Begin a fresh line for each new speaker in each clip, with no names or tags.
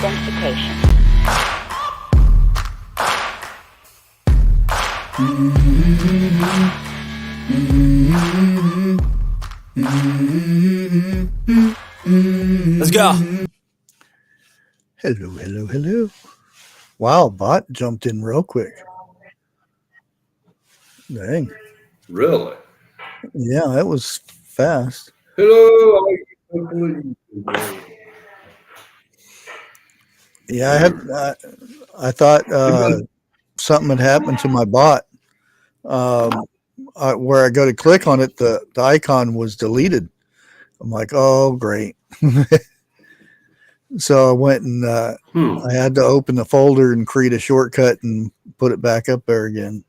Authentication.
Let's go.
Hello, hello, hello. Wow, bot jumped in real quick. Dang.
Really?
Yeah, that was fast.
Hello.
Yeah, I thought something had happened to my bot. Where I go to click on it, the icon was deleted. I'm like, oh, great. So I went and I had to open the folder and create a shortcut and put it back up there again.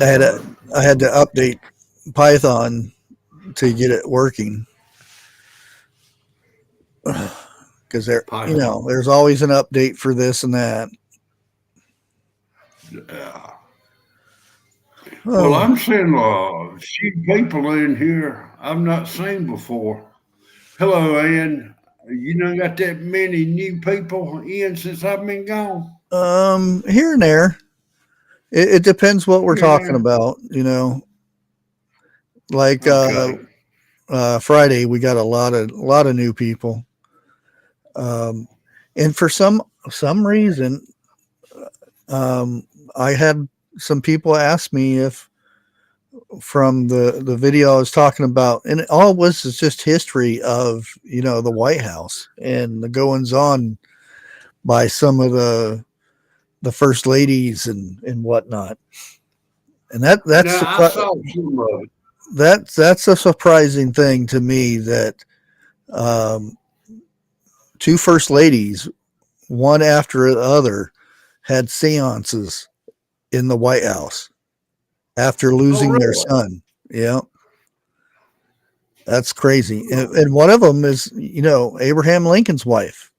I had to update Python to get it working. Because there's always an update for this and that.
Yeah. Well, I'm seeing a few people in here I've not seen before. Hello, Ann. You don't got that many new people in since I've been gone?
Here and there. It depends what we're talking about, Like
Okay.
Friday, we got a lot of new people. And for some reason, I had some people ask me if from the video I was talking about, and it all was just history of, the White House and the goings on by some of the first ladies and whatnot. And that's
I saw some of it.
That's a surprising thing to me that two first ladies, one after the other, had seances in the White House after losing their son. Yeah. That's crazy. And one of them is, Abraham Lincoln's wife.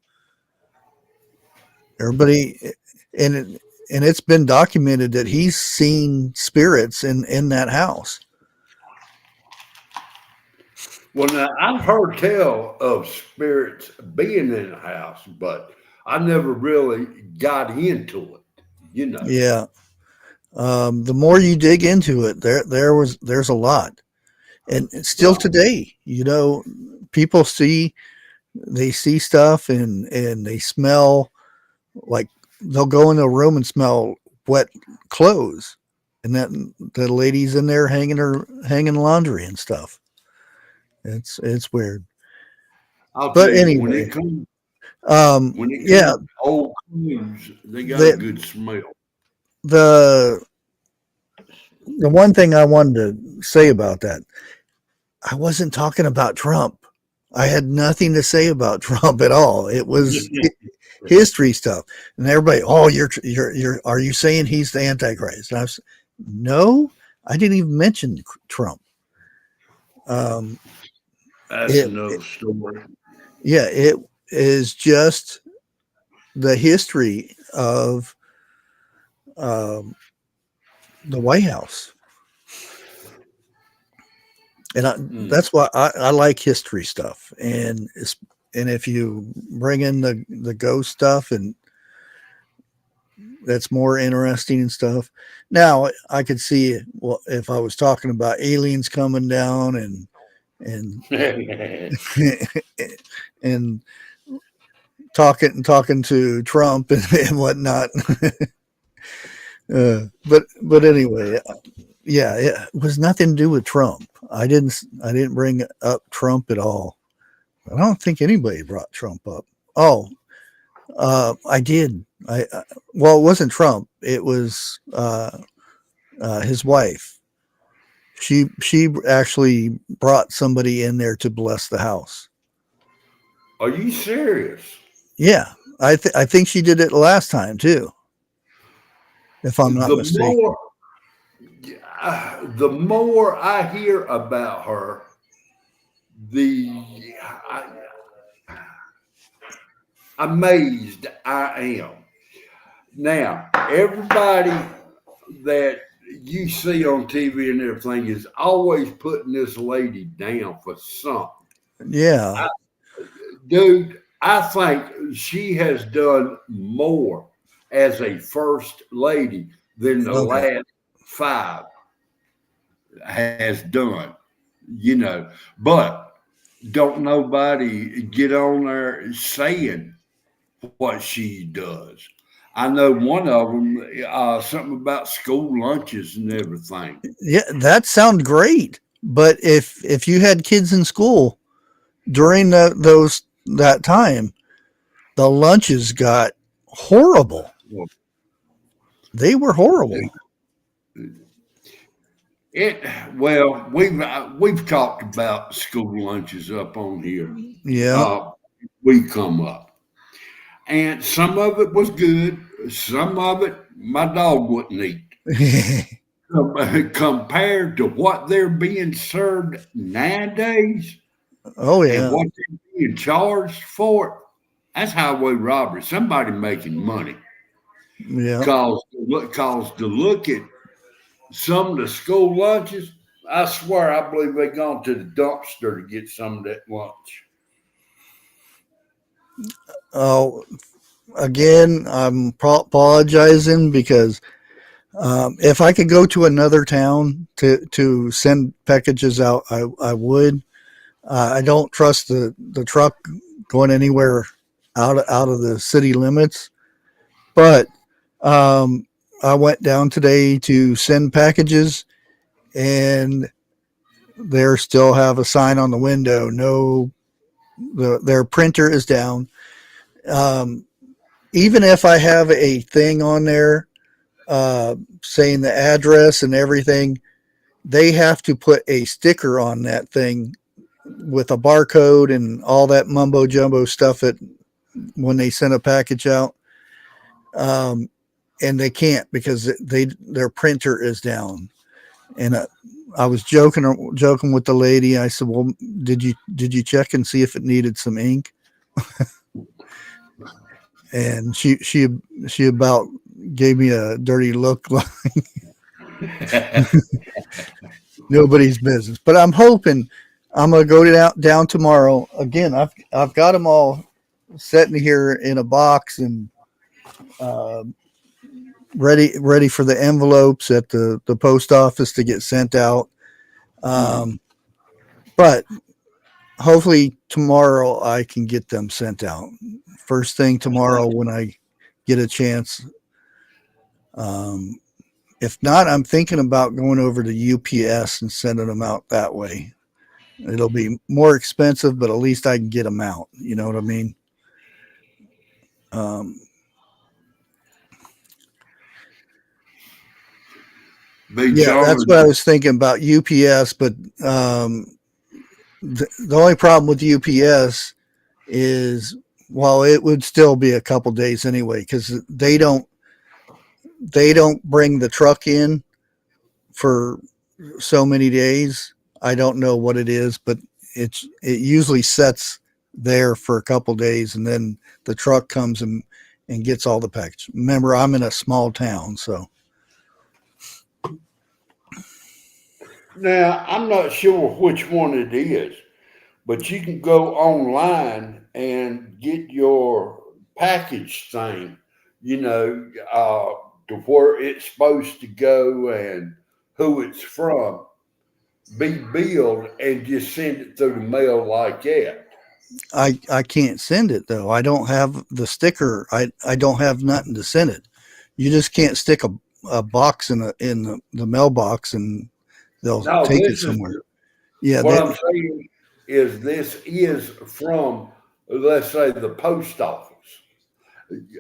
Everybody, and it's been documented that he's seen spirits in that house.
Well, now, I've heard tell of spirits being in the house, but I never really got into it,
Yeah. The more you dig into it, there's a lot. And still today, people see stuff and they smell, like they'll go in a room and smell wet clothes, and that the lady's in there hanging laundry and stuff. It's weird. But anyway,
when it
yeah,
comes to old clothes, they got a good smell.
The one thing I wanted to say about that, I wasn't talking about Trump. I had nothing to say about Trump at all. It was history stuff. And everybody, oh, are you saying he's the Antichrist? And I was, no, I didn't even mention Trump.
That's another story.
Yeah, it is just the history of the White House. And that's why I like history stuff. And if you bring in the ghost stuff, and that's more interesting and stuff. Now I could see, well, if I was talking about aliens coming down and and talking to Trump and whatnot. But anyway, yeah, it was nothing to do with Trump. I didn't bring up Trump at all. I don't think anybody brought Trump up. Oh, I did. Well, it wasn't Trump. It was his wife. She actually brought somebody in there to bless the house.
Are you serious?
Yeah, I think she did it last time too, if I'm not mistaken.
The more I hear about her, amazed I am. Now, everybody that you see on TV and everything is always putting this lady down for something.
Yeah.
Dude, I think she has done more as a first lady than the
Okay.
last 5 has done, but don't nobody get on there saying what she does. I know one of them, something about school lunches and everything.
Yeah, that sounds great. But if you had kids in school during that time, the lunches got horrible.
Well,
They were horrible.
It well, we've talked about school lunches up on here.
Yeah.
Uh, we come up, and some of it was good. Some of it my dog wouldn't eat. Compared to what they're being served nowadays
Oh
and
yeah.
what they're being charged for, that's highway robbery. Somebody making money.
Yeah.
Cause to look at some of the school lunches, I swear I believe they gone to the dumpster to get some of that lunch.
Oh, again, I'm apologizing because if I could go to another town to send packages out, I would. I don't trust the truck going anywhere out of the city limits. But I went down today to send packages, and they still have a sign on the window. No, their printer is down. Um, Even if I have a thing on there saying the address and everything, they have to put a sticker on that thing with a barcode and all that mumbo jumbo stuff when they send a package out. Um, and they can't because their printer is down. And I was joking with the lady. I said, "Well, did you check and see if it needed some ink?" And she about gave me a dirty look, like nobody's business. But I'm hoping I'm gonna go down tomorrow. Again, I've got them all sitting here in a box and uh, ready for the envelopes at the post office to get sent out. Um, but hopefully tomorrow I can get them sent out. First thing tomorrow when I get a chance. Um, if not, I'm thinking about going over to UPS and sending them out that way. It'll be more expensive, but at least I can get them out. You know what I mean? Um,
They
yeah,
charge.
that's what I was thinking about UPS. But the only problem with UPS is, well, it would still be a couple days anyway because they don't bring the truck in for so many days. I don't know what it is, but it usually sets there for a couple days, and then the truck comes and gets all the package. Remember, I'm in a small town, so
Now, I'm not sure which one it is, but you can go online and get your package thing, you know, to where it's supposed to go and who it's from, be billed, and just send it through the mail like that.
I can't send it though. I don't have the sticker. I don't have nothing to send it. You just can't stick a box in the mailbox and they'll
No,
take it
this is
somewhere. Yeah,
what I'm saying is this is from, let's say, the post office.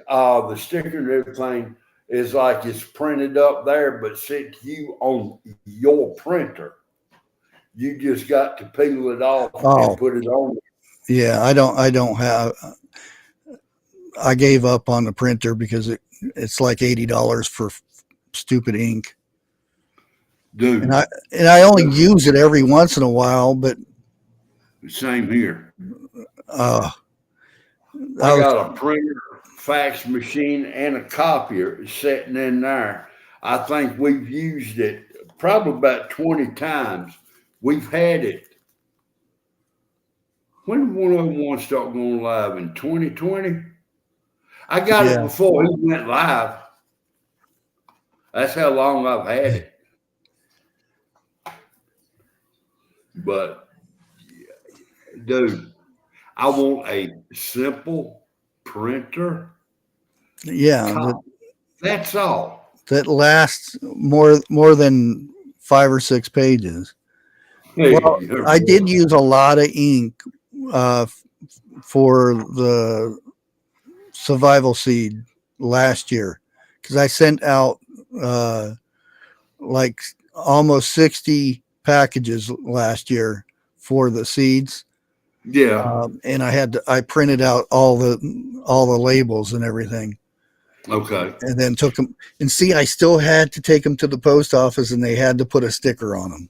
The sticker and everything is like it's printed up there, but sent to you on your printer. You just got to peel it off and
oh
put it on.
yeah, I don't have. I gave up on the printer because it's like $80 for stupid ink, and
Dude,
I only use it every once in a while. But
same here.
uh,
I
I was
got a printer, fax machine, and a copier sitting in there. I think we've used it probably about 20 times. We've had it When did 101 start going live? In 2020? I got it
Yeah.
before he went live. That's how long I've had it. But, dude, I want a simple printer.
Yeah.
That's all.
That lasts more than 5 or 6 pages.
Hey,
Well, I did use a lot of ink for the survival seed last year because I sent out like almost 60 packages last year for the seeds.
Yeah.
And I printed out all the labels and everything.
Okay.
And then took them and see, I still had to take them to the post office and they had to put a sticker on them.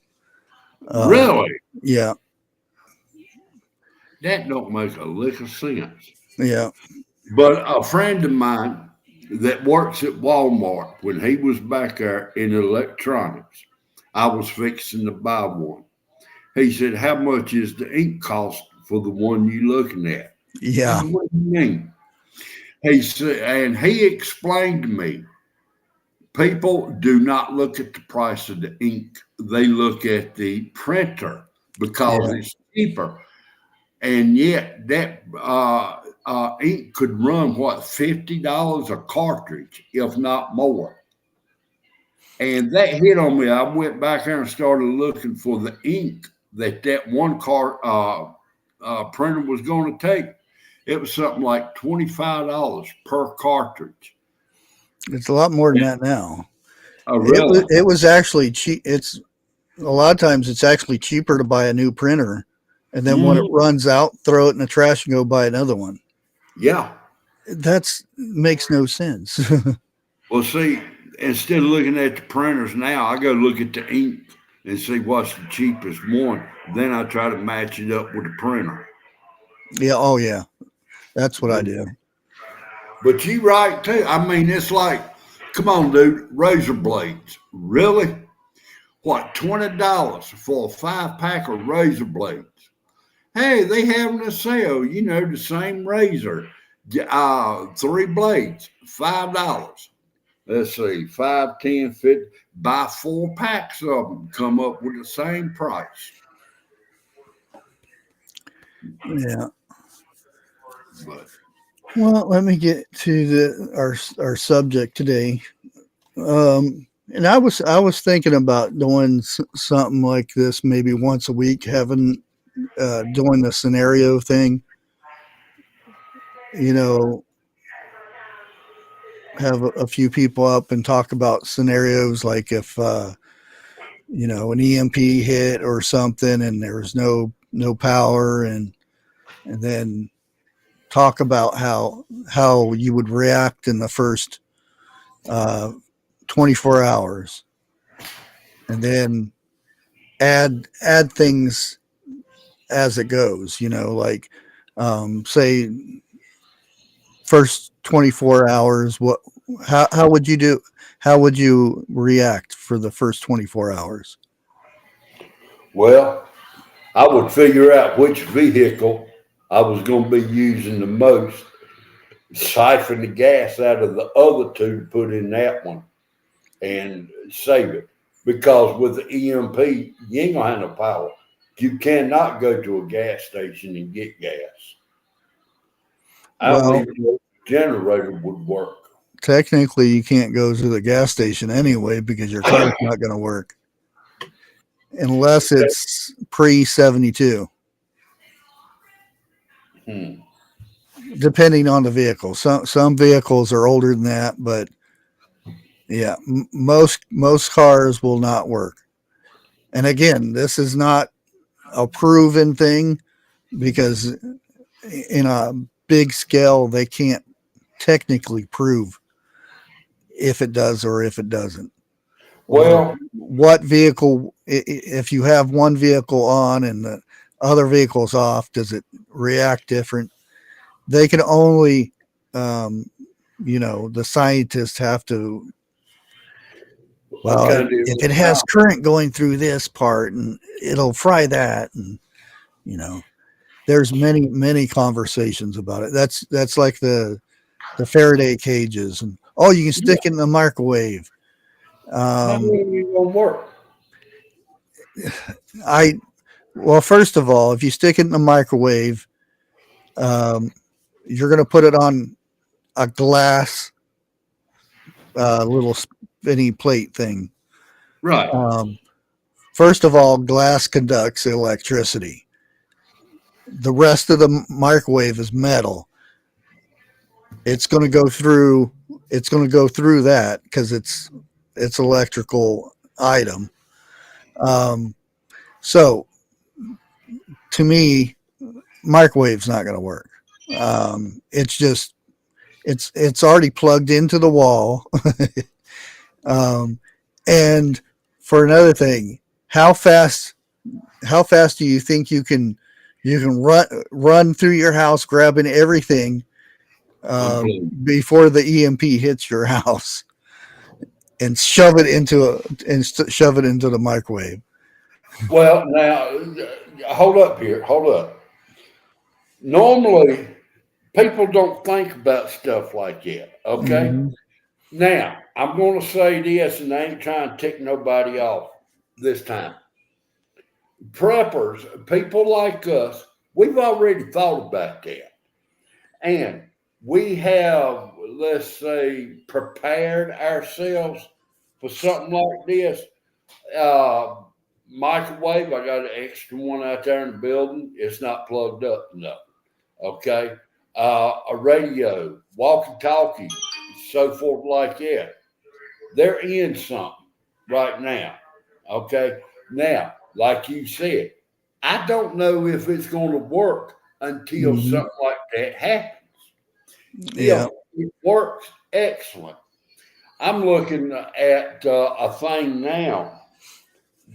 Really?
Yeah.
That don't make a lick of sense.
Yeah.
But a friend of mine that works at Walmart, when he was back there in electronics, I was fixing to buy one. He said, "How much is the ink cost for the one you looking at?" I
Yeah.
said, "What do you mean?" He said, and he explained to me, people do not look at the price of the ink. They look at the printer because
Yeah.
it's cheaper. And yet that ink could run what, $50 a cartridge, if not more. And that hit on me. I went back there and started looking for the ink that one printer was going to take. It was something like $25 per cartridge.
It's a lot more than that now.
Oh, really?
It was actually cheap. It's a lot of times it's actually cheaper to buy a new printer, and then when it runs out, throw it in the trash and go buy another one.
Yeah.
That's makes no sense.
Well, see, instead of looking at the printers now, I go look at the ink and see what's the cheapest one. Then I try to match it up with the printer.
Yeah. Oh, yeah. That's what I do.
But you right too. I mean, it's like, come on, dude, razor blades. Really? What, $20 for a 5-pack of razor blades? Hey, they having a sale, the same razor. 3 blades, $5. Let's see, 5, 10, 50. Buy 4 packs of them, come up with the same price.
Yeah.
But
well, let me get to our subject today. And I was thinking about doing something like this maybe once a week, having doing the scenario thing. Have a few people up and talk about scenarios like if an EMP hit or something and there was no power, and then talk about how you would react in the first 24 hours, and then add things as it goes. Like say first 24 hours, how would you do? How would you react for the first 24 hours?
well, I would figure out which vehicle I was going to be using the most, siphon the gas out of the other two to put in that one, and save it. Because with the EMP, you ain't gonna have no power. You cannot go to a gas station and get gas. I don't
Well,
even know if the generator would work.
technically, you can't go to the gas station anyway because your car's not going to work unless it's pre 72. Depending on the vehicle. Some vehicles are older than that, but yeah, most cars will not work. And again, this is not a proven thing because in a big scale they can't technically prove if it does or if it doesn't. Or
Well,
what vehicle, if you have one vehicle on and the other vehicle's off, does it react different? They can only, the scientists have to, well, if it has current going through this part and it'll fry that, and, there's many conversations about it. That's like the Faraday cages, and oh, you can stick it in the microwave.
How
Um,
long you gonna work?
I Well, first of all, if you stick it in the microwave, um, you're going to put it on a glass little spinny plate thing.
Right.
Um, First of all, glass conducts electricity. The rest of the microwave is metal. It's going to go through. It's going to go through that because it's electrical item. Um, so to me, microwave's not going to work. It's just it's already plugged into the wall. um, and for another thing, how fast do you think you can run through your house grabbing everything before the EMP hits your house and shove it into the microwave?
Well, now, hold up here. Hold up. Normally, people don't think about stuff like that. Okay.
Mm-hmm.
Now, I'm going to say this, and I ain't trying to tick nobody off this time. Preppers, people like us, we've already thought about that. And we have, let's say, prepared ourselves for something like this. Uh, Microwave, I got an extra one out there in the building. It's not plugged up enough. Okay. A radio, walkie talkie, so forth like that. They're in something right now. Okay. Now, like you said, I don't know if it's going to work until
Mm-hmm.
something like that happens.
Yeah.
If it works, excellent. I'm looking at a thing now.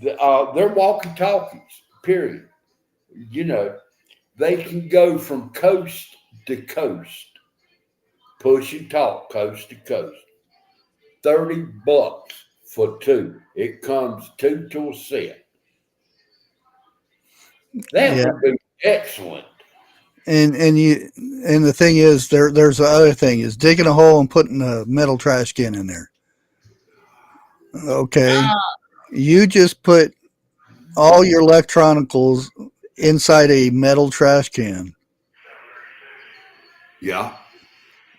They're walkie talkies, period. You know, they can go from coast to coast, push and talk coast to coast. $30 for two. It comes two to a set. That
Yeah.
would be excellent.
And the thing is, there's the other thing is digging a hole and putting a metal trash can in there. Okay, you just put all your electronicals inside a metal trash can.
Yeah.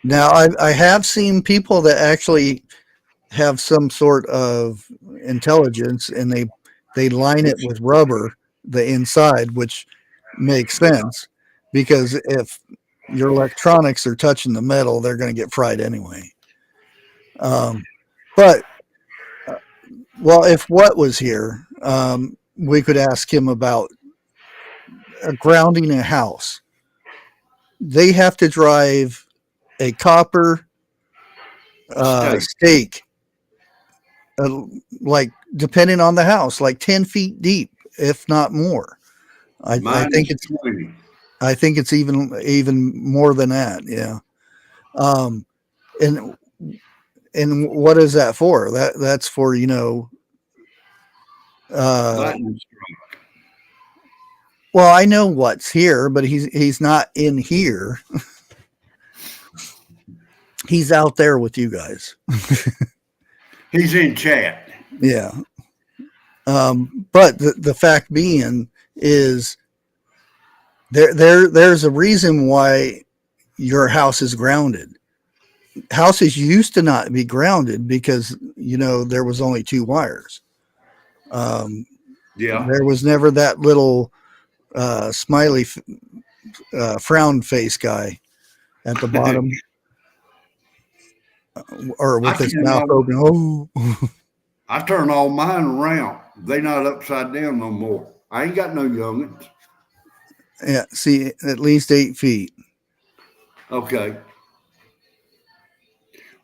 Now, I have seen people that actually have some sort of intelligence, and they line it with rubber the inside, which makes sense because if your electronics are touching the metal, they're going to get fried anyway. Um, but well, if what was here, we could ask him about grounding a house. They have to drive a copper
Steak.
stake, like depending on the house, like 10 feet deep, if not more. I
Mine
think
is
it's
20.
even more than that. Yeah. Um, and what is that for? That's for Uh,
Lightning.
well, I know what's here, but he's not in here. He's out there with you guys.
He's in chat.
Yeah. But the fact being is there's a reason why your house is grounded. Houses used to not be grounded because there was only two wires. Um,
Yeah.
there was never that little smiley frown face guy at the bottom or
I
with his
turn
mouth
all
open. Oh,
I turn all mine around. They not upside down no more. I ain't got no youngins.
yeah. See, at least 8 feet.
Okay.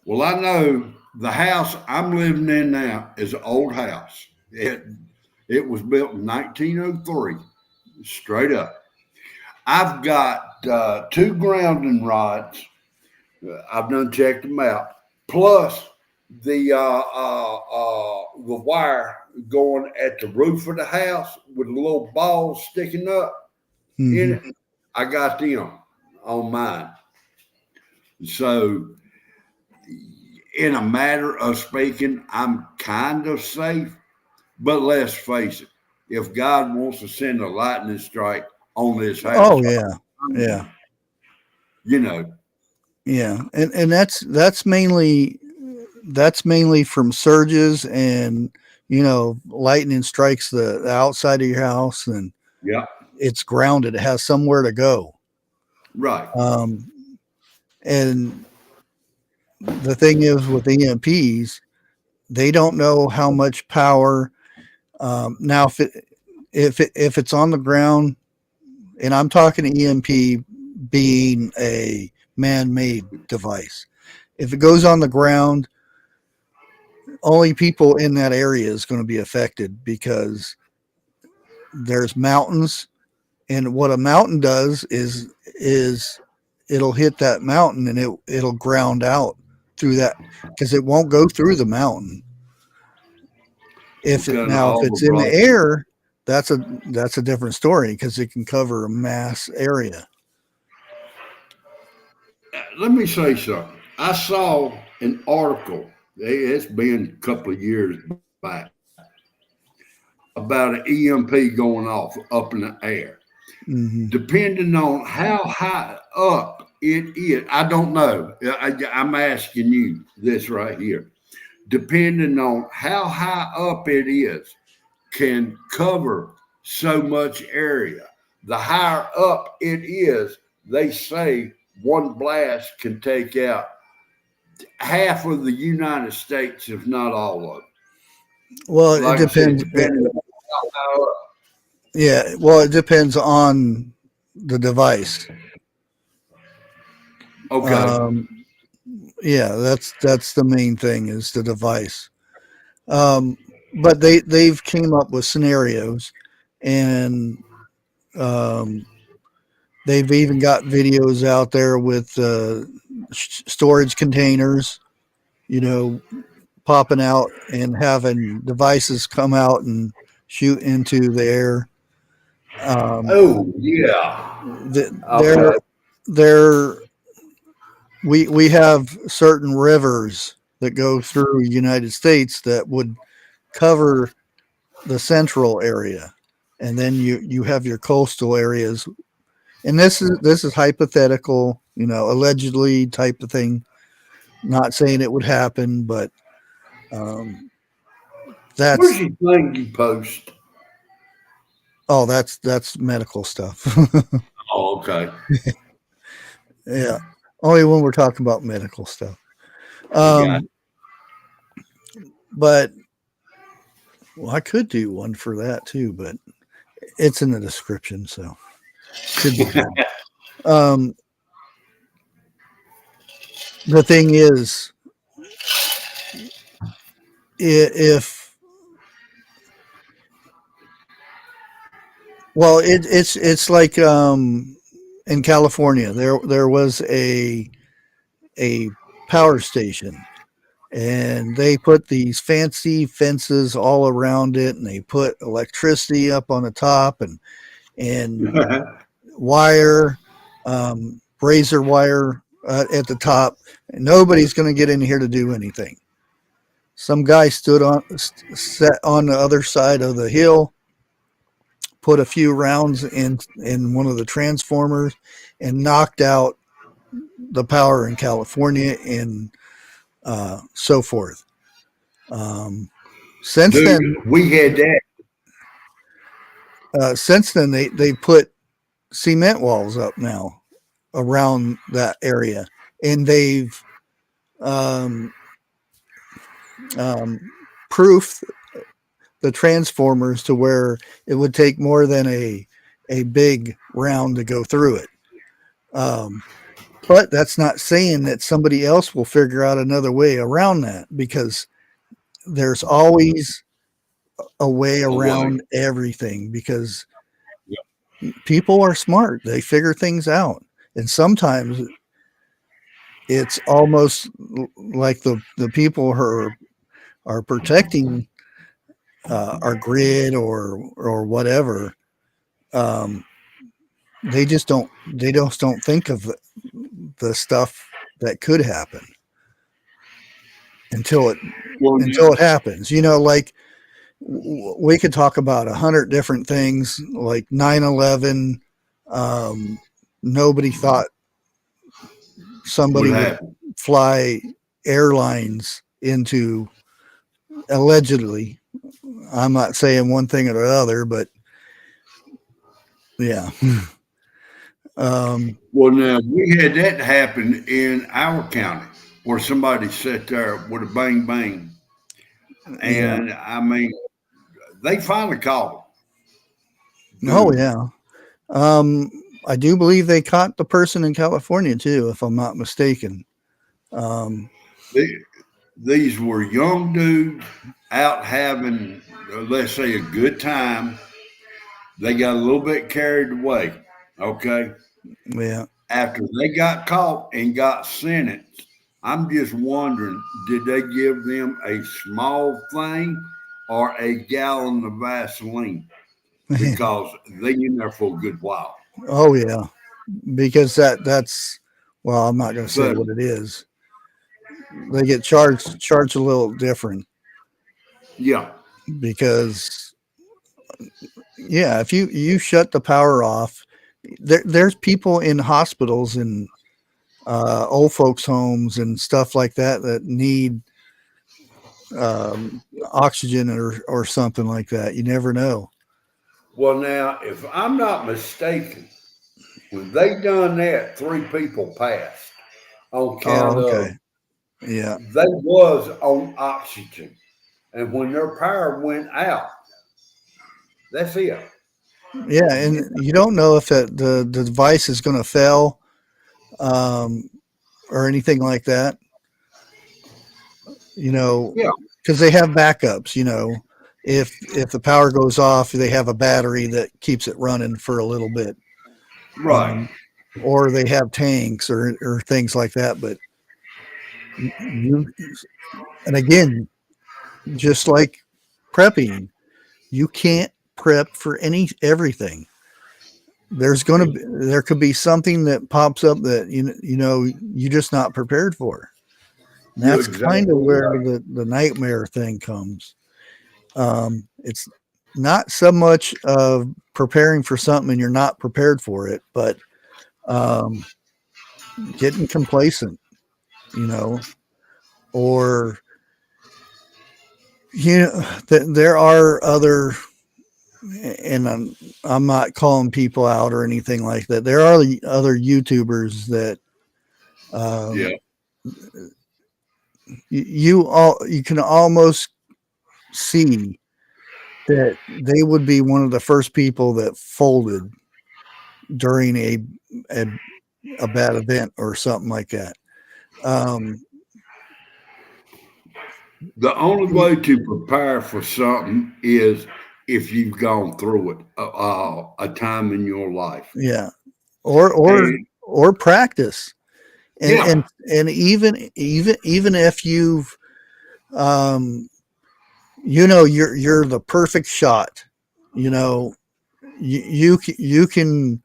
Well, I know the house I'm living in now is an old house. It was built in 1903, straight up. I've got two grounding rods. I've done checked them out. Plus the wire going at the roof of the house with a little ball sticking up in
Mm-hmm.
it. I got them on mine. So, in a matter of speaking, I'm kind of safe. But let's face it, if God wants to send a lightning strike on this house,
Oh yeah, yeah,
you know,
yeah, and that's mainly from surges and lightning strikes the outside of your house and
yeah,
it's grounded. It has somewhere to go.
right.
Um, and the thing is with EMPs, they don't know how much power. Now, if it's on the ground, and I'm talking EMP being a man-made device, if it goes on the ground, only people in that area is going to be affected because there's mountains, and what a mountain does is it'll hit that mountain and it'll ground out through that because it won't go through the mountain. If it
Because
now if
all the
it's in the
brothers.
air, that's a different story because it can cover a mass area.
Let me say something. I saw an article. It's been a couple of years back about an EMP going off up in the air.
Hmm.
Depending on how high up it is, I don't know. I'm asking you this right here. Depending on how high up it is, can cover so much area. The higher up it is, they say one blast can take out half of the United States, if not all of it.
Well, it
Like I said,
depends.
depending on how high up.
Yeah, well, it depends on the device.
Okay.
Um, yeah, that's the main thing is the device. Um, but they've came up with scenarios, and um, they've even got videos out there with storage containers, you know, popping out and having devices come out and shoot into the air. Um,
Oh, yeah. Okay.
they're they're we have certain rivers that go through the United States that would cover the central area, and then you have your coastal areas. And this is hypothetical, allegedly type of thing. Not saying it would happen, but um,
Where's
that's
your thing you post?
that's medical stuff.
Oh, okay.
Yeah, only when we're talking about medical stuff.
I got
Um, but well, I could do one for that too, but it's in the description, so should be good. Um, the thing is, if well, it's like in California, there was a power station, and they put these fancy fences all around it, and they put electricity up on the top, and
you.
wire, razor wire at the top. Nobody's going to get in here to do anything. Some guy sat on the other side of the hill, put a few rounds in one of the transformers, and knocked out the power in California and so forth. Um, since
Dude,
then,
we had that.
they put cement walls up now around that area, and they've um, um, proof the transformers to where it would take more than a big round to go through it. Um, but that's not saying that somebody else will figure out another way around that because there's always a way
Away.
around everything because people are smart. They figure things out. And sometimes it's almost like the people who are protecting our grid or whatever. Um, they just don't think of the stuff that could happen until it
Well,
until it happens. Like we could talk about 100 different things, like 9/11. Um, Nobody thought
what
somebody would
happened?
fly airlines into, allegedly. I'm not saying one thing or the other, but yeah. um,
Well, now we had that happen in our county where somebody sat there with a bang bang,
yeah.
and I mean, they finally caught him,
Oh
dude.
yeah. Um, I do believe they caught the person in California too, if I'm not mistaken. Um,
They, these were young dudes out having, let's say, a good time. They got a little bit carried away. Okay.
yeah.
After they got caught and got sentenced, I'm just wondering, did they give them a small thing or a gallon of Vaseline? Because they in there for a good while.
Oh yeah. Because that's, well, I'm not going to say
But
what it is. They get charged a little different
yeah,
because, yeah, if you shut the power off, there's people in hospitals and old folks homes and stuff like that that need oxygen or something like that. You never know.
well, now, if I'm not mistaken, when they done that, three people passed on
Oh,
count
okay.
of
Yeah.
they was on oxygen. And when their power went out, that's it.
Yeah, and you don't know if the device is going to fail, um, or anything like that. You know,
Yeah,
because they have backups. If the power goes off, they have a battery that keeps it running for a little bit,
right.
um, or they have tanks or things like that. But you, and again, just like prepping, you can't prep for everything. There could be something that pops up that you're just not prepared for. And
You're
that's
exactly
kind of where
right.
the nightmare thing comes. It's not so much of preparing for something and you're not prepared for it, but um, getting complacent, you know, or there are other, and I'm not calling people out or anything like that. There are other YouTubers that
Yeah.
um, you can almost see that they would be one of the first people that folded during a, a bad event or something like that. Um,
The only way to prepare for something is if you've gone through it a time in your life.
yeah, or or
And
or practice, and
yeah,
and and even if um, you're the perfect shot, you know, you can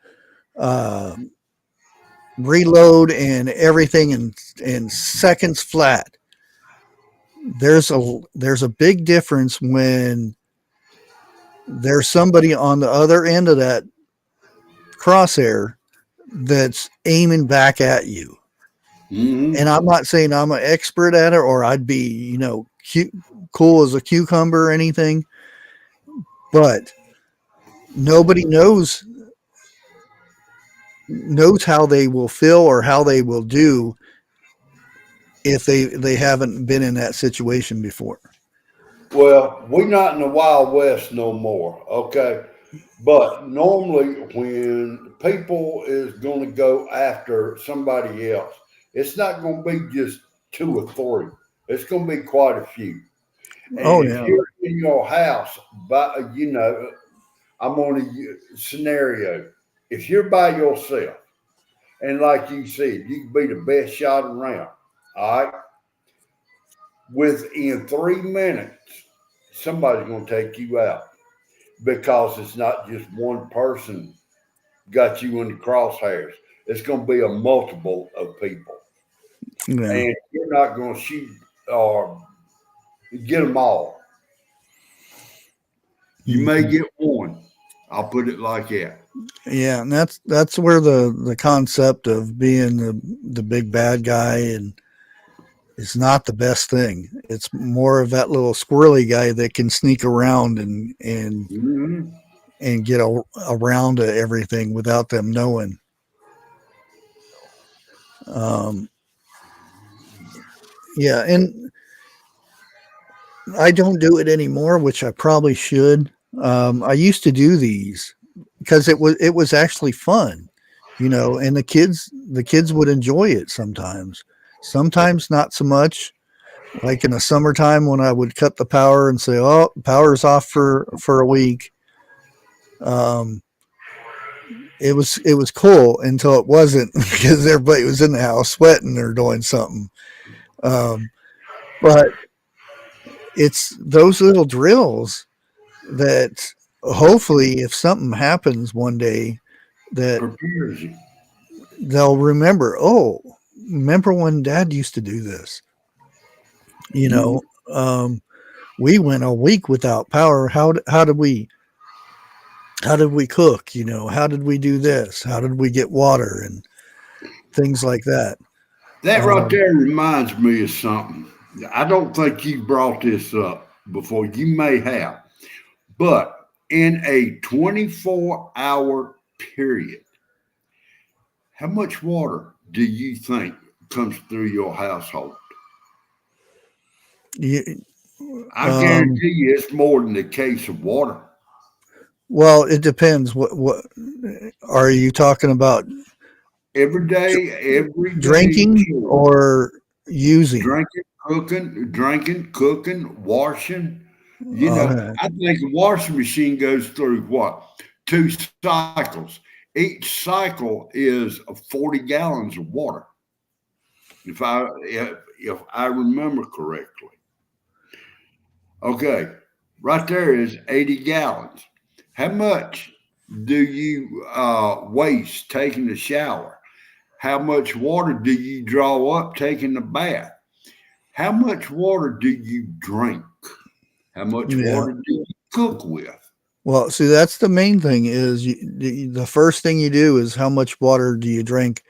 uh, reload and everything in seconds flat. There's a big difference when there's somebody on the other end of that crosshair that's aiming back at you. And
hmm
I'm not saying I'm an expert at it or I'd be, cool as a cucumber or anything, but nobody knows how they will feel or how they will do if they haven't been in that situation before.
well, we're not in the Wild West no more, okay? But normally, when people is going to go after somebody else, it's not going to be just two or three. It's going to be quite a few. And
Oh
if
yeah.
you're in your house, I'm on a scenario. If you're by yourself, and like you said, you can be the best shot around. All right. Within 3 minutes, somebody's going to take you out because it's not just one person got you in the crosshairs. It's going to be a multiple of people,
Yeah.
and you're not going to shoot or get them all. You may
Mhm.
get one. I'll put it like that.
Yeah, and that's where the concept of being the big bad guy and is not the best thing. It's more of that little squirrely guy that can sneak around
Hmm.
and get around to everything without them knowing. Um, yeah, and I don't do it anymore, which I probably should. I used to do these because it was actually fun, and the kids would enjoy it sometimes. Sometimes not so much. Like in the summertime when I would cut the power and say, "Oh, power's off for a week." Um, it was cool until it wasn't because everybody was in the house sweating or doing something. Um, but it's those little drills that hopefully, if something happens one day, that
Prepares you.
they'll remember. Oh, remember when Dad used to do this? You
Mhm.
know, um, we went a week without power. How did we cook? How did we do this? How did we get water and things like that?
That right
Um,
there reminds me of something. I don't think you brought this up before. You may have, but in a 24-hour period, how much water do you think comes through your household?
you,
I
um,
guarantee you it's more than a case of water.
well, it depends. What are you talking about?
Every day
Drinking
chores.
or using?
Drinking, cooking, washing.
Okay.
I think a washing machine goes through what? 2 cycles. Each cycle is 40 gallons of water, if I remember correctly. Okay, right there is 80 gallons. How much do you waste taking a shower? How much water do you draw up taking a bath? How much water do you drink? How much
Yeah.
water do you cook with?
Well, see, that's the main thing is the first thing you do is how much water do you drink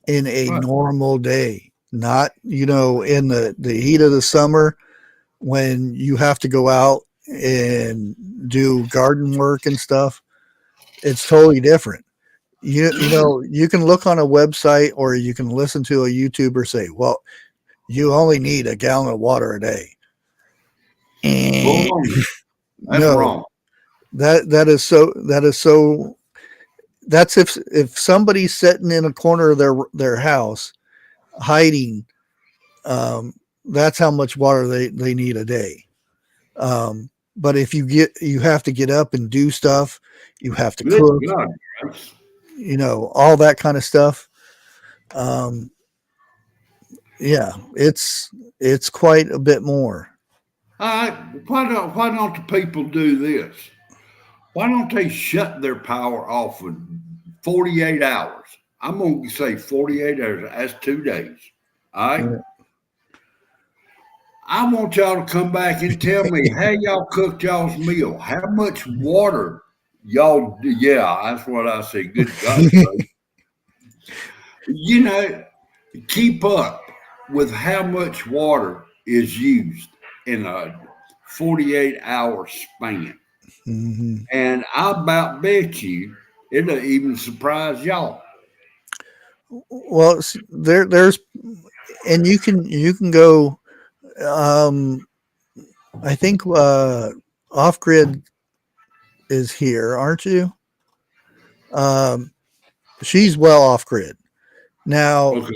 in a
Right.
normal day? Not, in the heat of the summer when you have to go out and do garden work and stuff. It's totally different. You can look on a website or you can listen to a YouTuber say, "Well, you only need a gallon of water a day." Eh,
Baloney. That's
no,
wrong.
that is so. That's if somebody's sitting in a corner of their house hiding. Um, that's how much water they need a day. But if you have to get up and do stuff, you have to
Good
cook,
God, Grace.
all that kind of stuff. Um, yeah, it's quite a bit more.
Why don't the people do this? Why don't they shut their power off for 48 hours? I'm going to say 48 hours. That's 2 days. All right.
Yeah.
I want y'all to come back and tell me how y'all cooked y'all's meal. How much water y'all do. Yeah, that's what I say. Good God, bro. You know, keep up with how much water is used in a 48-hour span.
Hmm.
And I about bet you it'll even surprise y'all.
Well, there's and you can go. Um, I think off grid is here, aren't you? Um, she's well off grid now.
Okay.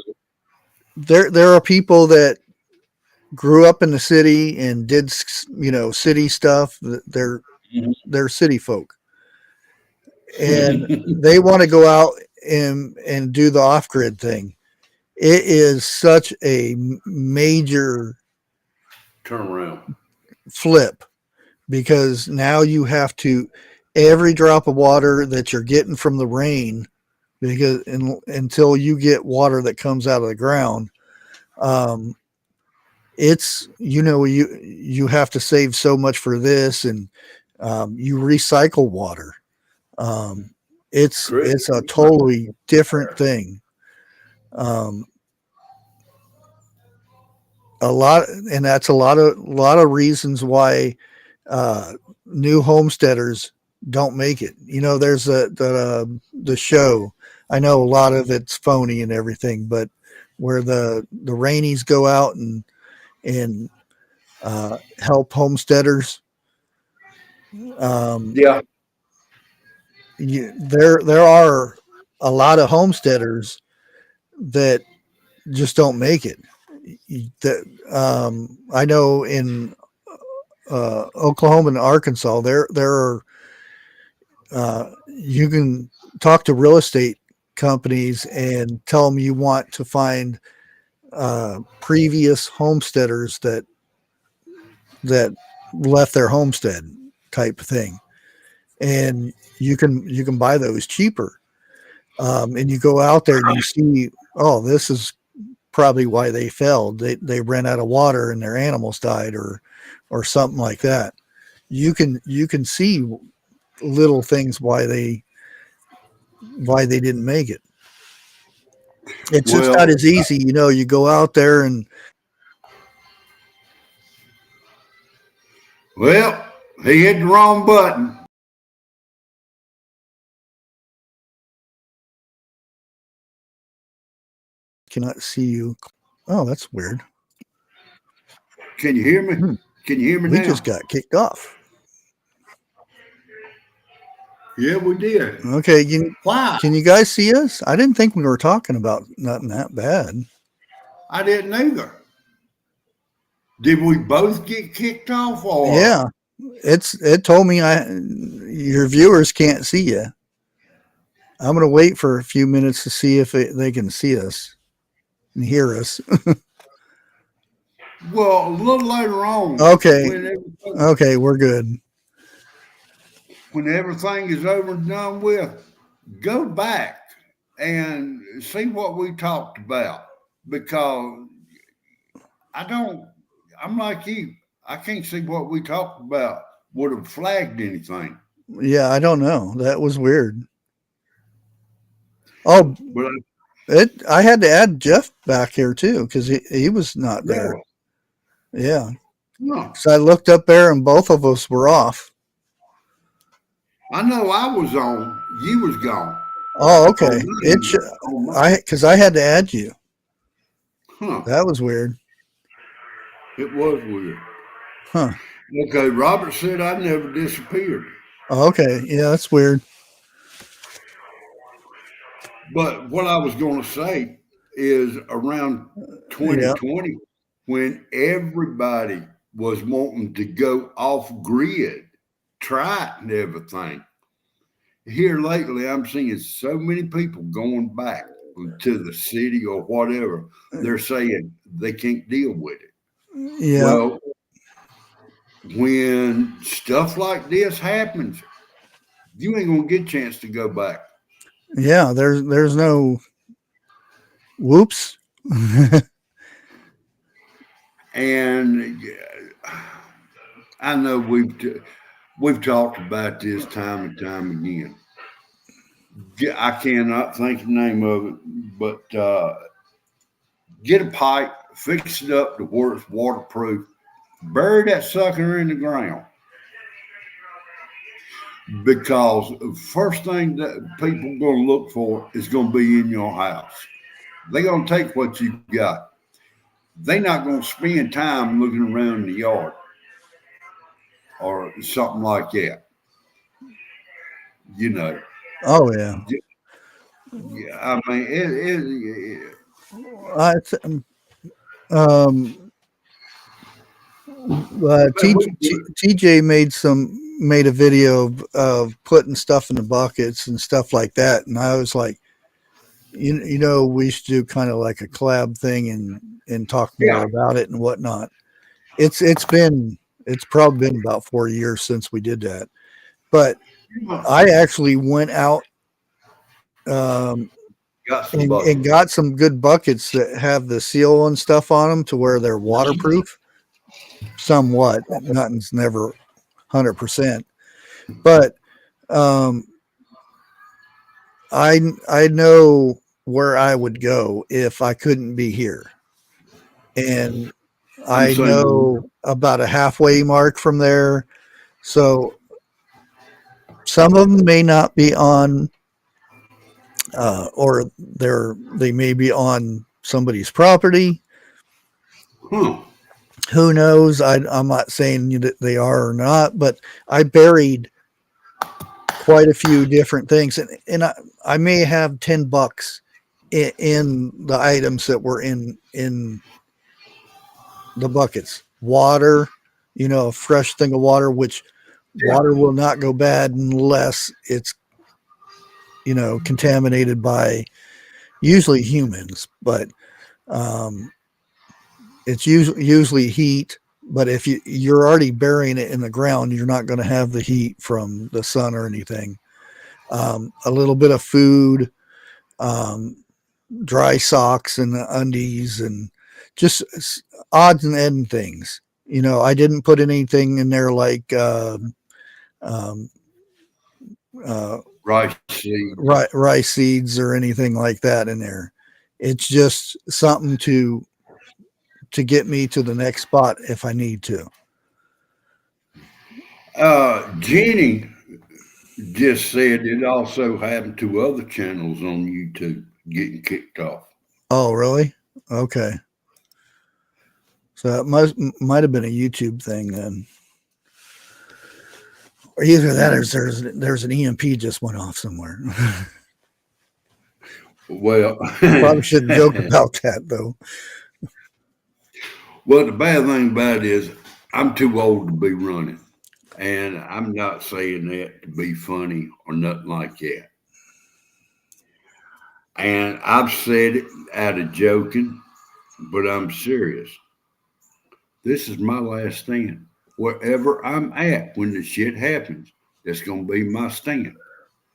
There are people that grew up in the city and did city stuff. They're city folk, and they want to go out and do the off grid thing. It is such a major
Turn around.
flip because now you have to. every drop of water that you're getting from the rain, because until you get water that comes out of the ground, um, it's you have to save so much for this, and you recycle water. Um, it's a totally different thing. Um, a lot, and that's a lot of reasons why uh, new homesteaders don't make it. There's the show. I know a lot of it's phony and everything, but where the rainies go out and help homesteaders. Um,
Yeah.
there are a lot of homesteaders that just don't make it. That I know in Oklahoma and Arkansas, there are you can talk to real estate companies and tell them you want to find previous homesteaders that left their homestead type thing, and you can buy those cheaper. And you go out there and you see, oh, this is probably why they failed. They ran out of water and their animals died, or something like that. You can see little things why they didn't make it. It's just not
Well,
as easy. You go out there and
well, he hit the wrong button.
cannot see you. Oh, that's weird.
Can you hear me? Can you hear me
We
now?
just got kicked off.
Yeah, we did.
Okay,
Why?
can you guys see us? I didn't think we were talking about nothing that bad.
I didn't either. Did we both get kicked off, or
Yeah, it told me your viewers can't see you. I'm gonna wait for a few minutes to see if they can see us and hear us.
well, a little later on,
Okay,
when everything,
okay, we're good.
when everything is over and done with, go back and see what we talked about, because I don't. I'm like you. I can't see what we talked about would have flagged anything.
Yeah, I don't know. That was weird. Oh,
But
I had to add Jeff back here too because he was not there.
really,
Yeah,
no.
so I looked up there and both of us were off.
I know I was on. You was gone
Oh,
on
okay.
on my,
Because I had to add you.
huh?
That was weird.
It was weird.
Huh.
Okay, Robert said I never disappeared.
Oh, okay. Yeah, that's weird.
But what I was going to say is around
Yeah.
2020, when everybody was wanting to go off grid, try it and everything. Here lately, I'm seeing so many people going back to the city or whatever. They're saying they can't deal with it.
Yeah.
Well, when stuff like this happens, you ain't gonna get a chance to go back.
Yeah. There's no whoops.
And I know we've talked about this time and time again. I cannot think of the name of it, but get a pipe, fix it up to where it's waterproof, bury that sucker in the ground. Because the first thing that people are going to look for is going to be in your house. They're going to take what you got. They're not going to spend time looking around the yard or something like that. You know.
Oh yeah.
Yeah, I mean,
I um TJ made a video of putting stuff in the buckets and stuff like that, and I was like, we should do kind of like a collab thing and talk more
yeah,
about it and whatnot. It's probably been about 4 years since we did that, but I actually went out um,
Got some
and
buckets.
got some good buckets that have the seal and stuff on them to where they're waterproof. Somewhat, nothing's never 100%, but um, I know where I would go if I couldn't be here, and
I'm
I
saying,
know about a halfway mark from there. So some of them may not be on, or they may be on somebody's property.
huh?
Who knows? I'm not saying that they are or not, but I buried quite a few different things, and I may have $10 in the items that were in the buckets. Water, a fresh thing of water, which
Yeah.
water will not go bad unless it's contaminated by usually humans, but um, it's usually heat. But if you're already burying it in the ground, you're not going to have the heat from the sun or anything. A little bit of food, um, dry socks and undies, and just odds and end things. I didn't put anything in there like um, uh,
Rice seeds.
rice seeds or anything like that in there. It's just something to get me to the next spot if I need to.
Jenny just said it also happened to other channels on YouTube getting kicked off.
Oh, really? Okay. So it might have been a YouTube thing then, or either that or there's an EMP just went off somewhere.
Well,
Probably shouldn't joke about that though.
well, the bad thing about it is I'm too old to be running. And I'm not saying that to be funny or nothing like that. And I've said it out of joking, but I'm serious. This is my last stand. Wherever I'm at when the shit happens, that's gonna be my stand.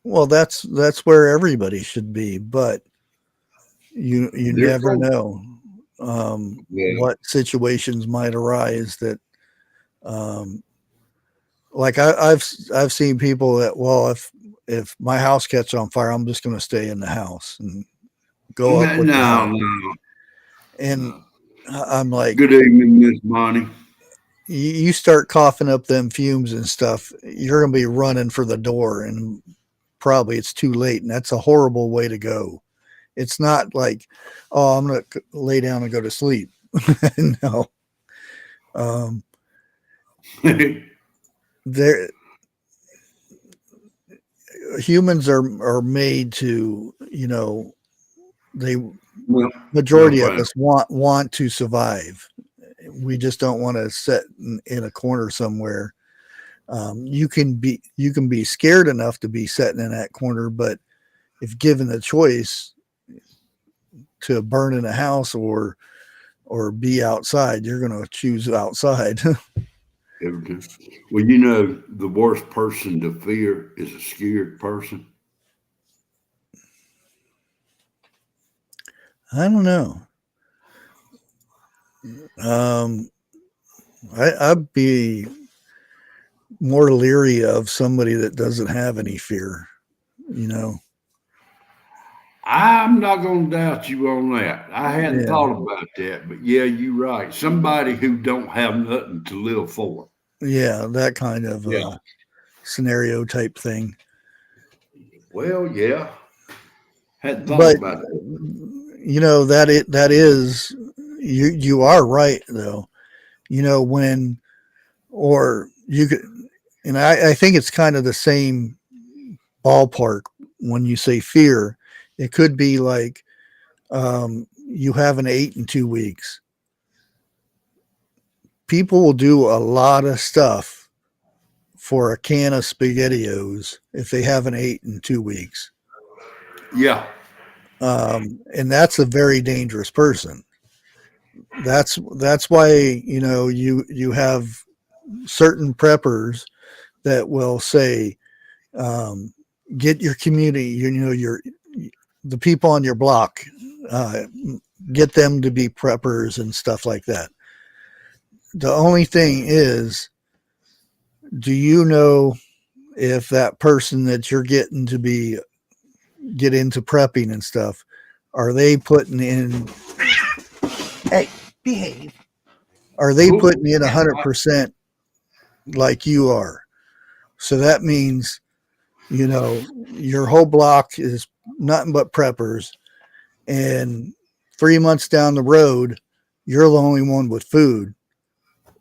Well, that's where everybody should be, but you
They're
never
close.
know
Well,
what situations might arise that um, like I've seen people that, well, if my house catches on fire, I'm just going to stay in the house and go up
no,
with the
no,
house. And
no.
I'm like,
Good evening, Miss Bonnie.
you start coughing up them fumes and stuff, you're going to be running for the door, and probably it's too late, and that's a horrible way to go. It's not like, oh, I'm going to lay down and go to sleep. No. Um, there Humans are made to, they
well, well,
majority of
fine.
us want to survive. We just don't want to sit in a corner somewhere. You can be scared enough to be sitting in that corner, but if given the choice to burn in a house or be outside, you're going to choose outside.
Everything. Well, the worst person to fear is a scared person.
I don't know. Um, I'd be more leery of somebody that doesn't have any fear. You know,
I'm not going to doubt you on that. I hadn't
yeah,
thought about that, but yeah, you're right. Somebody who don't have nothing to live for.
yeah, that kind of
Yeah.
scenario type thing.
Well, yeah, hadn't thought
But
about that.
that is you are right though. When or you could, and I think it's kind of the same ballpark when you say fear. It could be like you haven't ate in 2 weeks. People will do a lot of stuff for a can of SpaghettiOs if they haven't ate in 2 weeks.
Yeah,
And that's a very dangerous person. That's why you have certain preppers that will say, Get your community, the people on your block, get them to be preppers and stuff like that. The only thing is, do you know if that person that you're getting to get into prepping and stuff, are they putting in, hey, behave, are they putting in 100% like you are? So that means, your whole block is nothing but preppers, and 3 months down the road, you're the only one with food.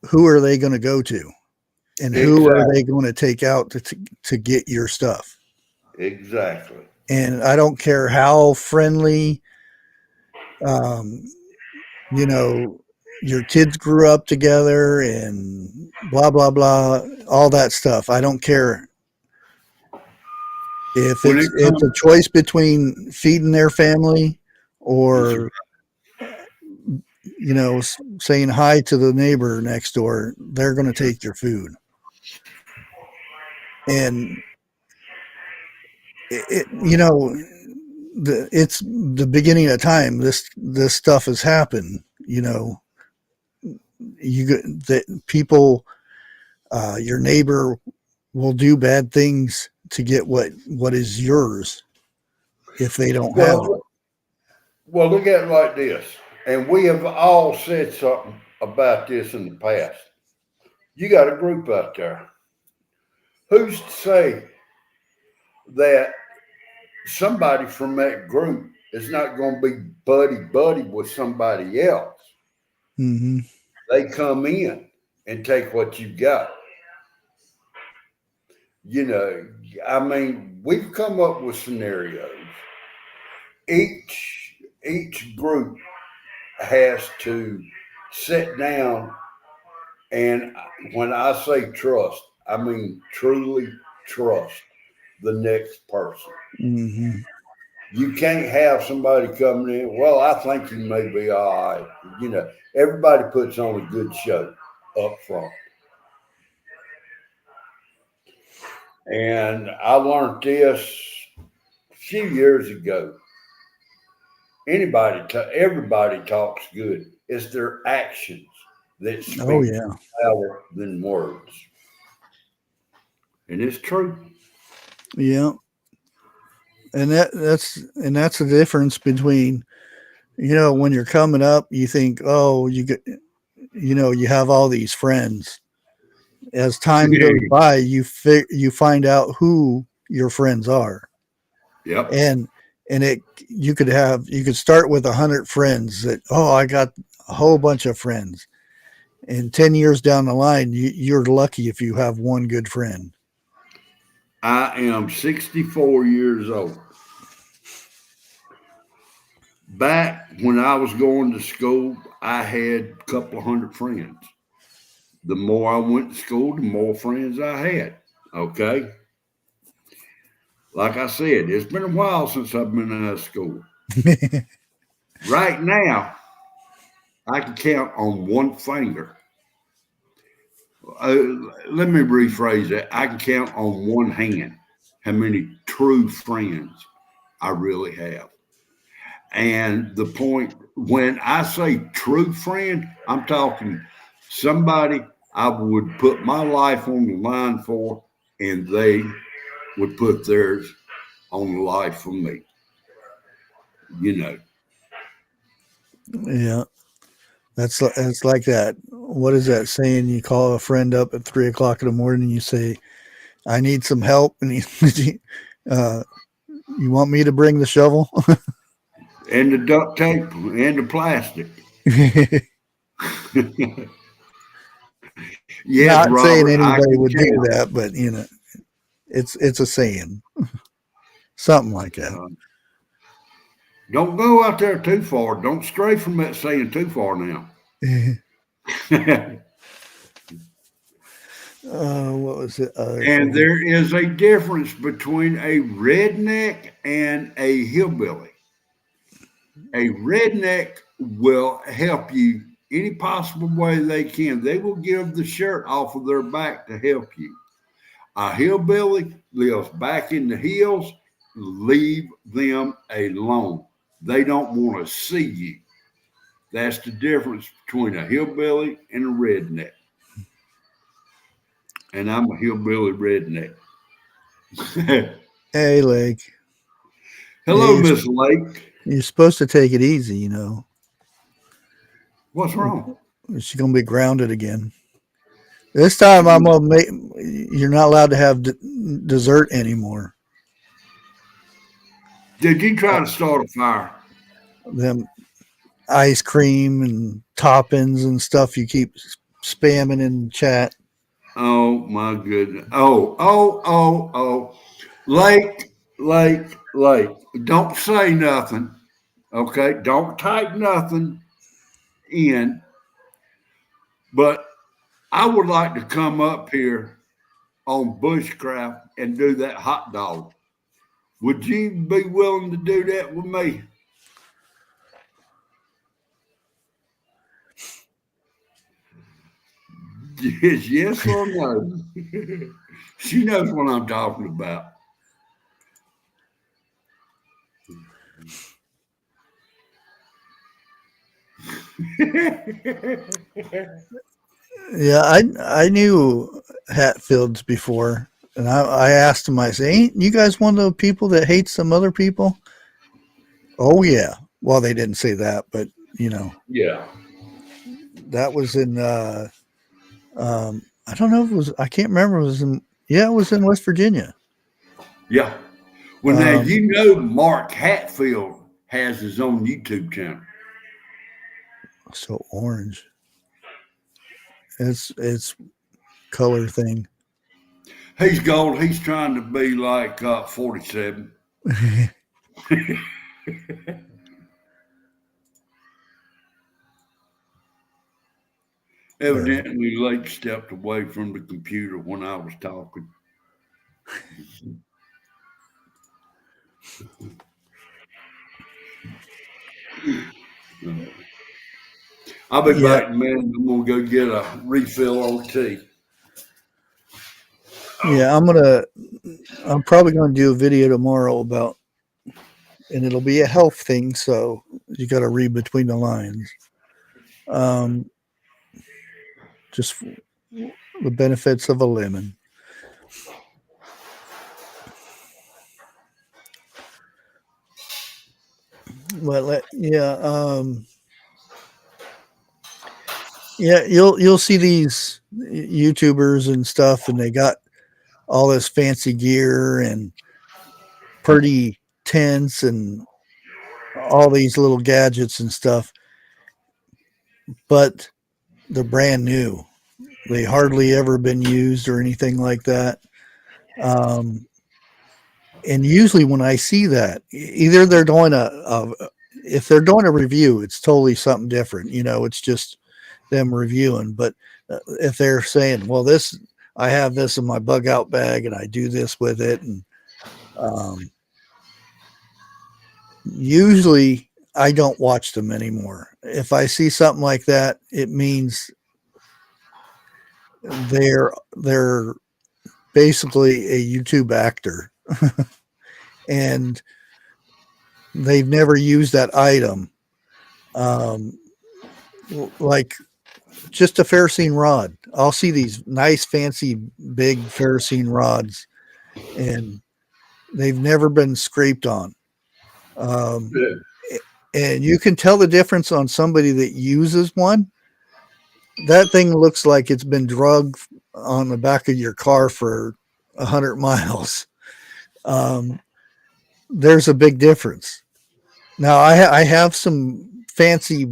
Who are they going to go to? And who are they going to take out to get your stuff?
Exactly.
And I don't care how friendly, your kids grew up together and blah, blah, blah, all that stuff. I don't care. If it's a choice between feeding their family or, saying hi to the neighbor next door, they're going to take your food. And it's the beginning of time. This stuff has happened. People, your neighbor will do bad things to get what is yours if they don't have it.
Well, look at it like this, and we have all said something about this in the past. You got a group out there. Who's to say that somebody from that group is not going to be buddy with somebody else?
Mm-hmm.
They come in and take what you got. I mean, we've come up with scenarios. Each group has to sit down, and when I say trust, I mean truly trust the next person.
Mm-hmm.
You can't have somebody coming in, well, I think you may be all right. Everybody puts on a good show up front. And I learned this a few years ago. Everybody talks good. It's their actions that speak louder than words. And it's true.
Yeah. And that's the difference between, when you're coming up, you think, oh, you have all these friends. As time goes by, you find out who your friends are.
Yep.
And you could start with 100 friends that, I got a whole bunch of friends. And 10 years down the line, you're lucky if you have one good friend.
I am 64 years old. Back when I was going to school, I had a couple of hundred friends. The more I went to school, the more friends I had. Okay. Like I said, it's been a while since I've been out of school. Right now, I can count on one finger. Let me rephrase that. I can count on one hand how many true friends I really have. And the point, when I say true friend, I'm talking somebody I would put my life on the line for, and they would put theirs on the line for me.
Yeah. That's like that. What is that saying? You call a friend up at 3 o'clock in the morning and you say, I need some help. And you want me to bring the shovel?
And the duct tape and the plastic. Yes,
Not
Robert,
saying anybody would do that, but it's a saying. Something like that.
Don't go out there too far. Don't stray from that saying too far now.
What was it?
And there is a difference between a redneck and a hillbilly. A redneck will help you any possible way they can. They will give the shirt off of their back to help you. A hillbilly lives back in the hills. Leave them alone. They don't want to see you. That's the difference between a hillbilly and a redneck. And I'm a hillbilly redneck.
Hey, Lake. Yeah,
Hello, Miss Lake.
you're supposed to take it easy, you know.
What's wrong?
She's gonna be grounded again. This time, I'm gonna make. You're not allowed to have dessert anymore.
Did you try to start a fire?
Them ice cream and toppings and stuff you keep spamming in chat.
Oh my goodness. Oh. Lake. Don't say nothing. Okay. Don't type nothing in. But I would like to come up here on Bushcraft and do that hot dog. Would you be willing to do that with me? Yes or no? She knows what I'm talking about.
Yeah, I knew Hatfields before, and I asked him. I said, "Ain't you guys one of the people that hates some other people?" Oh yeah. Well, they didn't say that, but you know,
Yeah.
that was in. I don't know if it was. I can't remember. It was in. Yeah, it was in West Virginia.
Yeah. Well, now
Um,
you know Mark Hatfield has his own YouTube channel.
so orange. It's color thing.
He's gold. He's trying to be like 47.
There.
Evidently, Lake stepped away from the computer when I was talking. I'll be
Yeah,
back, man. I'm gonna go get a refill on tea.
yeah. I'm probably gonna do a video tomorrow about, and it'll be a health thing. So you got to read between the lines. Um, just the benefits of a lemon. But yeah, yeah. You'll see these YouTubers and stuff, and they got all this fancy gear and pretty tents and all these little gadgets and stuff, but they're brand new. They hardly ever been used or anything like that. Um, and usually when I see that, either they're doing if they're doing a review, it's totally something different. You know, it's just them reviewing. But if they're saying, well, I have this in my bug out bag and I do this with it. And um, usually I don't watch them anymore. If I see something like that, it means they're basically a YouTube actor and they've never used that item. Um, like just a ferrocene rod. I'll see these nice, fancy, big ferrocene rods, and they've never been scraped on. Um, and you can tell the difference on somebody that uses one. That thing looks like it's been drugged on the back of your car for 100 miles. Um, there's a big difference. Now, I have some fancy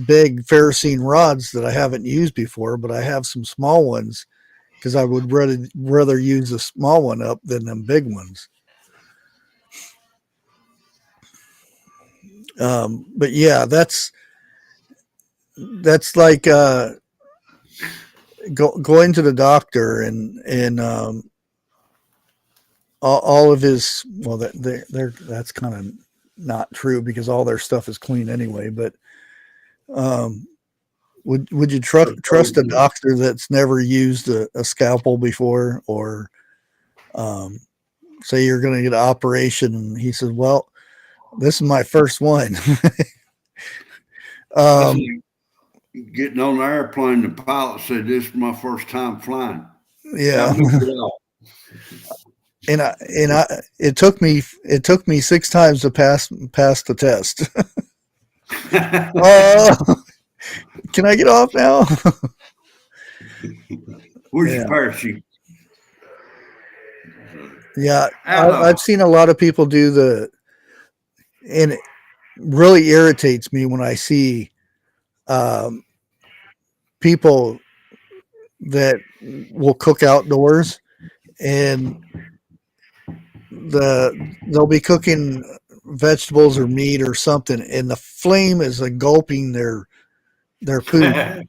big ferrocene rods that I haven't used before, but I have some small ones because I would rather use a small one up than them big ones. But yeah, that's like going to the doctor and all of his, well, that's kind of not true because all their stuff is clean anyway. But um, would you trust a doctor that's never used a scalpel before or Say you're going to get an operation, and he says, "Well, this is my first one."
That's like getting on the airplane. The pilot said, "This is my first time flying."
Yeah,
How many get off?
it took me 6 times to pass the test. Can I get off now?
Where's
Yeah.
your parachute?
Yeah, I've seen a lot of people do and it really irritates me when I see people that will cook outdoors, and they'll be cooking vegetables or meat or something, and the flame is engulfing their food.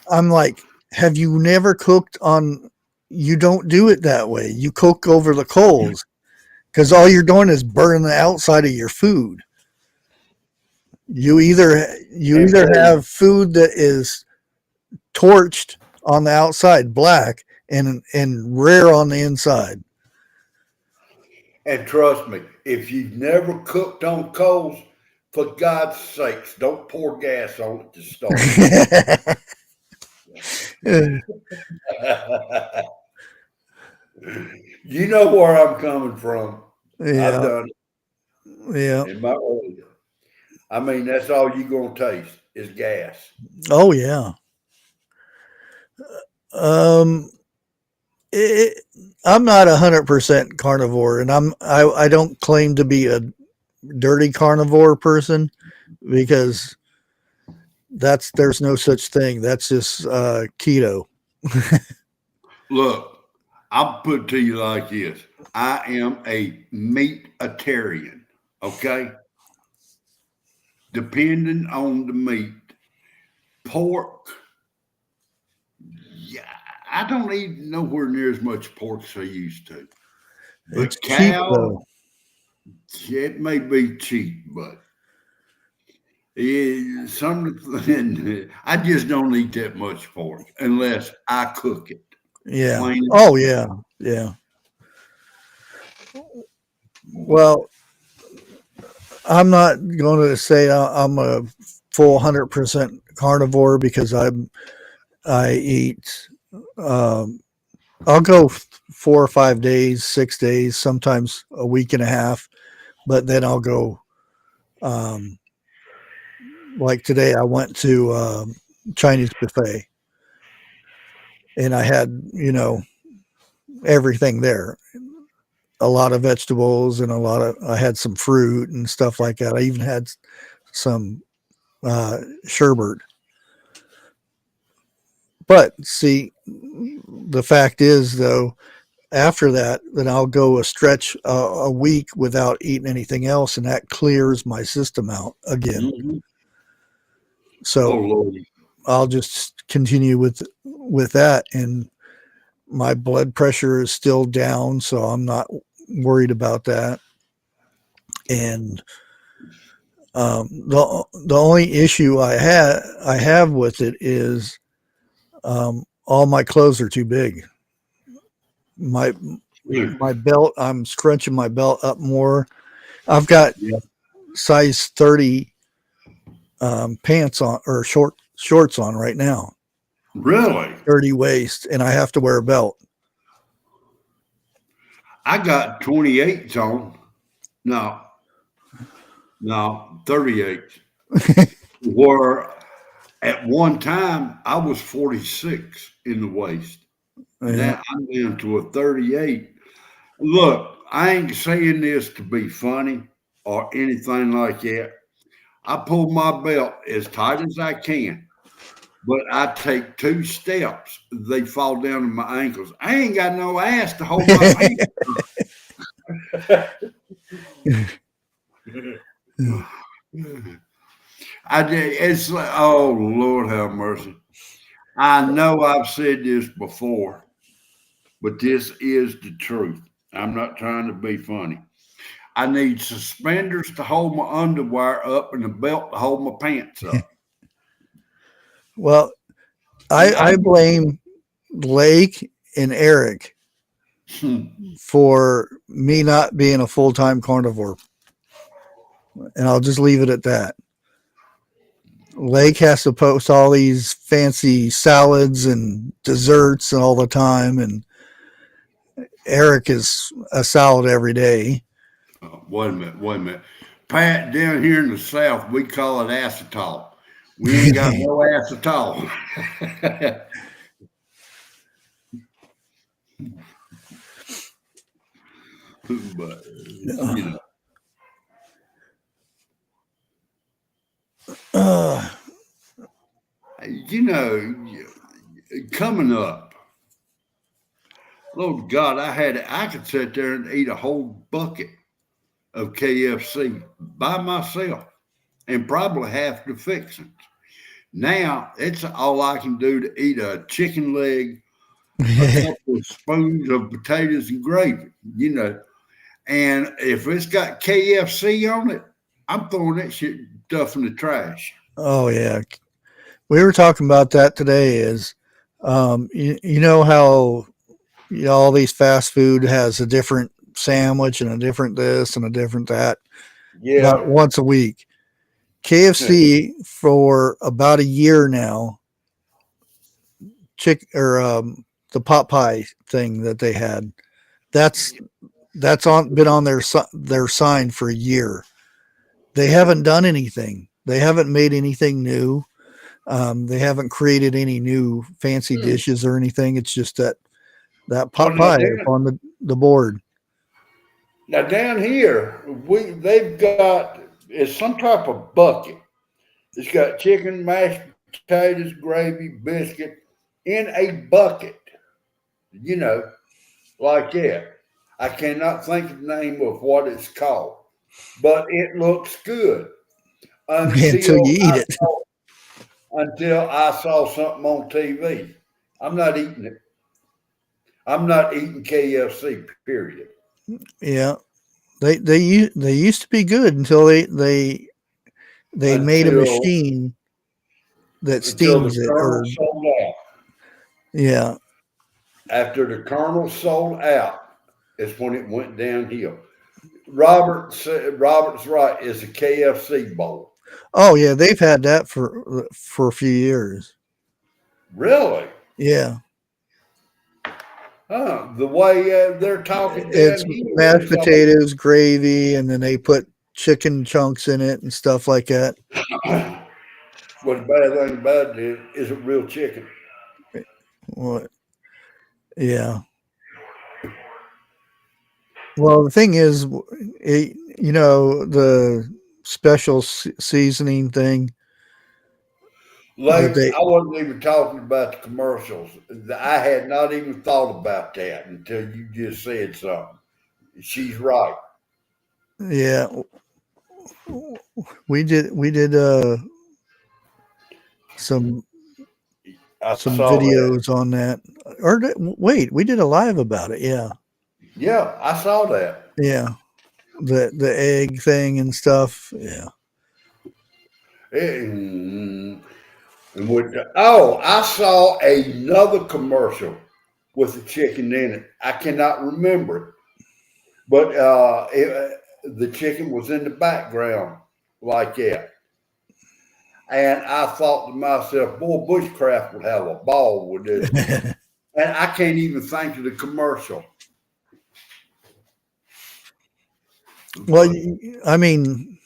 I'm like, have you never cooked on? You don't do it that way. You cook over the coals, because all you're doing is burning the outside of your food. You either have food that is torched on the outside, black, and rare on the inside.
And trust me, if you've never cooked on coals, for God's sakes, don't pour gas on it to start. You know where I'm coming from. I've
Yeah,
done
yeah.
it in my early. I mean, that's all you're gonna taste is gas.
Oh yeah. Um, it, I'm not 100% carnivore, and I don't claim to be a dirty carnivore person, because there's no such thing. That's just keto.
Look, I'll put it to you like this. I am a meatitarian, okay? Depending on the meat. Pork, yeah, I don't eat nowhere near as much pork as I used to.
It's
But
cheap
cow,
though.
it may be cheap, but I just don't eat that much pork unless I cook it.
Yeah.
Plain and
Oh
simple.
yeah. Yeah. Well, I'm not going to say I'm a full 100% carnivore, because I eat. Um, I'll go 4 or 5 days, 6 days, sometimes a week and a half, but then I'll go. Um, like today, I went to Chinese buffet, and I had everything there. A lot of vegetables, and I had some fruit and stuff like that. I even had some sherbet. But see, the fact is, though, after that, then I'll go a stretch a week without eating anything else, and that clears my system out again.
Mhm. Oh
So
Lord.
I'll just continue with that, and my blood pressure is still down, so I'm not worried about that. And the only issue I have with it is all my clothes are too big. My
Yeah.
my belt, I'm scrunching my belt up more. I've got size 30 pants on, or shorts on right now.
Really?
30 waist, and I have to wear a belt.
I got 28s on. No, no, 38. Where at one time I was 46 in the waist.
Yeah.
Now I'm down to a 38. Look, I ain't saying this to be funny or anything like that. I pull my belt as tight as I can, but I take 2 steps, they fall down to my ankles. I ain't got no ass to hold my pants. It's like, oh Lord have mercy. I know I've said this before, but this is the truth. I'm not trying to be funny. I need suspenders to hold my underwear up and a belt to hold my pants up.
Well,
I
I blame Blake and Eric. for me not being a full-time carnivore. And I'll just leave it at that. Lake has to post all these fancy salads and desserts all the time, and Eric is a salad every day.
Wait a minute. Wait a minute. Pat, down here in the South, we call it acetol. We ain't got no acetol. But, coming up, Lord God, I could sit there and eat a whole bucket of KFC by myself and probably half the fixings. Now it's all I can do to eat a chicken leg, a couple of spoons of potatoes and gravy, And if it's got KFC on it, I'm throwing that shit stuff in the trash.
Oh yeah, we were talking about that today. Is you know how all these fast food has a different sandwich and a different this and a different that.
Yeah.
About once a week. KFC for about a year now. The pot pie thing that they had. That's been on their sign for a year. They haven't done anything. They haven't made anything new. They haven't created any new fancy dishes or anything. It's just that pot pie up on the board.
Now down here, they've got it's some type of bucket. It's got chicken, mashed potatoes, gravy, biscuit in a bucket. Like that. I cannot think of the name of what it's called, but it looks good
Until you eat it.
Until I saw something on TV. I'm not eating it. I'm not eating KFC. Period.
Yeah, they used to be good until they made a machine that steams it. Or
sold out.
Yeah.
After the kernel sold out, is when it went downhill. Robert's right. It's a KFC bowl.
Oh yeah, they've had that for a few years.
Really?
Yeah.
The way they're talking,
it's mashed potatoes, gravy, and then they put chicken chunks in it and stuff like that.
Well, the bad thing about it isn't real chicken.
What? Yeah. Well, the thing is, the special seasoning thing.
Like, I wasn't even talking about the commercials. I had not even thought about that until you just said something. She's right.
Yeah. We did some videos on that. Or wait, we did a live about it. Yeah.
Yeah, I saw that.
Yeah. The egg thing and stuff. Yeah.
I saw another commercial with the chicken in it. I cannot remember it, but the chicken was in the background like that. And I thought to myself, boy, Bushcraft would have a ball with this. And I can't even think of the commercial.
Well, I mean,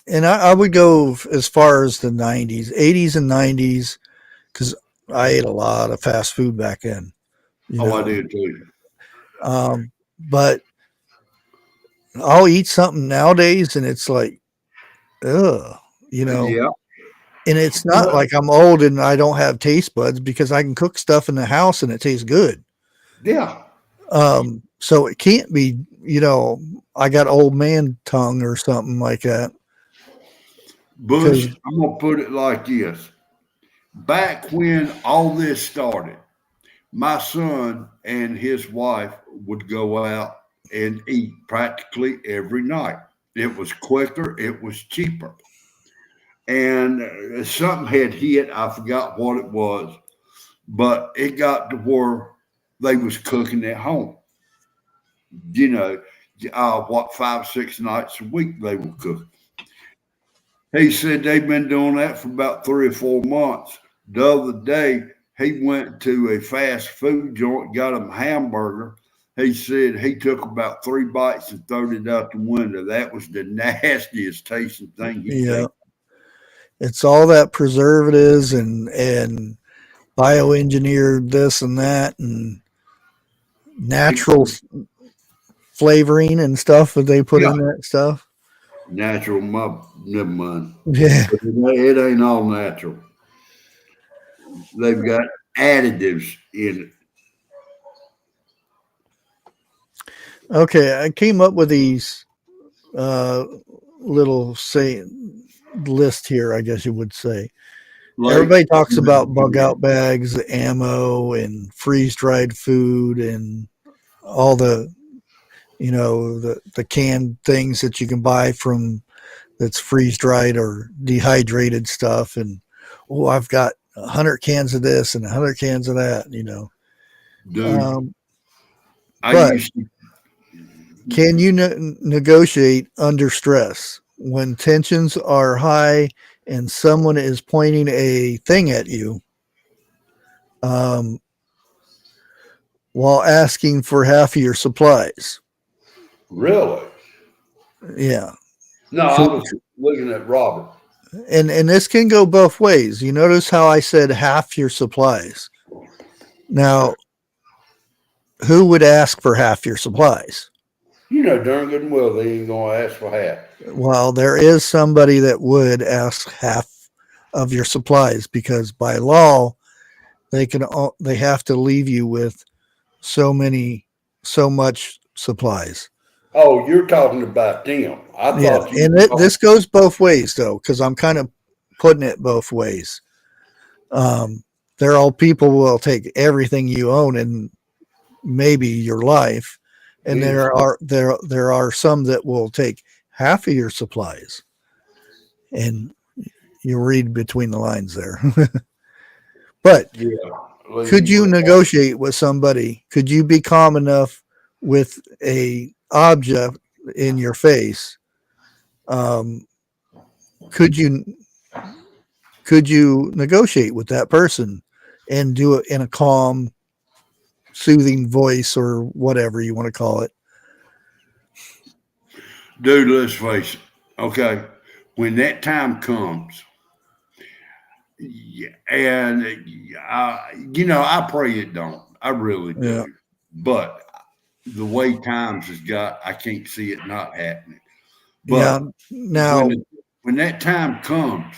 and I would go as far as the 90s, 80s and 90s, because I ate a lot of fast food back then.
I did too.
But I'll eat something nowadays and it's like, ugh,
Yeah.
And it's not like I'm old and I don't have taste buds, because I can cook stuff in the house and it tastes good.
Yeah.
So it can't be, I got old man tongue or something like that.
Bush, I'm going to put it like this. Back when all this started, my son and his wife would go out and eat practically every night. It was quicker. It was cheaper. And something had hit. I forgot what it was, but it got to where they was cooking at home. 5, 6 nights a week they were cooking. He said they've been doing that for about 3 or 4 months. The other day, he went to a fast food joint, got him a hamburger. He said he took about 3 bites and threw it out the window. That was the nastiest tasting thing he tasted.
It's all that preservatives and bioengineered this and that and natural flavoring and stuff that they put in that stuff.
Natural, never mind.
Yeah.
But it ain't all natural. They've got additives in it.
Okay, I came up with these little list here, I guess you would say. Like, everybody talks about bug out bags, ammo, and freeze dried food, and all the the canned things that you can buy from that's freeze dried or dehydrated stuff. And I've got 100 cans of this and 100 cans of that.
Dude,
but can you negotiate under stress when tensions are high and someone is pointing a thing at you while asking for half of your supplies?
Really?
Yeah.
No, I was looking at Robert.
And this can go both ways. You notice how I said half your supplies. Now, who would ask for half your supplies?
Darn good and well they ain't going to ask for half.
Well, there is somebody that would ask half of your supplies because by law, they have to leave you with so much supplies.
Oh, you're talking about them. I thought you
and this goes both ways though, because I'm kind of putting it both ways. There are people who will take everything you own and maybe your life. And there are some that will take half of your supplies, and you read between the lines there. But could you negotiate with somebody? Could you be calm enough with a object in your face? Could you negotiate with that person and do it in a calm, soothing voice or whatever you want to call it?
Dude, let's face it. Okay. When that time comes, and I pray it don't. I really do. Yeah. But the way times has got, I can't see it not happening. But
now
when that time comes,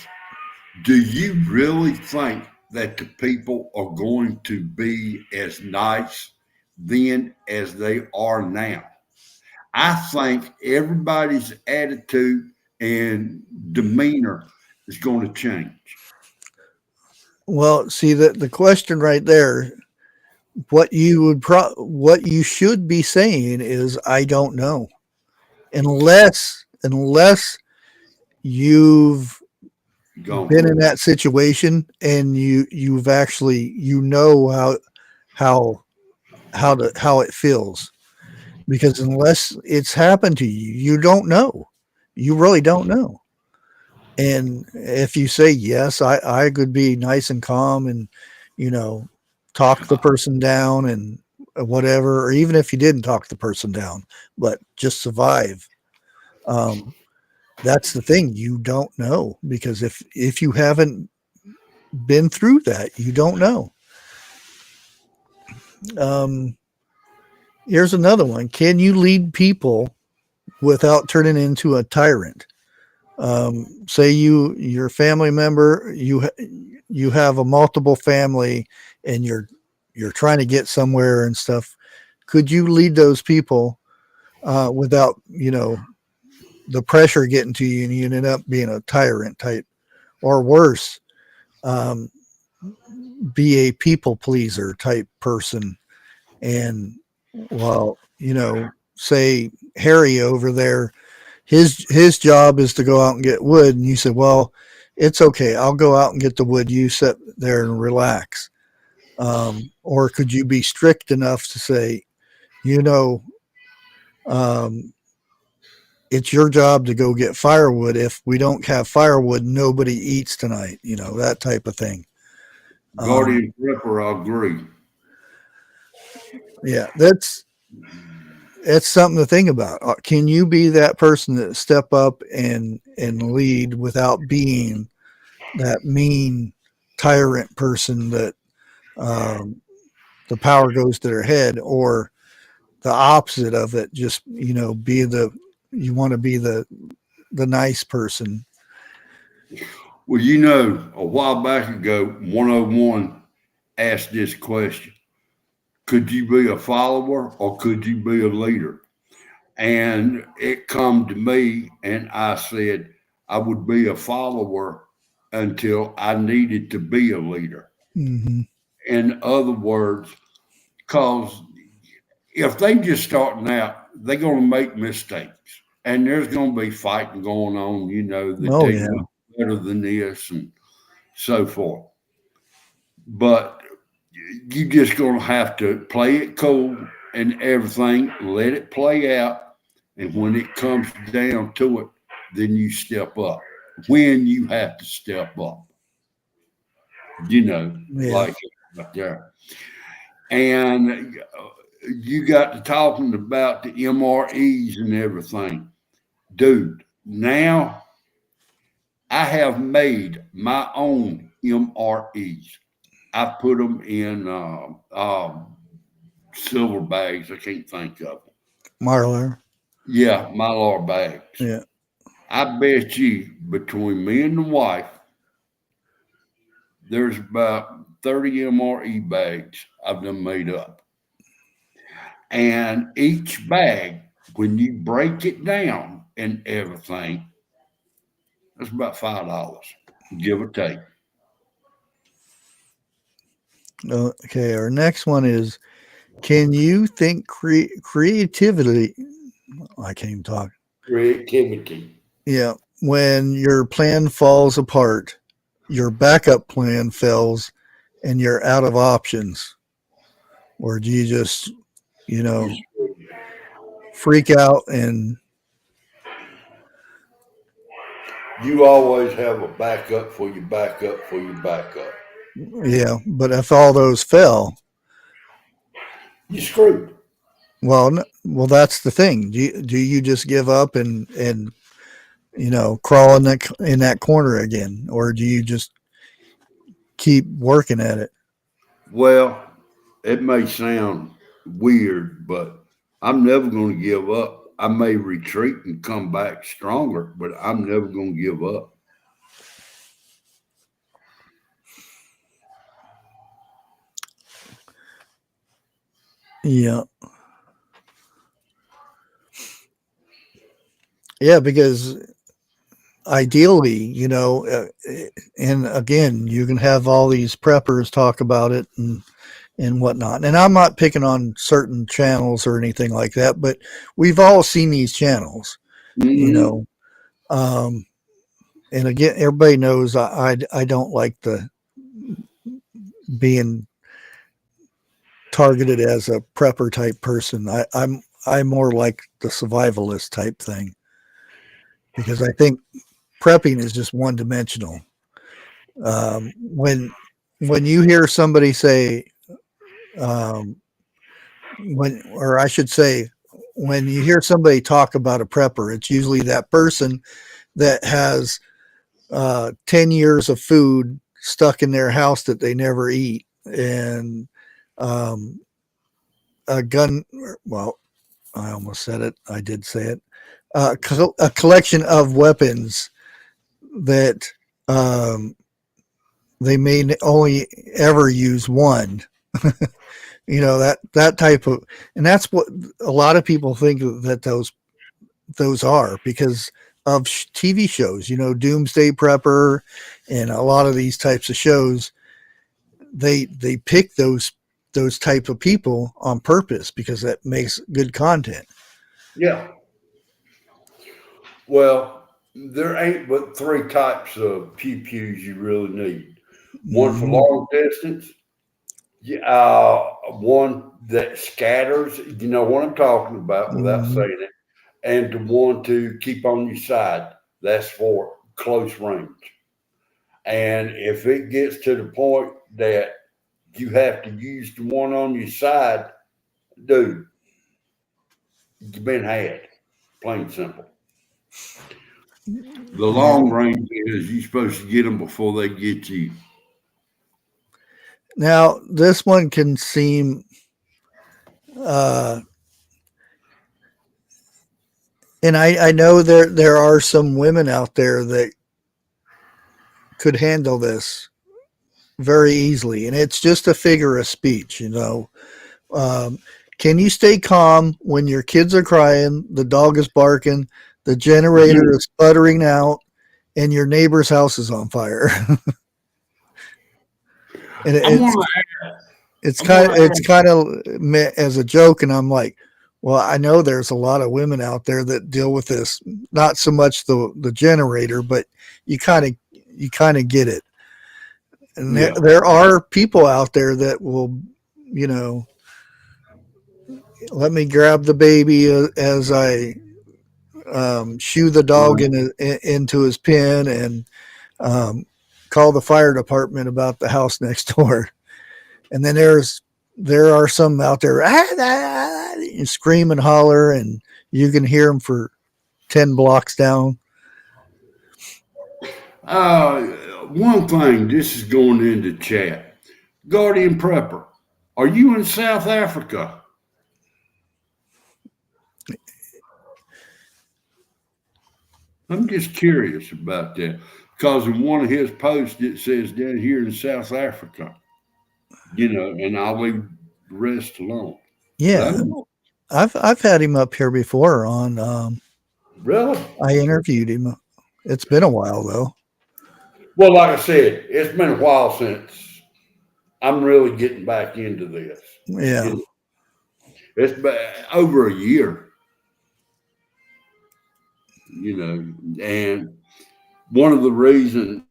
do you really think that the people are going to be as nice then as they are now? I think everybody's attitude and demeanor is going to change.
Well, see the question right there, what you should be saying is, I don't know, unless you've been in that situation and you've actually how it feels. Because unless it's happened to you, you don't know. You really don't know. And if you say yes, I could be nice and calm and talk the person down and whatever, or even if you didn't talk the person down, but just survive. That's the thing, you don't know, because if you haven't been through that, you don't know. Here's another one. Can you lead people without turning into a tyrant? Say your family member, you have a multiple family and you're trying to get somewhere and stuff. Could you lead those people without the pressure getting to you and you end up being a tyrant type, or worse, be a people pleaser type person? And say Harry over there, his job is to go out and get wood, and you said, well, it's okay, I'll go out and get the wood, you sit there and relax. Or could you be strict enough to say, you know, um, it's your job to go get firewood. If we don't have firewood, nobody eats tonight, that type of thing.
Guardian Ripper, I agree.
Yeah, that's something to think about. Can you be that person that step up and lead without being that mean tyrant person that um, the power goes to their head, or the opposite of it? Just you want to be the nice person.
Well, a while back ago, 101 asked this question: could you be a follower or could you be a leader? And it come to me, and I said I would be a follower until I needed to be a leader.
Mm-hmm.
In other words, because if they just starting out, they're going to make mistakes, and there's going to be fighting going on. That
Oh
they
yeah,
better than this and so forth. But you just going to have to play it cool and everything. Let it play out, and when it comes down to it, then you step up. When you have to step up,
yeah.
like right there. And you got to talking about the MREs and everything. Dude, now I have made my own MREs. I put them in silver bags. I can't think of them.
Marlar.
Yeah, Mylar bags.
Yeah.
I bet you between me and the wife, there's about 30 MRE bags I've done made up. And each bag, when you break it down and everything, that's about $5, give or take.
Okay. Our next one is: can you think creativity? I can't even talk.
Creativity.
Yeah. When your plan falls apart, your backup plan fails, and you're out of options, or do you just, you
You,
know, freak out and
you always have a backup for your backup for your backup.
yeah? But if all those fail,
You screwed.
well, that's the thing. Do you just give up and crawl in that corner again, or do you just keep working at it?
Well, it may sound weird, but I'm never going to give up. I may retreat and come back stronger, but I'm never going to give up.
Yeah, yeah, because ideally, and again, you can have all these preppers talk about it and whatnot. And I'm not picking on certain channels or anything like that, but we've all seen these channels, you
Mm-hmm.
know. Um, and again, everybody knows I don't like the being targeted as a prepper type person. I'm more like the survivalist type thing, because I think prepping is just one dimensional. When you hear somebody say, um, or I should say, when you hear somebody talk about a prepper, it's usually that person that has 10 years of food stuck in their house that they never eat, and um, a gun. Well, I almost said it. I did say it. A collection of weapons that um, they may only ever use one. That type of, and that's what a lot of people think that those are, because of TV shows, Doomsday Prepper, and a lot of these types of shows. They pick those type of people on purpose because that makes good content.
Yeah. Well, there ain't but three types of pew pews you really need. One for
Hmm.
long distance, One that scatters, you know what I'm talking about without
Mhm.
saying it, and the one to keep on your side. That's for close range. And if it gets to the point that you have to use the one on your side, dude, you've been had. Plain simple. The
Yeah.
long range is you're supposed to get them before they get you.
Now this one can seem uh and I know there are some women out there that could handle this very easily, and it's just a figure of speech, you know. Um, can you stay calm when your kids are crying, the dog is barking, the generator is sputtering out, and your neighbor's house is on fire? And
I want to. I want to
it's
ask.
kind of meant as a joke, and I'm like, well, I know there's a lot of women out there that deal with this, not so much the generator, but you kind of get it. And
Yeah.
there are people out there that will, you know, let me grab the baby as I shoo the dog
Right.
into his pen and um, call the fire department about the house next door. And then there are some out there you scream and holler, and you can hear them for 10 blocks down.
Uh, One thing. This is going into chat. Guardian Prepper. Are you in South Africa? I'm just curious about that because in one of his posts it says down here in South Africa, and I'll leave the rest alone. But
Yeah,
I'm
I've had him up here before on.
really
I interviewed him. It's been a while though.
well. Like I said, it's been a while since I'm really getting back into this. You
Yeah,
know, it's been over a year. And one of the reasons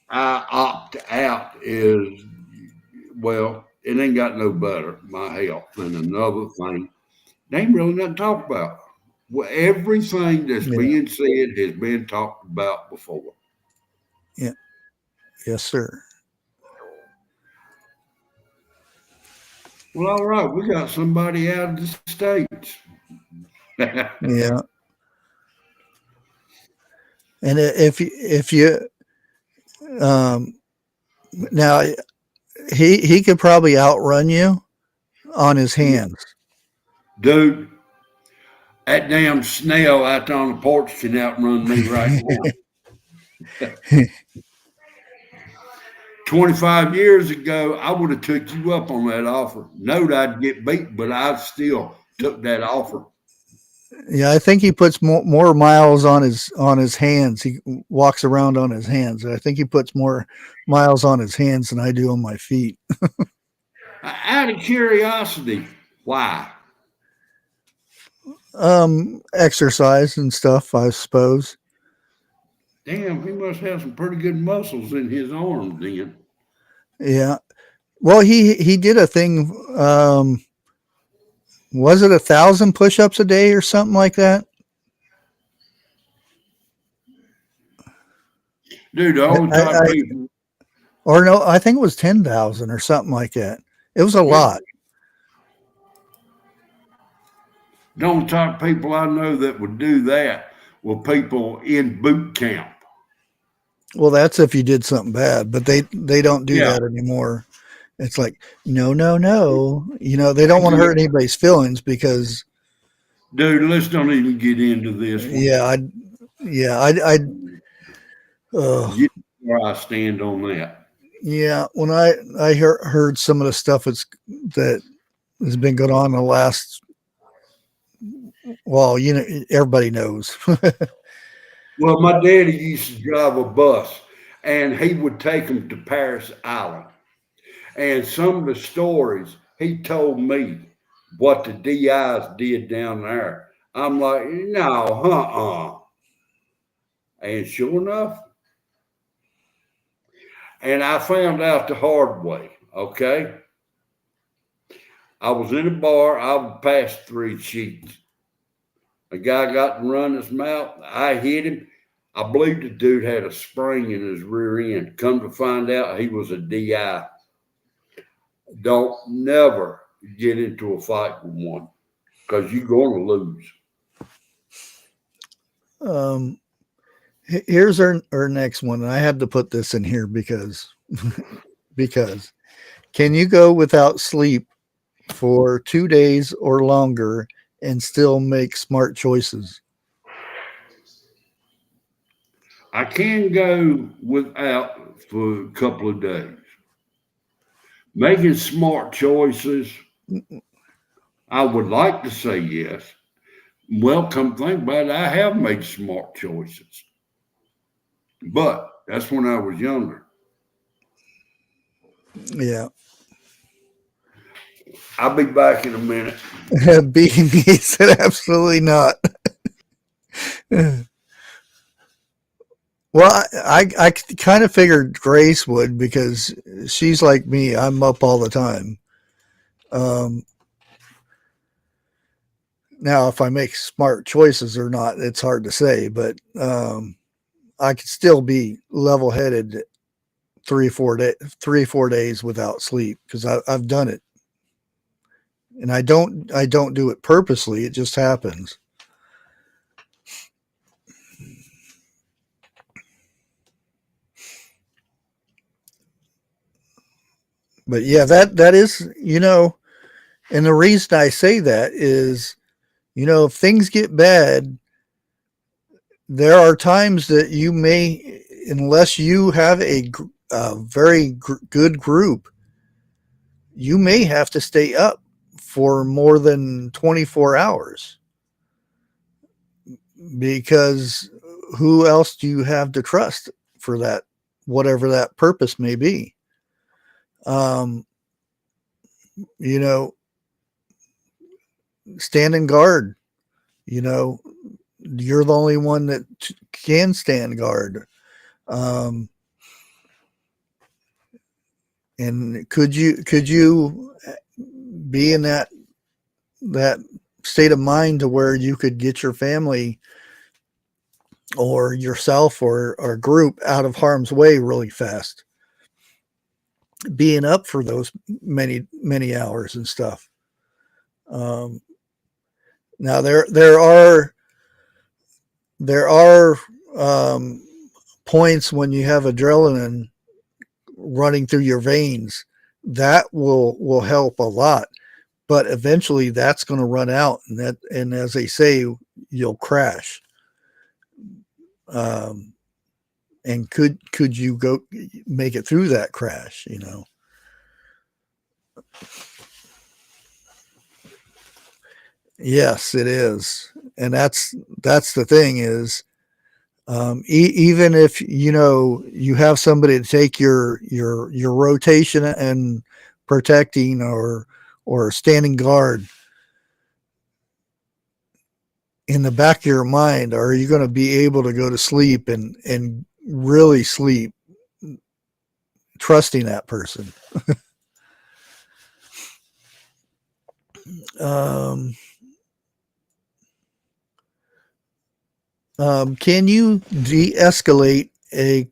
I opt out is, well, it ain't got no better, my health. And another thing, they ain't really nothing to talk about. Well, everything that's
yeah,
being said has been talked about before.
yeah, yes, sir.
Well, all right, we got somebody out of the States.
Yeah, and if you um, now he could probably outrun you on his hands.
Dude, that damn snail out there on the porch can outrun me right now. 25 years ago, I would have took you up on that offer. Knowed I'd get beat, but I still took that offer.
Yeah, I think he puts more miles on his hands. He walks around on his hands. I think he puts more miles on his hands than I do on my feet.
Out of curiosity, why?
Exercise and stuff, I suppose.
Damn, he must have some pretty good muscles in his arms then.
Yeah. Well, he did a thing. Was it 1,000 push-ups a day or something like that?
Dude, the only type of
I
people,
or no, I think it was 10,000 or something like that. It was a
yeah,
lot.
the only type of people I know that would do that were people in boot camp.
Well, that's if you did something bad, but they don't do
Yeah,
that anymore. It's like no, no, no. You know, they don't want to
yeah.
hurt anybody's feelings because
Dude, let's don't even get into this one.
yeah, I
You know where I stand on that.
yeah. When I heard some of the stuff that has been going on in the last, well, you know, everybody knows.
Well, my daddy used to drive a bus, and he would take them to Paris Island. And some of the stories he told me what the DIs did down there. I'm like, no, And sure enough, And I found out the hard way. Okay. I was in a bar. I passed 3 sheets. A guy got to run his mouth. I hit him. I believe the dude had a spring in his rear end. Come to find out, he was a DI. Don't never get into a fight with one because you're going to lose.
Here's our next one. And I had to put this in here because can you go without sleep for 2 days or longer and still make smart choices?
I can go without for a couple of days. Making smart choices, I would like to say yes. Well, come think about it, I have made smart choices. But that's when I was younger.
Yeah.
I'll be back in a minute.
Being he said absolutely not. Well, I kind of figured Grace would because she's like me. I'm up all the time. Now, if I make smart choices or not, it's hard to say, but I could still be level headed 4 days without sleep because I've done it, and I don't do it purposely. It just happens. But yeah, that is, and the reason I say that is, if things get bad, there are times that you may, unless you have a very good group, you may have to stay up for more than 24 hours because who else do you have to trust for that, whatever that purpose may be? You know, standing guard, you're the only one that can stand guard. And could you be in that state of mind to where you could get your family or yourself or a group out of harm's way really fast, being up for those many hours and stuff? Now there are points when you have adrenaline running through your veins that will help a lot, but eventually that's going to run out, and as they say, you'll crash. And could you go make it through that crash? Yes, it is, and that's the thing is, even if you have somebody to take your rotation and protecting or standing guard, in the back of your mind, are you going to be able to go to sleep and really sleep trusting that person? Can you de-escalate a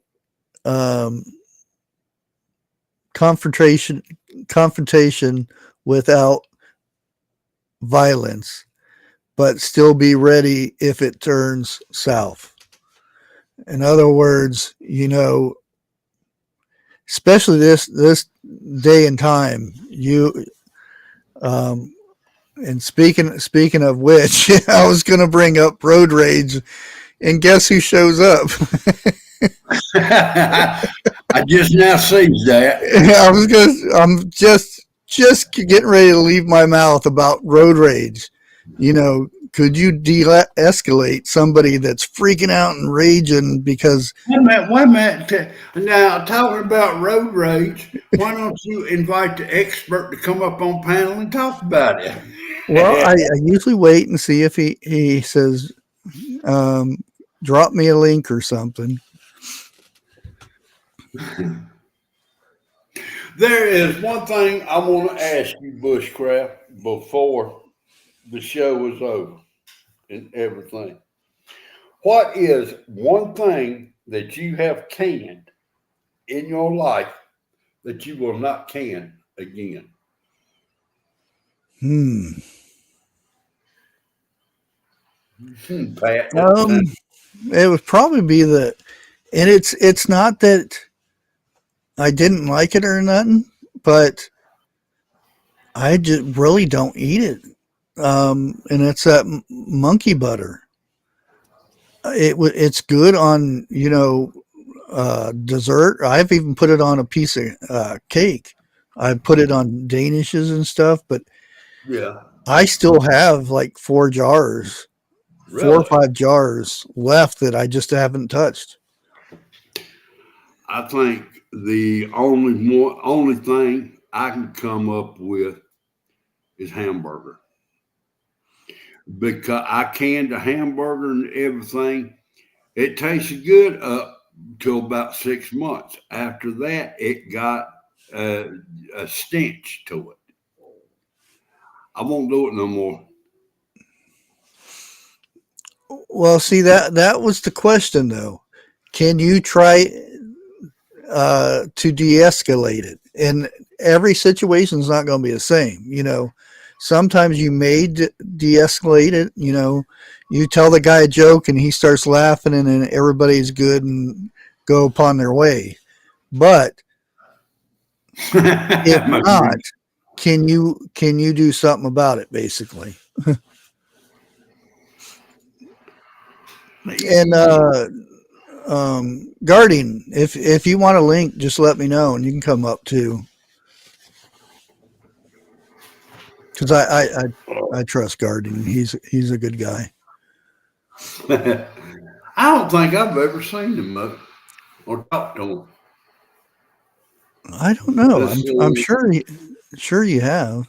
confrontation without violence, but still be ready if it turns south? In other words, especially this day and time, and speaking of which, I was going to bring up road rage, and guess who shows up?
I just now sees that.
I'm just getting ready to leave my mouth about road rage. Could you de-escalate somebody that's freaking out and raging because...
Wait a minute. Now, talking about road rage, why don't you invite the expert to come up on panel and talk about it?
Well, I usually wait and see if he says, drop me a link or something.
There is one thing I want to ask you, Bushcraft, before the show is over and everything. What is one thing that you have canned in your life that you will not can again?
Hmm.
Pat, that
Um,
sounds.
it would probably be the, and it's not that I didn't like it or nothing, but I just really don't eat it. And it's that monkey butter. It's good on dessert. I've even put it on a piece of cake. I put it on danishes and stuff, but
Yeah,
I still have like 4 jars, four or
really.
5 jars left that I just haven't touched.
I think the only thing I can come up with is hamburger because I canned a hamburger and everything. It tasted good up till about 6 months. After that, it got a, a stench to it. I won't do it no more.
Well, see that was the question though. Can you try to de-escalate it? And every situation is not going to be the same. Sometimes you may de-escalate it. You tell the guy a joke and he starts laughing, and then everybody's good and go upon their way. But if not, can you do something about it? Basically, and guarding. If you want a link, just let me know, and you can come up too. Because I trust Guardian. He's a good guy.
I don't think I've ever seen him or talked to him.
I don't know.
Let's
I'm
see.
sure you have.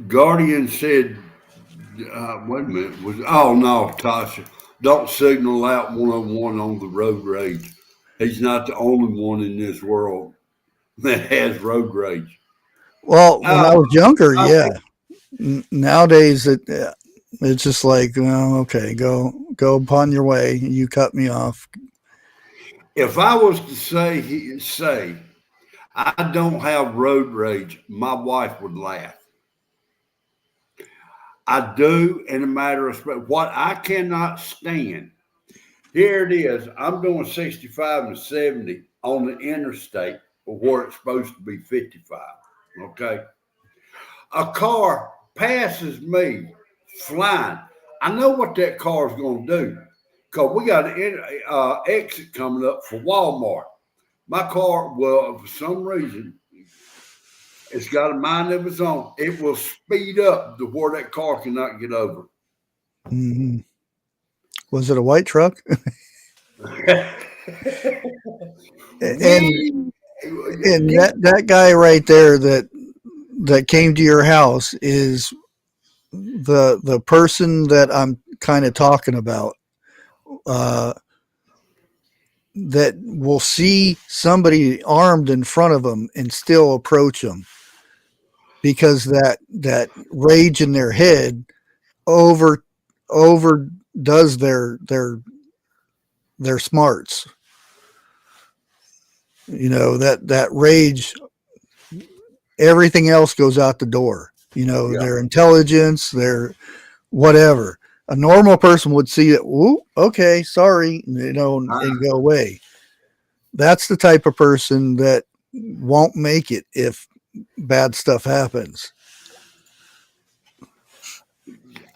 Guardian said, wait a minute, was oh no, Tasha, don't signal out 101 on the road rage. He's not the only one in this world that has road rage.
Well, when
Uh,
I was younger,
I
yeah. Nowadays, it's just like, well, okay, go upon your way. You cut me off.
if I was to say I don't have road rage, my wife would laugh. I do in a matter of what I cannot stand. Here it is. I'm doing 65 and 70 on the interstate where it's supposed to be 55. Okay. A car passes me flying. I know what that car is going to do because we got an exit coming up for Walmart. My car, well, for some reason, it's got a mind of its own. It will speed up to where that car cannot get over.
Hmm. Was it a white truck? and
we
and that guy right there that came to your house is the person that I'm kind of talking about. Uh, that will see somebody armed in front of them and still approach them because that rage in their head over over does their smarts. That rage, everything else goes out the door.
yeah.
Their intelligence, their whatever. A normal person would see it. Whoop, okay, sorry, and go away. That's the type of person that won't make it if bad stuff happens.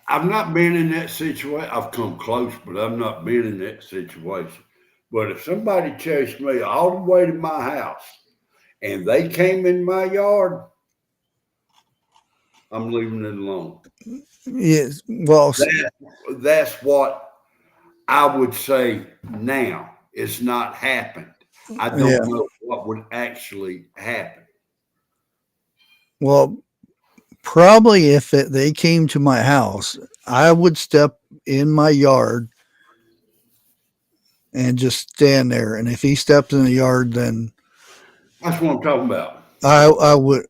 I've not been in that situation. I've come close, but I've not been in that situation. But if somebody chased me all the way to my house and they came in my yard, I'm leaving it alone.
Yes. Well,
That, that's what I would say now. It's not happened. I
yeah.
don't know what would actually happen.
Well, probably if they came to my house, I would step in my yard and just stand there. And if he stepped in the yard, then
That's what I'm talking about.
I would,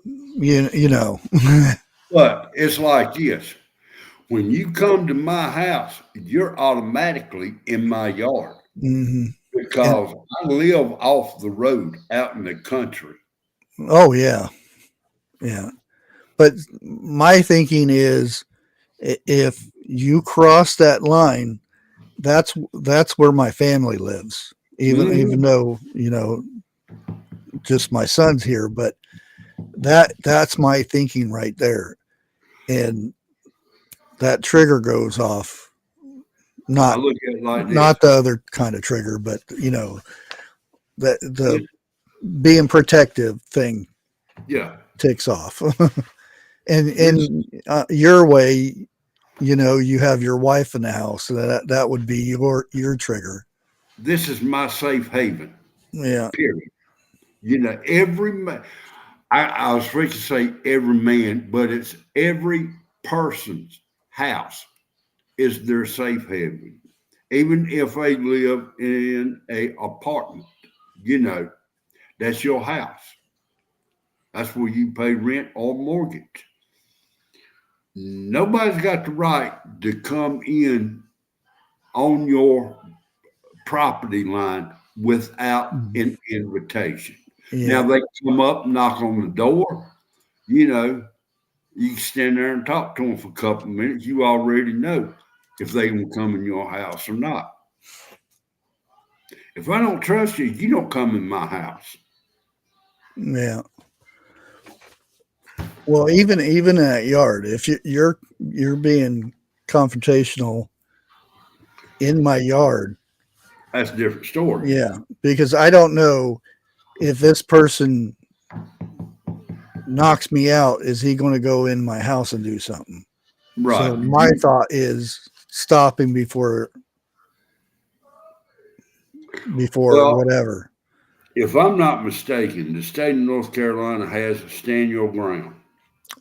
you know.
But it's like this. When you come to my house, you're automatically in my yard
Hmm. And
because I live off the road out in the country.
oh yeah, yeah. But my thinking is, if you cross that line, that's where my family lives. Even
Hmm.
though just my son's here, but that's my thinking right there, and that trigger goes off.
I
Not
look at it like this.
not the other kind of trigger, but the being protective thing
Yeah.
takes off.
This
And your way, you have your wife in the house, so that would be your trigger.
this is my safe haven.
Yeah.
Period. Every man. I was afraid to say every man, but it's every person's house is their safe haven. Even if they live in a apartment, you know, that's your house. That's where you pay rent or mortgage. Nobody's got the right to come in on your property line without an invitation. Now
Yeah.
they come up, knock on the door, you know, you can stand there and talk to them for a couple of minutes. You already know if they can come in your house or not. If I don't trust you, you don't come in my house.
Yeah. Well, even in that yard, if you're being confrontational in my yard,
That's a different story.
yeah, because I don't know if this person knocks me out, is he going to go in my house and do something? So
Right.
my thought is stopping before
Well,
whatever.
if I'm not mistaken, the state of North Carolina has a stand your ground.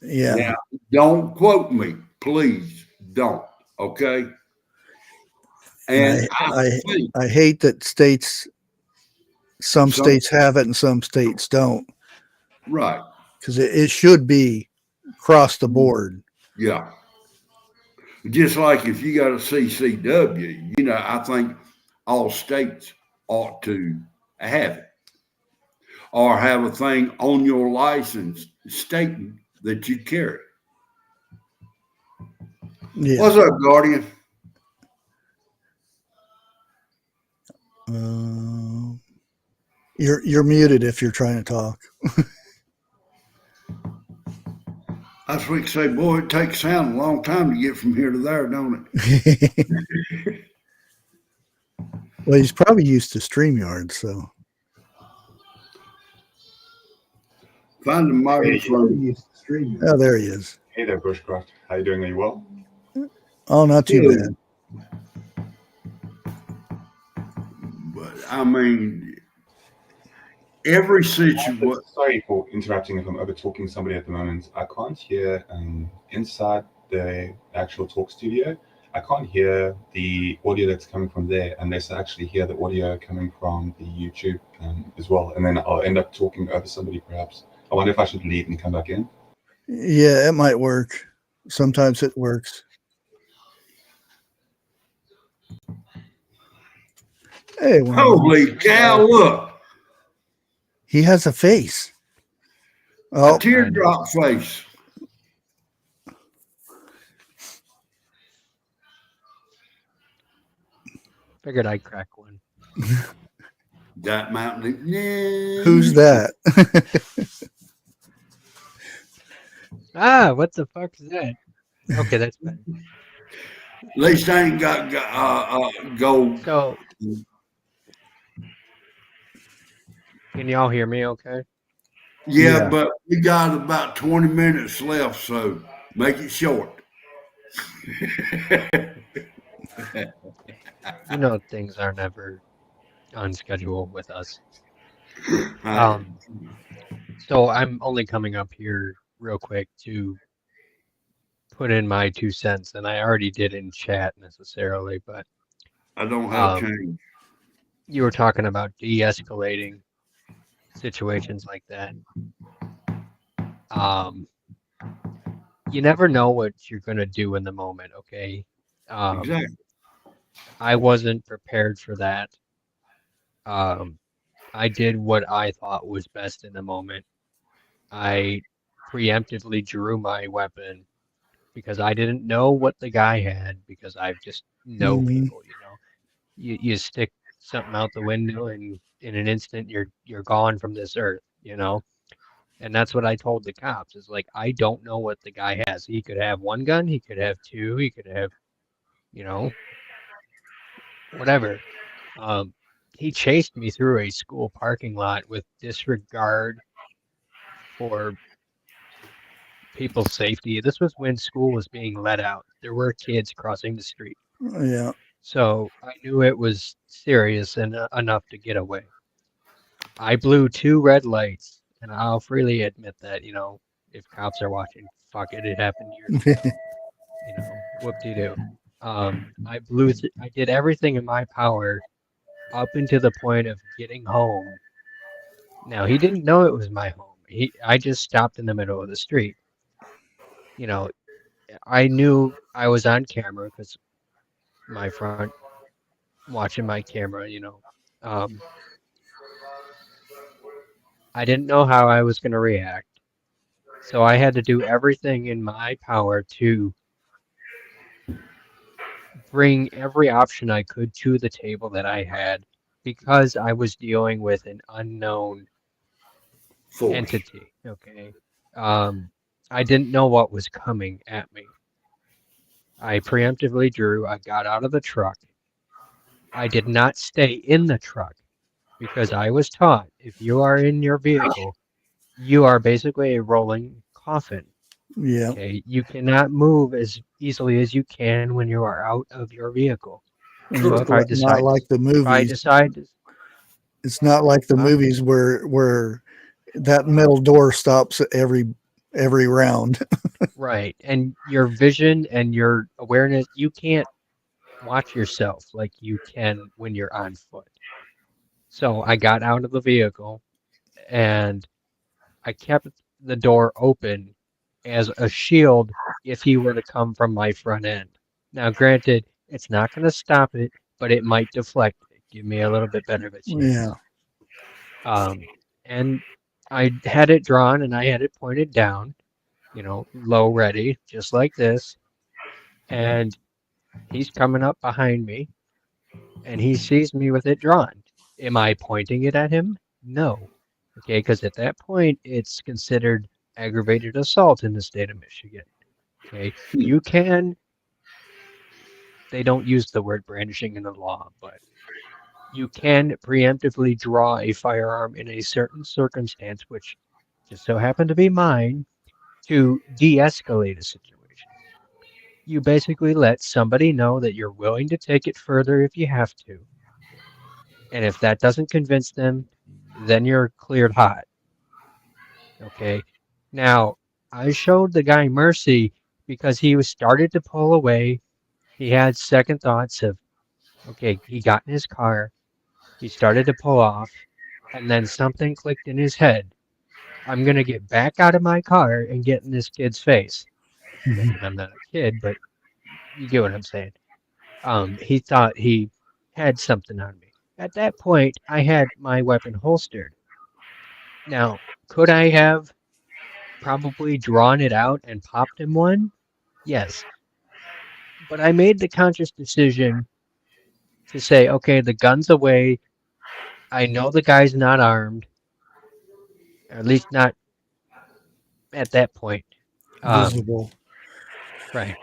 Yeah.
Now, don't quote me, please don't. Okay.
And
And I
I
think
I hate that some
some,
states have it and some states don't,
right.
because it should be across the board.
Yeah. Just like if you got a CCW, I think all states ought to have it or have a thing on your license stating that you carry.
Yeah.
What's up, Guardian?
Uh, you're muted if you're trying to talk.
I was going to say, boy, it takes sound a long time to get from here to there, don't it?
Well, he's probably used to StreamYard, so.
Find the microphone.
Oh, there he is.
Hey there, Bushcraft. How you doing? Are you well?
Oh, not too
Good.
bad.
But I mean, every situation.
Sorry for interrupting if I'm over talking somebody at the moment. I can't hear inside the actual talk studio. I can't hear the audio that's coming from there unless I actually hear the audio coming from the YouTube as well. And then I'll end up talking over somebody perhaps. I wonder if I should leave and come back in.
Yeah, it might work. Sometimes it works. Hey,
Holy cow, look.
he has a face.
A
Oh,
teardrop face.
Figured I'd crack one.
That mountain. Yeah.
who's that?
Ah, what the fuck is that? Okay, that's better.
At least I ain't got gold.
So, can y'all hear me okay?
Yeah, but we got about 20 minutes left, so make it short.
You know things are never on schedule with us.
Right.
So I'm only coming up here real quick to put in my 2 cents, and I already did in chat necessarily, but
I don't have change.
you were talking about de-escalating situations like that. You never know what you're going to do in the moment, okay?
Exactly.
I wasn't prepared for that. I did what I thought was best in the moment. I preemptively drew my weapon because I didn't know what the guy had, because I just know
Mhm.
people, you know. You stick something out the window and in an instant you're gone from this earth, you know. And that's what I told the cops, is like, I don't know what the guy has. He could have one gun, he could have two, he could have, you know, whatever. Um, he chased me through a school parking lot with disregard for people's safety. This was when school was being let out. There were kids crossing the street.
Yeah.
So I knew it was serious and enough to get away. I blew 2 red lights, and I'll freely admit that, you know, if cops are watching, fuck it, it happened to your kid. You know, whoop-de-doo. I did everything in my power up until the point of getting home. Now, he didn't know it was my home. I just stopped in the middle of the street. You know, I knew I was on camera because my front watching my camera, you know. Um, I didn't know how I was going to react. So I had to do everything in my power to bring every option I could to the table that I had, because I was dealing with an unknown
Force.
entity. Okay. I didn't know what was coming at me. I preemptively drew. I got out of the truck. I did not stay in the truck because I was taught, if you are in your vehicle, you are basically a rolling coffin.
Yeah.
Okay. You cannot move as easily as you can when you are out of your vehicle. So
It's not like the
if I
movies.
decide to,
It's not like the
huh?
movies where that metal door stops at every round.
Right. And your vision and your awareness, you can't watch yourself like you can when you're on foot. So I got out of the vehicle and I kept the door open as a shield if he were to come from my front end. Now, granted, it's not going to stop it, but it might deflect it, give me a little bit better of a
Yeah.
chance. And I had it drawn and I had it pointed down, you know, low ready, just like this. And he's coming up behind me and he sees me with it drawn. Am I pointing it at him? No. Okay, because at that point, it's considered aggravated assault in the state of Michigan. Okay, you can, they don't use the word brandishing in the law, but you can preemptively draw a firearm in a certain circumstance, which just so happened to be mine, to de-escalate a situation. You basically let somebody know that you're willing to take it further if you have to. And if that doesn't convince them, then you're cleared hot. Okay. Now, I showed the guy mercy because he was started to pull away. He had second thoughts of, okay, he got in his car, he started to pull off, and then something clicked in his head. I'm going to get back out of my car and get in this kid's face. Granted, I'm not a kid, but you get what I'm saying. He thought he had something on me. At that point, I had my weapon holstered. Now, could I have probably drawn it out and popped him one? Yes. But I made the conscious decision to say, okay, the gun's away. I know the guy's not armed, or at least not at that point.
Visible.
Right.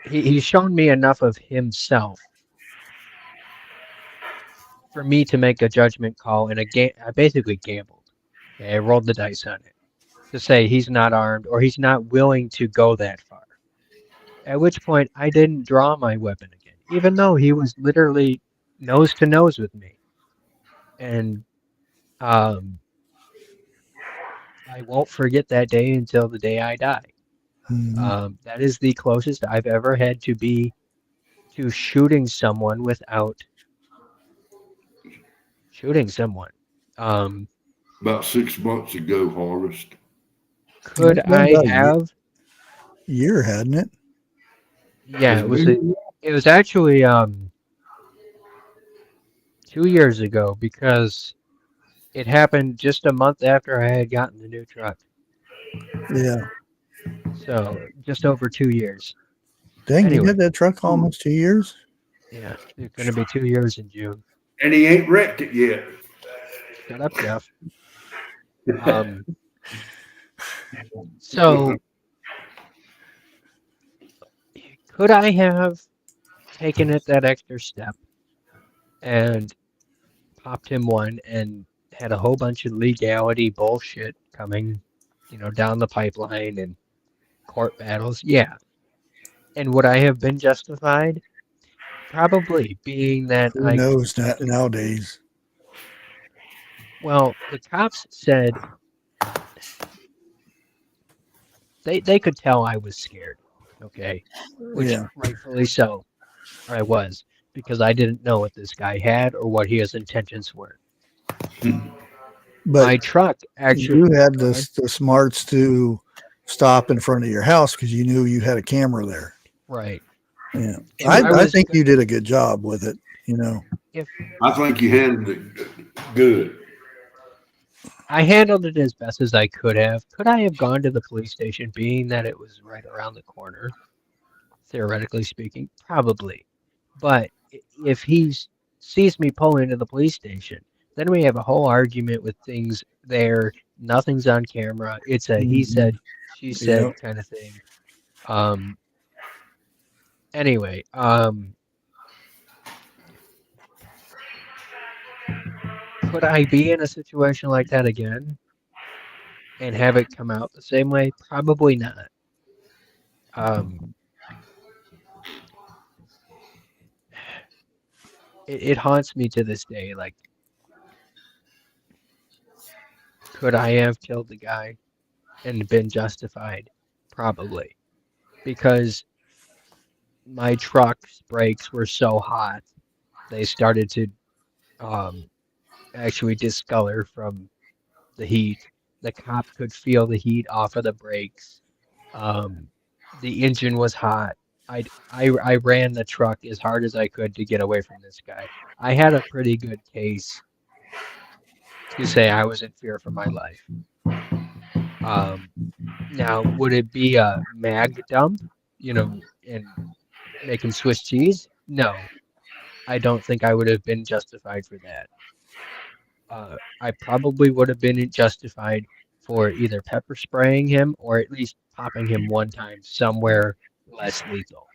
He's shown me enough of himself for me to make a judgment call in a game. I basically gambled. Okay, I rolled the dice on it to say he's not armed or he's not willing to go that far. At which point I didn't draw my weapon again, even though he was literally nose to nose with me. And um, I won't forget that day until the day I die. That is the closest I've ever had to be to shooting someone without shooting someone.
About 6 months ago, harvest.
Could
It's been
I
about
have?
a year, hadn't it?
Yeah,
It's been-
it was actually 2 years ago because it happened just a month after I had gotten the new truck.
Yeah.
So just over 2 years.
Dang, you
Anyway,
had that truck almost 2 years?
yeah, it's going to be 2 years in June.
And he ain't wrecked it yet.
Shut up, Jeff. So could I have taken it that extra step and popped him one and had a whole bunch of legality bullshit coming, down the pipeline and court battles? Yeah. And would I have been justified? Probably, being that
Who knows that nowadays?
well, the cops said they could tell I was scared, okay? Which
Yeah.
rightfully so, I was, because I didn't know what this guy had or what his intentions were. My
But
truck actually,
you had
go ahead.
the smarts to stop in front of your house because you knew you had a camera there.
Right.
Yeah.
If
I think you did a good job with it,
if
I think you handled it good.
I handled it as best as I could have. Could I have gone to the police station, being that it was right around the corner? Theoretically speaking, probably. But if he sees me pull into the police station, then we have a whole argument with things there. Nothing's on camera. It's a he said, she said
Yep.
kind of thing. Anyway, could I be in a situation like that again and have it come out the same way? Probably not. It haunts me to this day. Like, could I have killed the guy and been justified? Probably. Because my truck's brakes were so hot, they started to actually discolor from the heat. The cop could feel the heat off of the brakes. The engine was hot. I ran the truck as hard as I could to get away from this guy. I had a pretty good case to say I was in fear for my life. Now, would it be a mag dump, and making Swiss cheese? No, I don't think I would have been justified for that. I probably would have been justified for either pepper spraying him or at least popping him one time somewhere less lethal.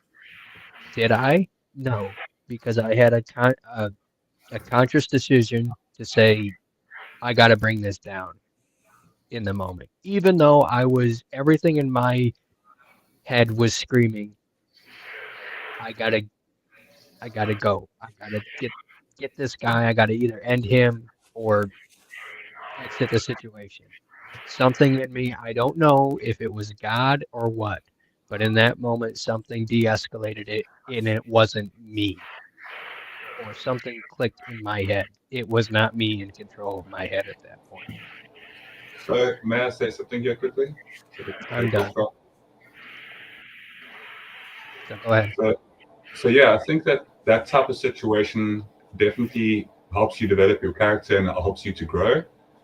Did I? No, because I had a conscious decision to say I got to bring this down in the moment, even though everything in my head was screaming, I gotta go. I gotta get this guy. I gotta either end him or exit the situation. Something in me, I don't know if it was God or what, but in that moment, something de-escalated it, and it wasn't me. Or something clicked in my head. It was not me in control of my head at that point.
So may I say something here quickly?
I'm done. So go ahead.
So yeah, I think that type of situation definitely helps you develop your character and helps you to grow,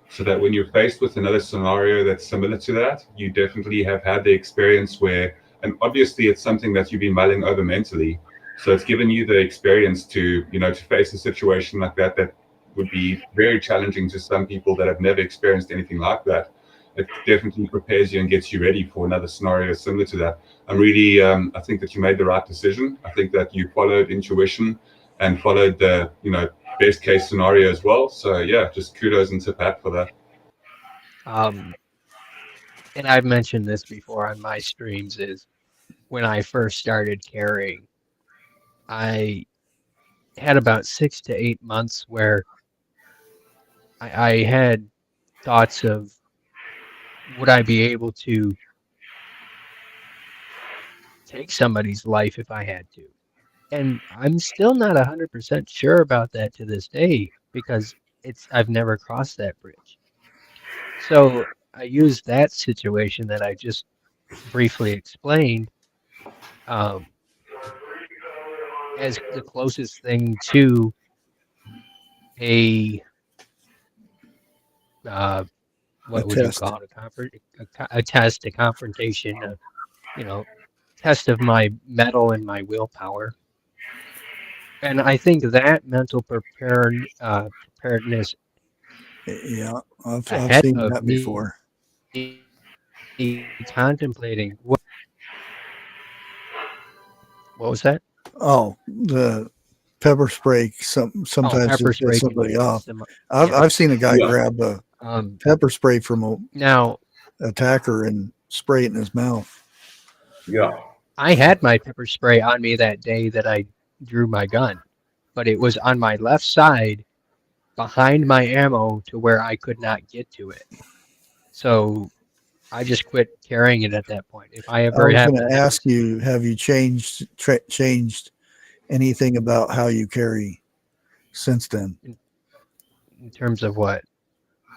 so that when you're faced with another scenario that's similar to that, you definitely have had the experience where, and obviously it's something that you've been mulling over mentally. So it's given you the experience to, to face a situation like that would be very challenging to some people that have never experienced anything like that. It definitely prepares you and gets you ready for another scenario similar to that. I'm really, I think that you made the right decision. I think that you followed intuition and followed the, best case scenario as well. So yeah, just kudos and tip hat for that.
And I've mentioned this before on my streams, is when I first started carrying, I had about 6 to 8 months where I had thoughts of, would I be able to take somebody's life if I had to? And I'm still not 100% sure about that to this day, because I've never crossed that bridge. So I used that situation that I just briefly explained as the closest thing to a
A
what would you
test.
call it? A test, a confrontation, you know, test of my mettle and my willpower. And I think that mental preparedness
Yeah, I've
ahead
seen
of
that
me
before.
contemplating what was that?
Oh, the pepper spray
Oh,
sometimes
pepper
just gets
spray can
somebody
get
off.
yeah.
I've seen a guy
Yeah.
grab a
Um,
pepper spray from a
now
attacker and spray it in his mouth.
Yeah.
I had my pepper spray on me that day that I drew my gun, but it was on my left side behind my ammo to where I could not get to it. So I just quit carrying it at that point. If I
I
ever
was
have
going
the
to ask
choice
you, have you changed anything about how you carry since then?
in terms of what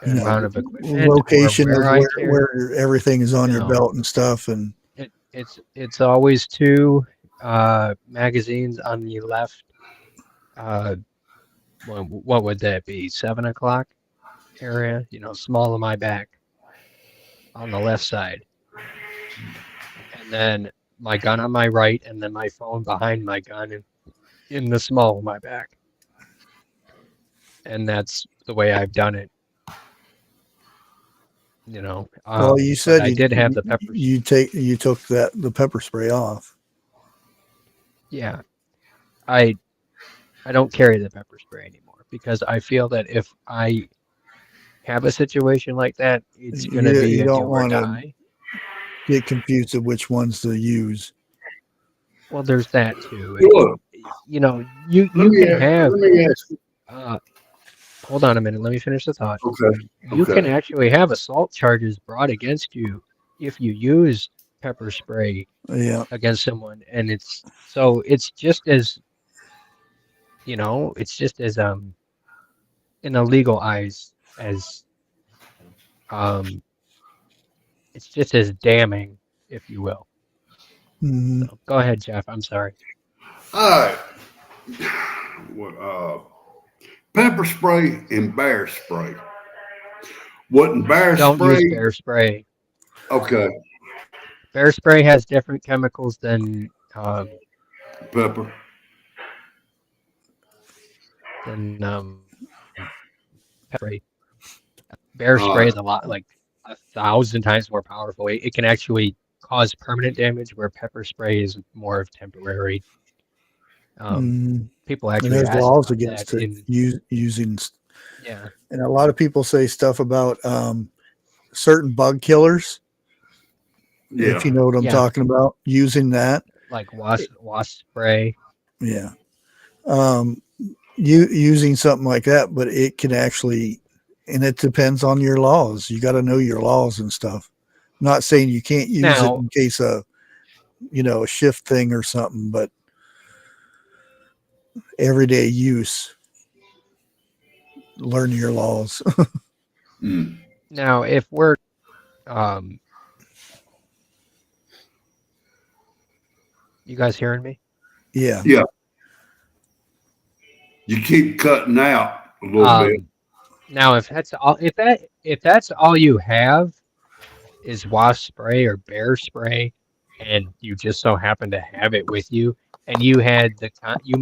You
amount
know,
of equipment or
location
where
of
I carry.
where everything is on your
No,
belt and stuff, and
it's always two magazines on the left. Uh, what would that be? 7 o'clock area, small of my back on the left side. And then my gun on my right, and then my phone behind my gun in the small of my back. And that's the way I've done it,
well, you
but
said
I did have the peppers.
you took the pepper spray off.
Yeah, I don't carry the pepper spray anymore because I feel that if I have a situation like that, it's going to be
You
a
don't
do or
want to
die.
get confused of which ones to use.
Well, there's that too.
Look,
You can have,
let me ask you.
hold on a minute, let me finish the thought.
Okay.
You can
Okay.
actually have assault charges brought against you if you use pepper spray
Yeah.
against someone, and it's just as, in the legal eyes as um it's just as damning, if you will.
Hmm.
So go ahead, Jeff. I'm sorry.
All right. Pepper spray and bear spray. Wasn't bear
Don't use
spray?
bear spray.
Okay.
Bear spray has different chemicals than
Pepper.
pepper spray. Bear
All
spray
right.
is a lot, like 1,000 times more powerful. It can actually cause permanent damage, where pepper spray is more of temporary.
Mm.
People
And
actually
there's
ask
laws
about that
against it using,
yeah,
and a lot of people say stuff about certain bug killers. If you
Yeah.
know what I'm
yeah,
talking about, using that.
like wasp spray.
Yeah. Um, using something like that, but it can actually, and it depends on your laws. You got to know your laws and stuff. I'm not saying you can't use it
Now,
in case of, a shift thing or something, but everyday use, learn your laws.
Mm.
now, if we're um, you guys hearing me?
Yeah.
Yeah. You keep cutting out a little bit.
Now, if that's all you have is wasp spray or bear spray, and you just so happen to have it with you, and you had you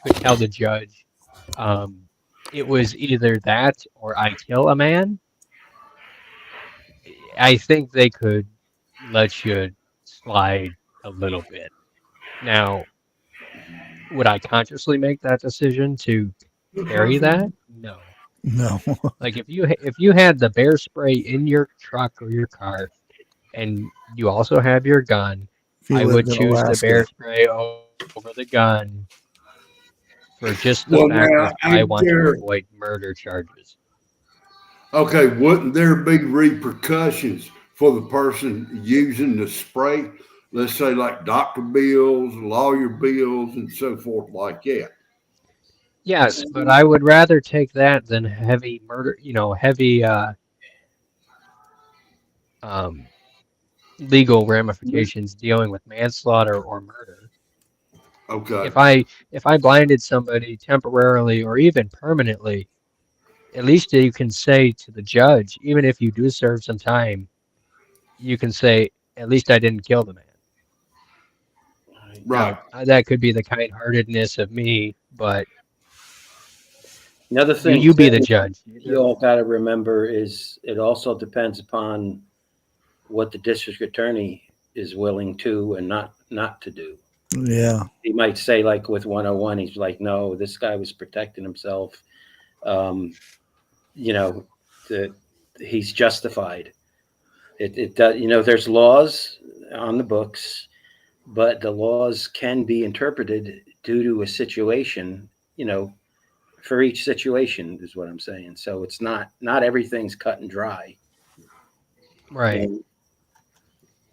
could tell the judge, um, it was either that or I kill a man. I think they could let you slide a little bit. Now, would I consciously make that decision to carry that? No.
No.
Like if you had the bear spray in your truck or your car, and you also have your gun,
If you
I
lived
would
in
choose the bear
Alaska.
spray over the gun for just the
Well,
fact
now,
of I
ain't
want to
there,
avoid murder charges.
okay, wouldn't there be repercussions for the person using the spray? Let's say like doctor bills, lawyer bills, and so forth like that.
Yes, but I would rather take that than heavy murder, heavy um, legal ramifications dealing with manslaughter or murder.
Okay.
If I blinded somebody temporarily or even permanently, at least you can say to the judge, even if you do serve some time, you can say, at least I didn't kill the man.
Right.
Now, that could be the kind-heartedness of me, but
Another thing
you be the
too,
judge.
you all got to remember is it also depends upon what the district attorney is willing to and not to do.
Yeah.
He might say, like with 101, he's like, no, this guy was protecting himself. That he's justified. It does, there's laws on the books, but the laws can be interpreted due to a situation, for each situation is what I'm saying. So it's not everything's cut and dry.
Right.
And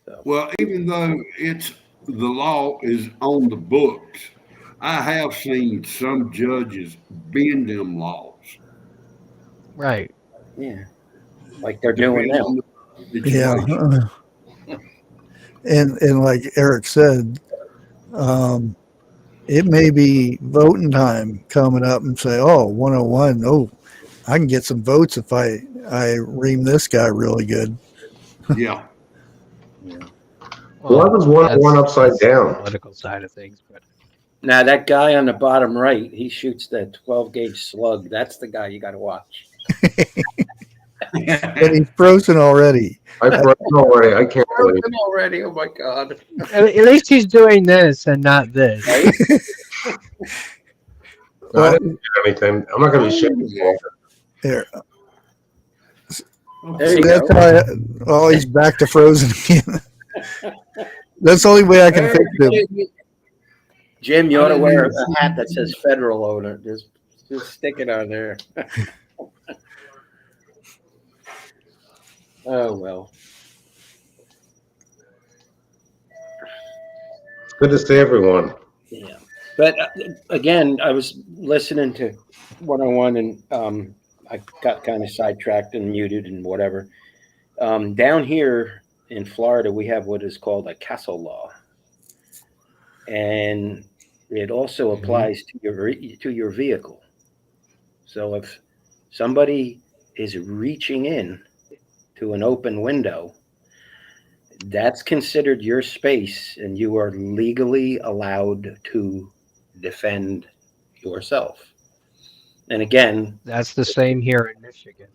so,
Well, even though the law is on the books, I have seen some judges bend them laws.
Right.
yeah, like they're doing
Depending
now.
on the
Yeah.
situation.
And like Eric said, it may be voting time coming up and say, oh, 101, oh, I can get some votes if I ream this guy really good.
Yeah.
Yeah.
Why was 101 upside
that's
down?
the political side of things, but
Now that guy on the bottom right, he shoots that 12 gauge slug. That's the guy you got to watch.
And he's frozen already.
I've read it already. I can't believe it.
Already, oh my god!
at least he's doing this and not this.
Right?
No, I didn't do anything. I'm not going to be shaking.
Here,
There you
that's
go.
how he's back to frozen again. That's the only way I can fix him.
Jim, you ought to wear a hat that says federal owner. Just stick it on there. Oh well.
It's good to see everyone.
Yeah, but again, I was listening to 101, and I got kind of sidetracked and muted and whatever. Down here in Florida, we have what is called a castle law, and it also applies to your vehicle. So if somebody is reaching in to an open window, that's considered your space, and you are legally allowed to defend yourself. And again,
That's the same here in Michigan.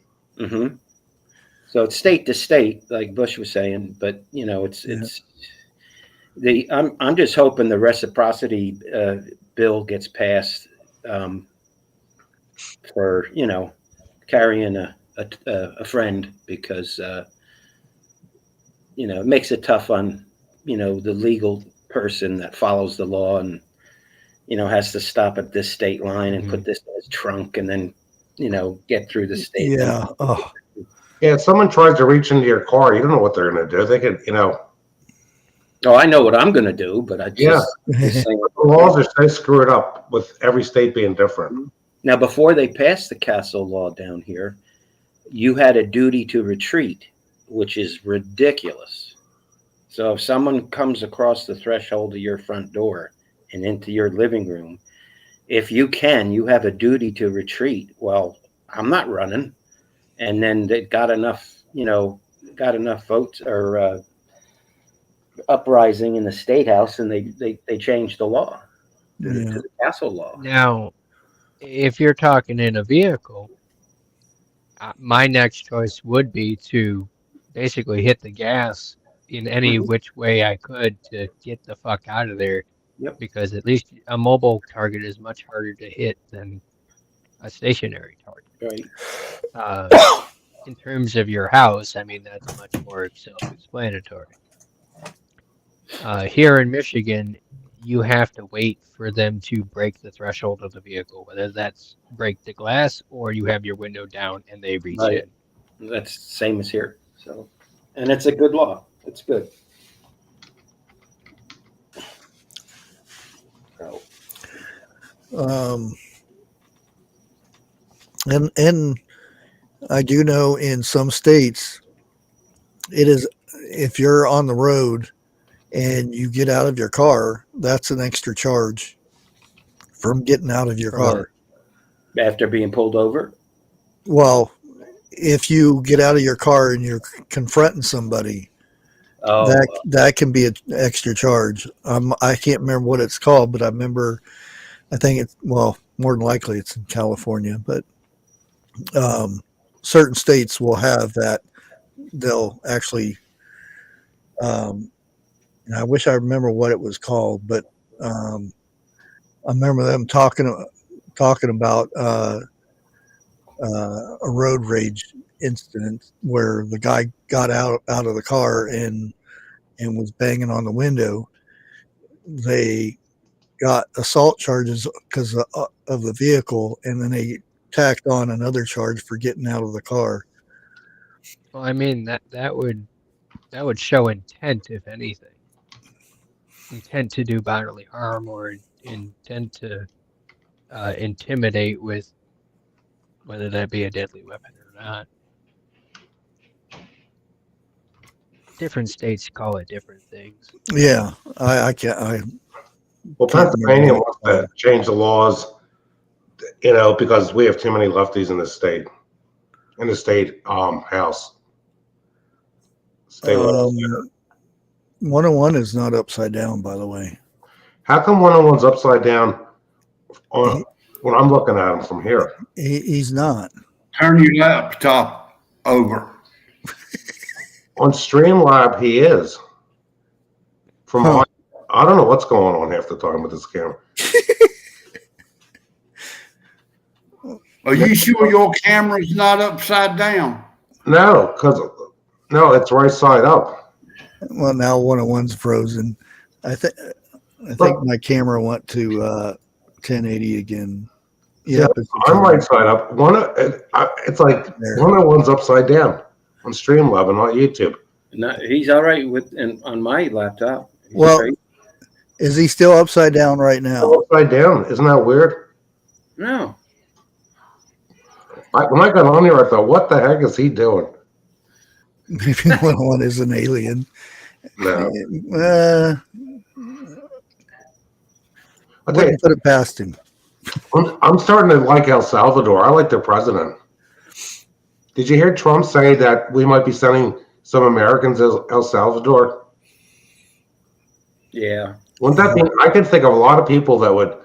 So it's state to state, like Bush was saying, but I'm just hoping the reciprocity bill gets passed for carrying a friend, because it makes it tough on the legal person that follows the law and has to stop at this state line and put this in his trunk and then get through the state.
Yeah. Oh,
Yeah, if someone tries to reach into your car, you don't know what they're going to do. They could,
Oh, I know what I'm going to do, but I just saying.
the laws are so screwed up with every state being different.
Now, before they passed the castle law down here, you had a duty to retreat, which is ridiculous. So if someone comes across the threshold of your front door and into your living room, if you have a duty to retreat. Well, I'm not running. And then they got enough votes or uprising in the state house, and they changed the law to the castle law.
Now, if you're talking in a vehicle, my next choice would be to basically hit the gas in any which way I could to get the fuck out of there.
Yep.
Because at least a mobile target is much harder to hit than a stationary target.
Right.
In terms of your house, I mean, that's much more self-explanatory. Here in Michigan, you have to wait for them to break the threshold of the vehicle, whether that's break the glass or you have your window down and they reach in.
That's the same as here. So, and it's a good law. It's good. So.
And I do know in some states, it is, if you're on the road and you get out of your car, that's an extra charge from getting out of your
For what?
car.
After being pulled over?
Well, if you get out of your car and you're confronting somebody,
Oh,
that can be an extra charge. I can't remember what it's called, but I remember, I think it's, well, more than likely it's in California, but certain states will have that. They'll actually, and I wish I remember what it was called, but I remember them talking about a road rage incident where the guy got out of the car and was banging on the window. They got assault charges because of the vehicle, and then they tacked on another charge for getting out of the car.
Well, I mean that would show intent, if anything. Intent to do bodily harm or intent to intimidate with whether that be a deadly weapon or not. Different states call it different things.
Yeah, I can't.
Well,
Can't
Pennsylvania
remember.
wants to change the laws, because we have too many lefties in the state, house. State legislature.
101 is not upside down, by the way.
How come 101's upside down when I'm looking at him from here?
He's not.
Turn your laptop over.
On Streamlab, he is. I don't know what's going on half the time with this camera.
Are you sure your camera's not upside down?
No, it's right side up.
Well, now 101's frozen. I think my camera went to 1080 again.
Yeah, I'm right side up. It's like
There.
101's upside down on Streamlab and not YouTube.
no, he's all right on my laptop. He's
Well,
straight.
is he still upside down right now?
Upside down, isn't that weird?
No.
When I got on here, I thought, what the heck is he doing?
Maybe 101 is an alien.
No.
I wouldn't put it past him.
I'm starting to like El Salvador. I like their president. Did you hear Trump say that we might be sending some Americans to El Salvador?
Yeah.
Wouldn't that be? I could think of a lot of people that would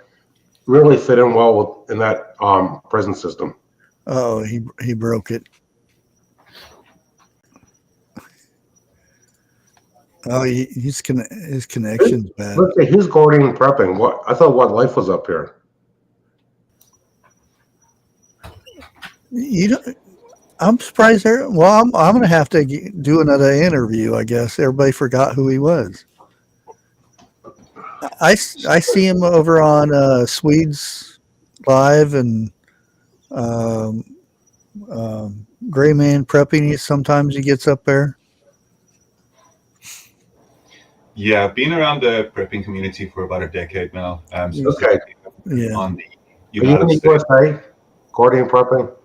really fit in well in that prison system.
Oh, he broke it. Oh, his connection's bad.
Let's say who's guarding and prepping? I thought What Life was up here.
I'm surprised there. Well, I'm going to have to do another interview. I guess everybody forgot who he was. I see him over on Swedes Live and Gray Man Prepping. Sometimes he gets up there.
Yeah, I've been around the prepping community for about a decade now.
Okay.
Yeah.
On the
Are you in
United
the
States.
USA? Guarding and prepping?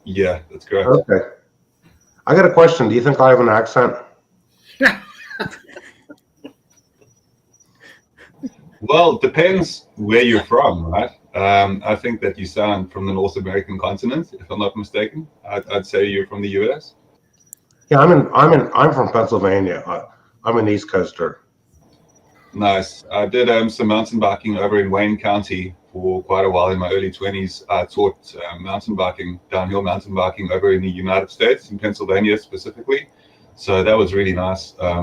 Yeah, that's correct.
Okay. I got a question. Do you think I have an accent?
Well, it depends where you're from, right? I think that you sound from the North American continent, if I'm not mistaken. I'd say you're from the US.
Yeah, I'm from Pennsylvania. I'm an East Coaster.
Nice. I did some mountain biking over in Wayne County for quite a while in my early 20s. I taught mountain biking, downhill mountain biking over in the United States, in Pennsylvania specifically. So that was really nice. I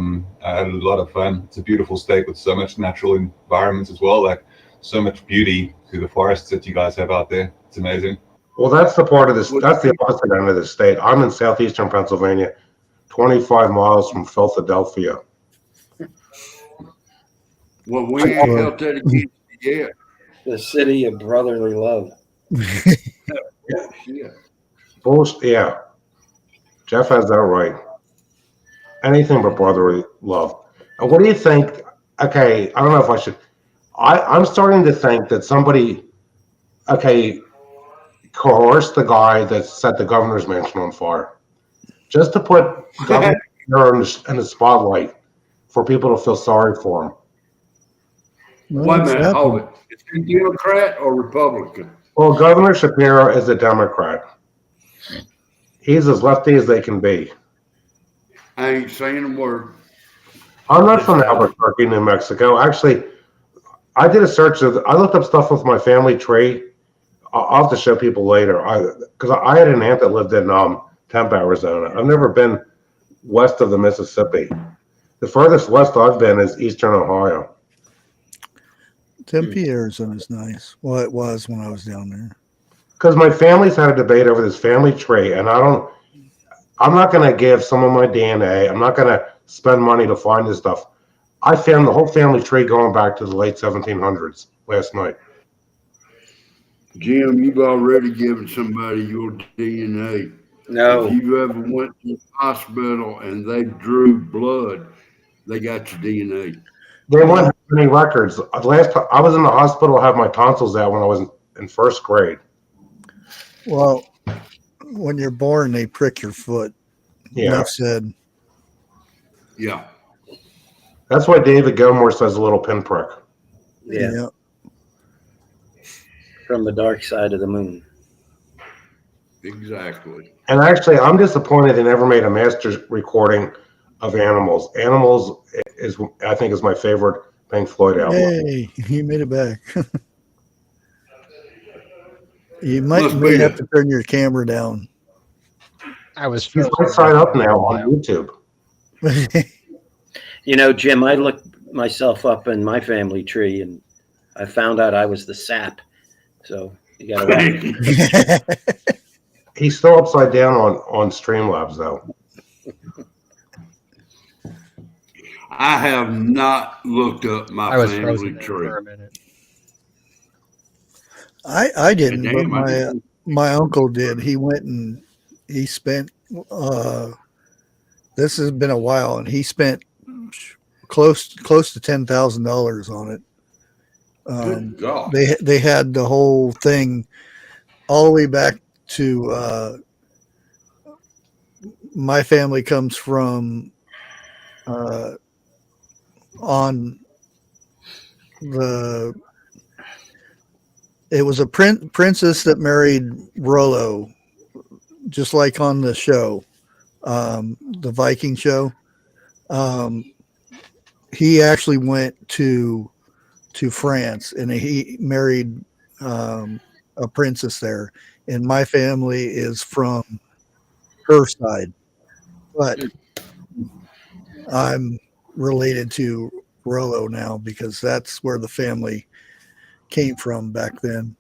had a lot of fun. It's a beautiful state with so much natural environment as well, like so much beauty through the forests that you guys have out there. It's amazing.
Well, that's the part of this. That's the opposite end of the state. I'm in southeastern Pennsylvania, 25 miles from Philadelphia.
Well, we ain't held that against you yet.
The city of brotherly love.
Yeah.
Yeah. Jeff has that right. Anything but brotherly love. And what do you think? Okay, I don't know if I should. I'm starting to think that somebody, okay, coerced the guy that set the governor's mansion on fire, just to put Governor in the spotlight for people to feel sorry for him.
Wait a minute, hold it. Is he Democrat or Republican?
Well, Governor Shapiro is a Democrat. He's as lefty as they can be.
I ain't saying a word.
I'm not from Albuquerque, New Mexico. Actually, I did a search. I looked up stuff with my family tree. I'll have to show people later. Because I had an aunt that lived in Tempe, Arizona. I've never been west of the Mississippi. The furthest west I've been is eastern Ohio.
Tempe, Arizona is nice. Well, it was when I was down there.
Because my family's had a debate over this family tree, and I'm not going to give some of my DNA. I'm not going to spend money to find this stuff. I found the whole family tree going back to the late 1700s last night.
Jim, you've already given somebody your DNA.
No.
If you ever went to the hospital and they drew blood, they got your DNA.
They won't have any records. Last time I was in the hospital, have my tonsils out when I was in first grade.
Well, when you're born, they prick your foot.
Yeah.
Enough said.
Yeah.
That's why David Gilmour says a little pinprick.
Yeah. From the dark side of the moon.
Exactly.
And actually, I'm disappointed they never made a master recording of Animals. Animals is, I think, is my favorite Pink Floyd album.
Hey, you made it back. You may have to turn your camera down.
I was
He's right side up now on YouTube.
You know, Jim, I looked myself up in my family tree and I found out I was the sap. So you got to watch.
He's still upside down on Streamlabs, though.
I have not looked up my
I was
family
frozen
tree.
for a minute.
I didn't,
Damn,
but my uncle did. He went and he spent this has been a while, and he spent close to $10,000 on it.
Good God.
They had the whole thing all the way back to my family comes from on the it was a princess that married Rollo, just like on the show, the Viking show. He actually went to France and he married a princess there. And my family is from her side, but I'm related to Rollo now because that's where the family came from back then.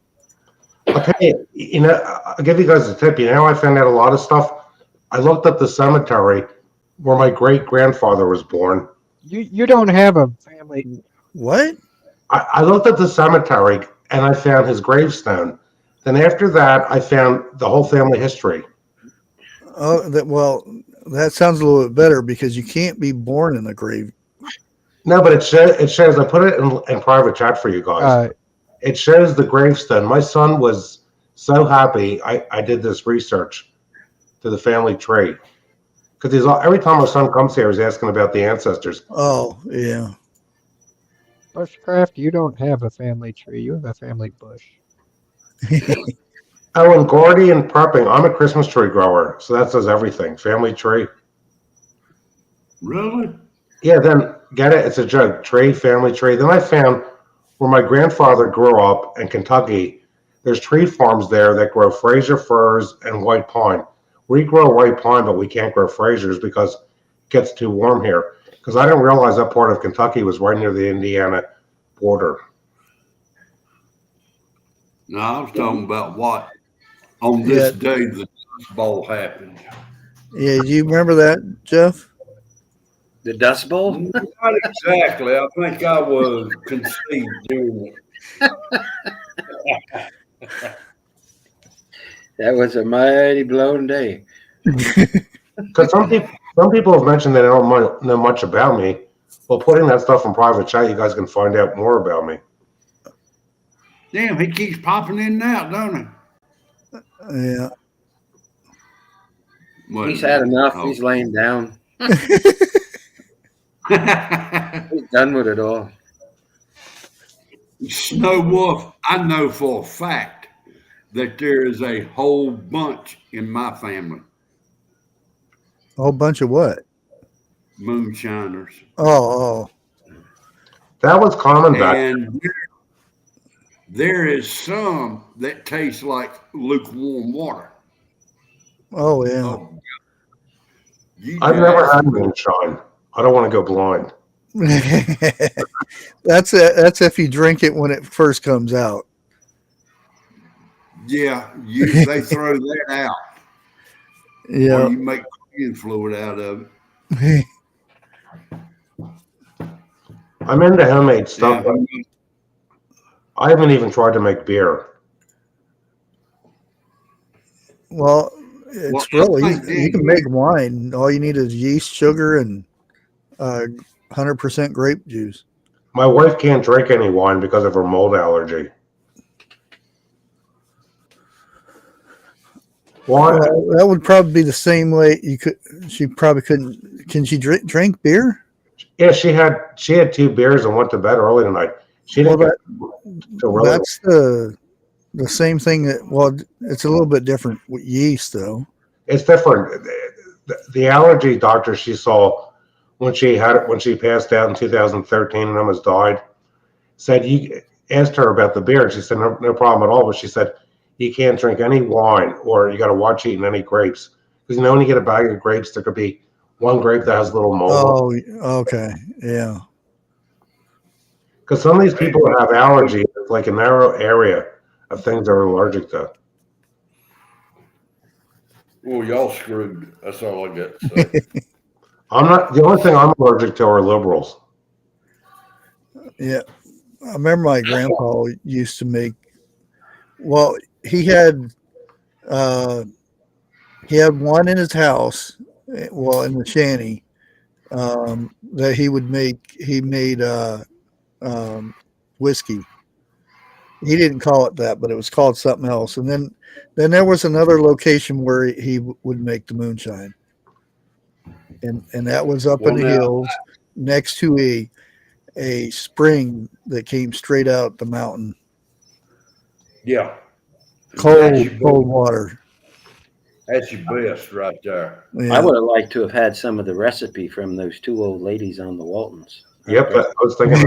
I'll tell you, I'll give you guys a tip. You know, I found out a lot of stuff. I looked up the cemetery where my great grandfather was born.
You don't have a family.
What?
I looked at the cemetery and I found his gravestone. Then after that, I found the whole family history.
Oh, that sounds a little bit better because you can't be born in a grave.
No, but it shows. I put it in private chat for you guys. It shows the gravestone. My son was so happy I did this research to the family tree because every time my son comes here, he's asking about the ancestors.
Oh, yeah.
Bushcraft, you don't have a family tree. You have a family bush.
Oh, and Gordy and prepping. I'm a Christmas tree grower, so that says everything. Family tree.
Really?
Yeah, then get it. It's a joke. Tree, family tree. Then I found where my grandfather grew up in Kentucky. There's tree farms there that grow Fraser firs and white pine. We grow white pine, but we can't grow Frasers because it gets too warm here. Because I didn't realize that part of Kentucky was right near the Indiana border.
No, I was talking about what on this day the Dust Bowl happened.
Yeah, do you remember that, Jeff?
The Dust Bowl?
Not exactly. I think I was conceived doing it.
That was a mighty blown day.
Because some people have mentioned that they don't know much about me. Well, putting that stuff in private chat, you guys can find out more about me.
Damn, he keeps popping in and out, don't he?
Yeah.
He's had enough. He's laying down. He's done with it all.
Snow Wolf, I know for a fact that there is a whole bunch in my family.
A whole bunch of what?
Moonshiners.
Oh.
That was common back.
And there is some that taste like lukewarm water.
Oh, yeah.
Oh,
I've never had moonshine. I don't want to go blind.
That's if you drink it when it first comes out.
Yeah, they throw that out.
Yeah.
Or you make cooking fluid out of
it.
I'm into homemade stuff.
Yeah.
But I haven't even tried to make beer.
Well, it's real easy. You can make wine. All you need is yeast, sugar, and 100% grape juice.
My wife can't drink any wine because of her mold allergy. Why?
Well, that would probably be the same way you could. She probably couldn't. Can she drink beer?
Yeah, she had 2 beers and went to bed early tonight. She didn't
Well,
really.
that's the same thing. Well, it's a little bit different with yeast, though.
It's different. The allergy doctor she saw when she passed out in 2013 and almost died said, you asked her about the beer and she said no problem at all, but she said you can't drink any wine or you got to watch eating any grapes because when you get a bag of grapes there could be one grape that has a little mold.
Oh, okay, yeah.
Because some of these people have allergies, it's like a narrow area of things they're allergic to.
Well, y'all screwed. That's all I got to say.
The only thing I'm allergic to are liberals.
Yeah. I remember my grandpa used to make, well, he had one in his house, well, in the shanty, that he made whiskey. He didn't call it that, but it was called something else. And then there was another location where he would make the moonshine. And that was up in the hills next to a spring that came straight out the mountain.
Yeah.
Cold water.
That's your best right there.
Yeah.
I would have liked to have had some of the recipe from those 2 old ladies on the Waltons.
Yep, I was thinking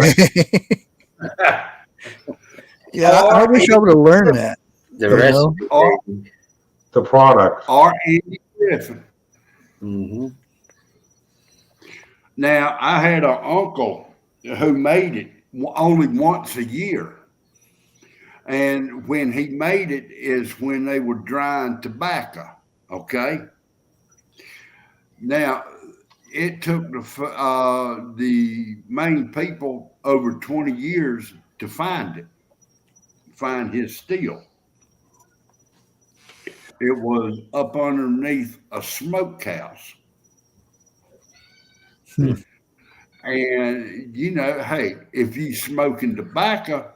that.
Yeah, I wish I would have learned that.
The recipe.
The product.
Or Andy Griffin.
Mm-hmm.
Now, I had an uncle who made it only once a year. And when he made it is when they were drying tobacco, okay? Now, it took the main people over 20 years to find his steel. It was up underneath a smokehouse. And, hey, if you smoking tobacco,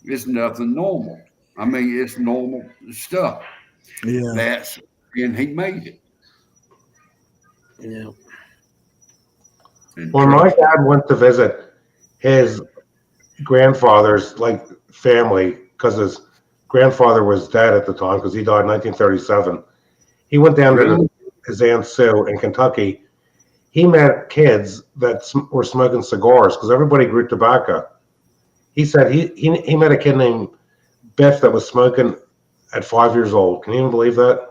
it's nothing normal. I mean, it's normal stuff.
Yeah.
And he made it.
Yeah.
When my dad went to visit his grandfather's family, because his grandfather was dead at the time because he died in 1937, he went down to his Aunt Sue in Kentucky. He met kids that were smoking cigars because everybody grew tobacco. He said he met a kid named Biff that was smoking at 5 years old. Can you even believe that?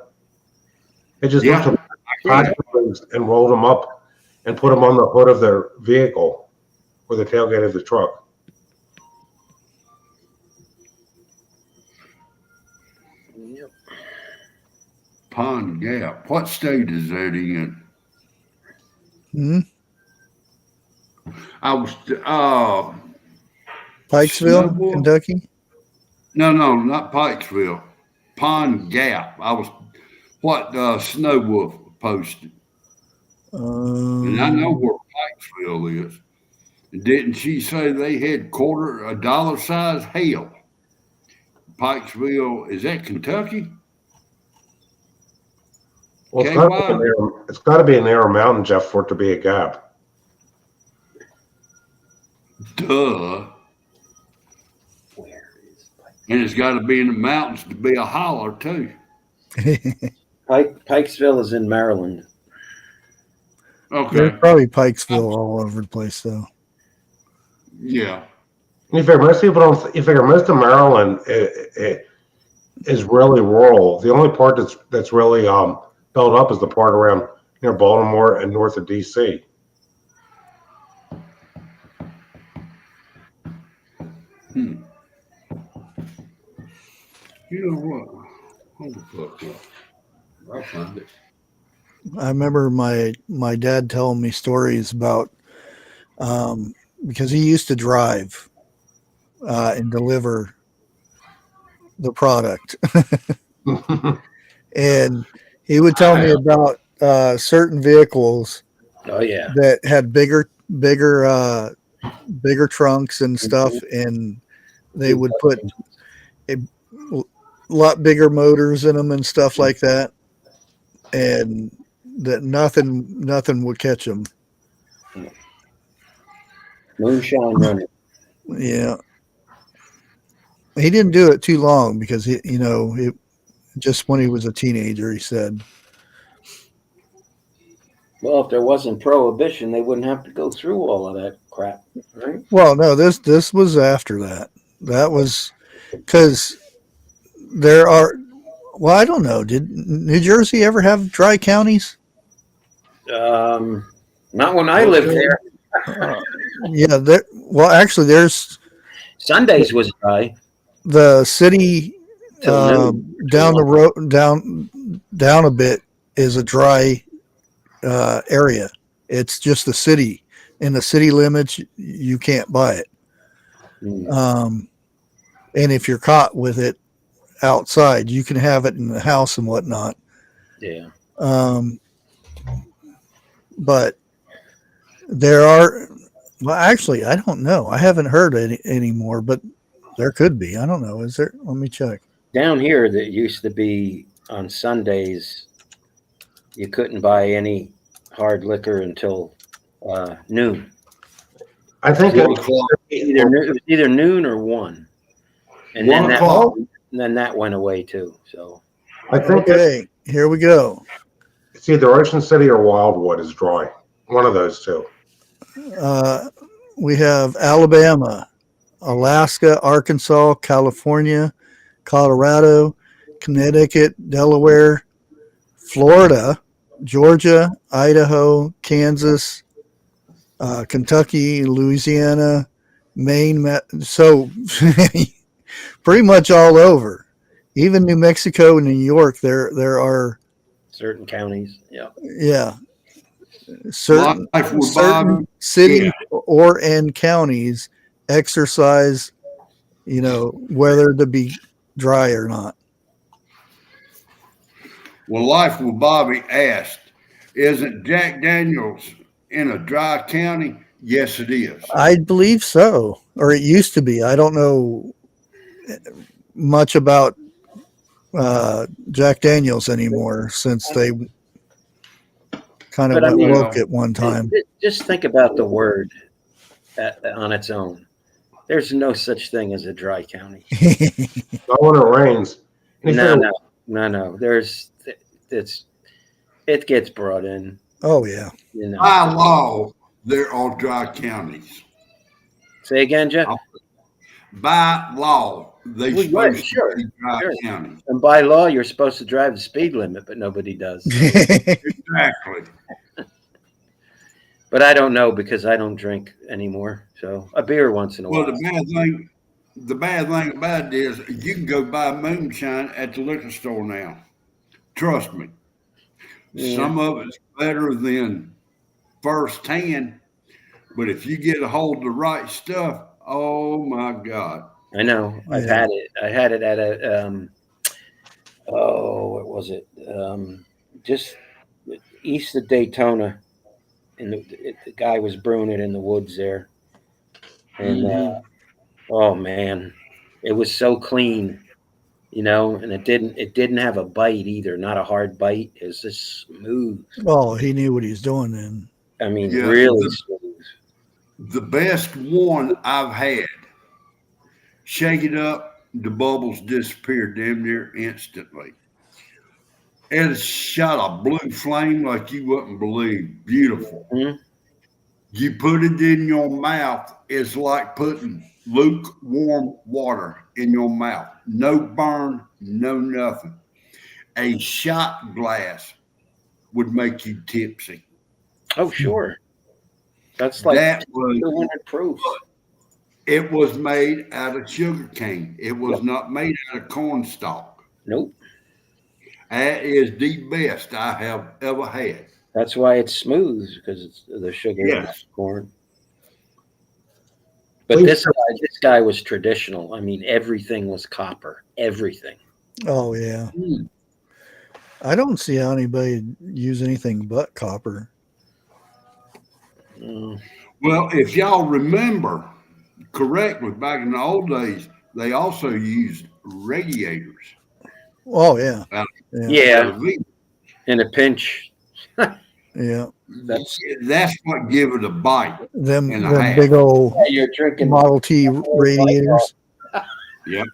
They just took him and rolled him up and put him on the hood of their vehicle or the tailgate of the truck.
Yep.
Pond Gap. What state is that in? I was
Pikesville, Kentucky.
No, not Pikesville. Pond Gap. I was Snow Wolf posted. And I know where Pikesville is. Didn't she say they had $0.25 size hail? Pikesville, is that Kentucky?
Well,
KY?
it's got to be a narrow mountain, Jeff, for it to be a gap.
Duh. And it's got to be in the mountains to be a holler, too.
Pikesville is in Maryland.
Okay.
There's probably Pikesville all over the place, though.
Yeah.
You figure most people don't. You figure most of Maryland is really rural. The only part that's really built up is the part around near Baltimore and north of DC.
You know what? Hold the fuck up. I'll find it.
I remember my dad telling me stories about because he used to drive and deliver the product, and he would tell me about certain vehicles
Oh yeah.
that had bigger trunks and stuff, and they would put a lot bigger motors in them and stuff like that, and that nothing would catch them.
Moonshine running.
Yeah, he didn't do it too long because just when he was a teenager, he said.
Well, if there wasn't prohibition, they wouldn't have to go through all of that crap, right?
Well, no, this was after that. That was because there are. Well, I don't know. Did New Jersey ever have dry counties?
Not when I lived there.
Yeah. Well, actually, there's
Sundays was dry.
the city down the road, down a bit is a dry area. It's just the city. In the city limits, you can't buy it. And if you're caught with it outside, you can have it in the house and whatnot.
Yeah.
But there are, well, actually, I don't know. I haven't heard any anymore, but there could be. I don't know. Is there? Let me check.
Down here, that used to be on Sundays, you couldn't buy any hard liquor until noon.
I think
It was
Either noon or 1. And then that went away too. So
I think
Okay, here we go.
it's either Ocean City or Wildwood is dry. One of those two.
We have Alabama, Alaska, Arkansas, California, Colorado, Connecticut, Delaware, Florida, Georgia, Idaho, Kansas, Kentucky, Louisiana, Maine. So pretty much all over. Even New Mexico and New York, there are
certain counties. Yeah.
Yeah. Certain cities and counties exercise, whether to be dry or not.
Well, Life with Bobby asked, isn't Jack Daniels in a dry county? Yes, it is.
I believe so, or it used to be. I don't know much about Jack Daniels anymore since they kind of went woke at one time.
Just think about the word on its own. There's no such thing as a dry county.
Not when it rains.
No. It gets brought in.
Oh yeah.
By law, there are dry counties.
Say again, Jeff.
By law, they supposed to be dry counties.
And by law, you're supposed to drive the speed limit, but nobody does.
Exactly.
But I don't know because I don't drink anymore. So a beer once in a while.
Well, the bad thing about it is you can go buy moonshine at the liquor store now. Trust me. Yeah. Some of it's better than firsthand, but if you get a hold of the right stuff, oh my God.
I know. Yeah. I've had it. I had it at a what was it? Just east of Daytona. And the guy was brewing it in the woods there. And oh man, it was so clean. you know, and it didn't have a bite either, not a hard bite. It was just smooth.
Oh, he knew what he was doing then.
I mean,
Yeah,
really smooth.
The best one I've had, shake it up, the bubbles disappear damn near instantly. It shot a blue flame like you wouldn't believe. Beautiful.
Mhm.
You put it in your mouth, it's like putting lukewarm water in your mouth. No burn, no nothing. A shot glass would make you tipsy.
Oh, sure. That's like
That was
200 proof.
it was made out of sugar cane. It was
Yep.
not made out of cornstalk.
Nope.
That is the best I have ever had.
That's why it's smooth, because it's the sugar in the
Yes.
corn. But this guy was traditional. I mean, everything was copper. Everything.
Oh yeah.
Mm.
I don't see how anybody use anything but copper.
Mm.
Well, if y'all remember correctly, back in the old days, they also used radiators.
Oh yeah.
Yeah, in a pinch.
Yeah.
That's what give it a bite.
Them
And a half.
big old
You're drinking
Model T radiators.
Yep.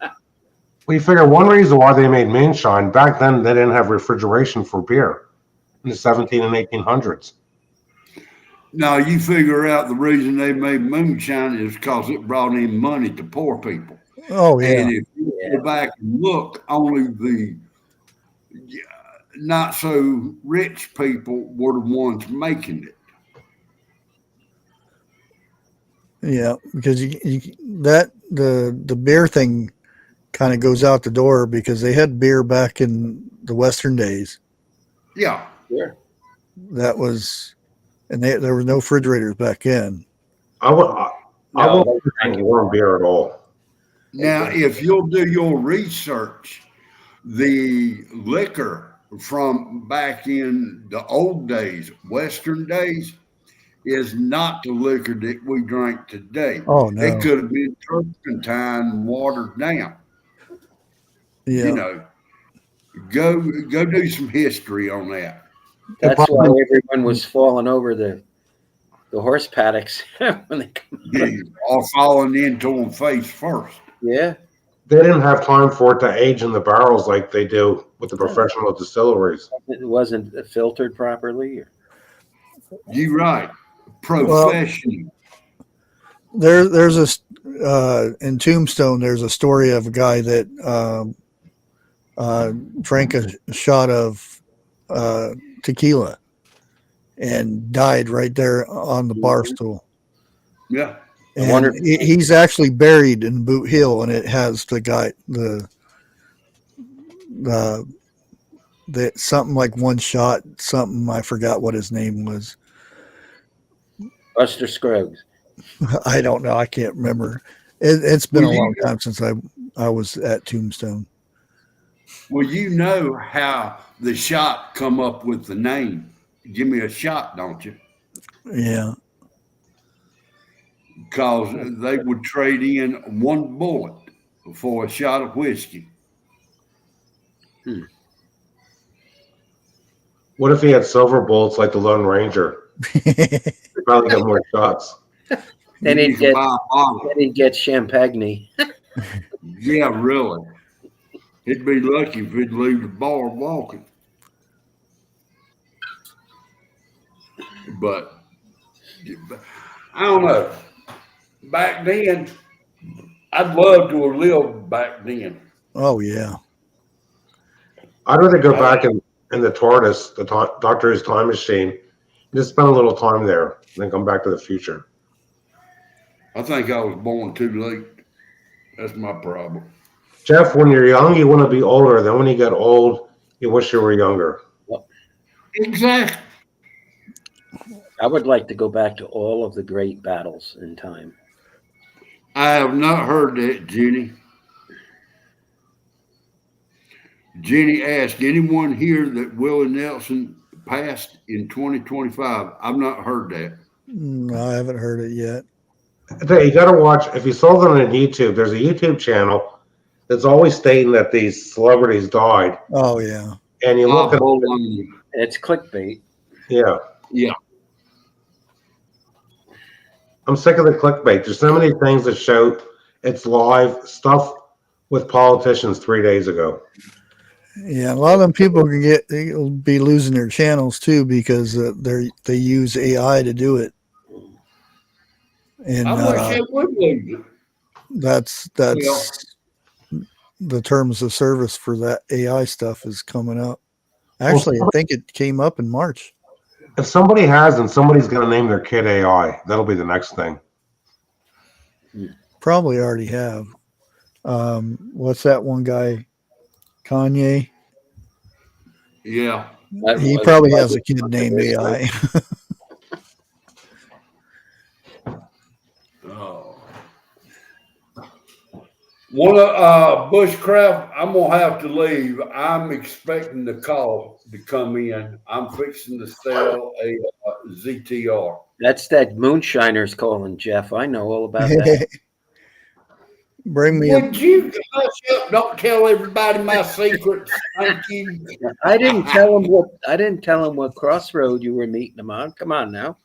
We figure one reason why they made moonshine back then, they didn't have refrigeration for beer in the 17 and 1800s.
Now you figure out the reason they made moonshine is because it brought in money to poor people.
Oh yeah.
And if you go back and look, only the not so rich people were the ones making it.
Yeah, because the beer thing kind of goes out the door because they had beer back in the Western days.
Yeah.
Sure.
That was, and there were no refrigerators back then.
I won't drink warm beer at all.
Now, if you'll do your research, the liquor from back in the old days, Western days, is not the liquor that we drink today.
Oh no.
It could have been turpentine watered down.
Yeah.
You know, go do some history on that.
That's why everyone was falling over the horse paddocks when they come.
Or falling into them face first.
Yeah.
They didn't have time for it to age in the barrels like they do with the professional distilleries.
It wasn't filtered properly.
You're right. Professional.
There's a in Tombstone. There's a story of a guy that drank a shot of tequila and died right there on the bar stool.
Yeah.
And he's actually buried in Boot Hill, and it has the guy the something like one shot something. I forgot what his name was.
Buster Scruggs.
I don't know. I can't remember. It's been a long time since I was at Tombstone.
Well, you know how the shot come up with the name. Give me a shot, don't you?
Yeah.
Because they would trade in one bullet for a shot of whiskey.
What if he had silver bullets like the Lone Ranger? They probably got more shots.
Then he'd get champagne.
Yeah, really. He'd be lucky if he'd leave the bar walking. But I don't know. Back then, I'd love to have lived back then.
Oh yeah.
I'd rather go back in the TARDIS, the Doctor Who's time machine, and just spend a little time there, and then come back to the future.
I think I was born too late. That's my problem.
Jeff, when you're young, you want to be older. Then when you get old, you wish you were younger.
Exactly.
I would like to go back to all of the great battles in time.
I have not heard that, Jenny. Jenny asked, anyone here that Willie Nelson passed in 2025? I've not heard that.
No, I haven't heard it yet.
You got to watch. If you saw them on YouTube, there's a YouTube channel It's always stating that these celebrities died,
Oh yeah.
and you look at
It's clickbait.
yeah.
Yeah.
I'm sick of the clickbait. There's so many things that show it's live stuff with politicians 3 days ago.
Yeah, a lot of them people they'll be losing their channels too because they use AI to do it, and
I wish they would lose it.
that's
Well,
the terms of service for that AI stuff is coming up. Actually, I think it came up in March.
If somebody has, and somebody's going to name their kid AI, that'll be the next thing.
Probably already have. What's that one guy? Kanye.
yeah.
He probably has a kid named AI.
Oh. One Bushcraft, I'm gonna have to leave. I'm expecting the call to come in. I'm fixing to sell a ZTR.
That's that moonshiner's calling, Jeff. I know all about that.
Bring me
Would you hush up? Don't tell everybody my secrets. Thank you.
I didn't tell him what crossroad you were meeting him on. Come on now.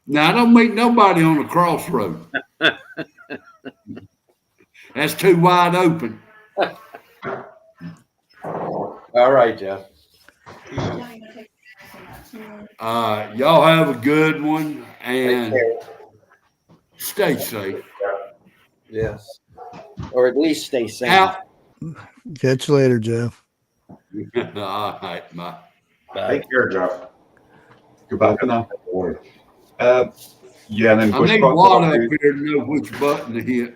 Now I don't meet nobody on the crossroad. That's too wide open.
All right, Jeff.
Y'all have a good one and stay safe.
Yes. Or at least stay safe.
Out.
Catch you later, Jeff.
All right, bye.
Bye.
Take care, Jeff.
Goodbye for now. Yeah, and then
I need
Bushcraft.
water up here to know which button to hit.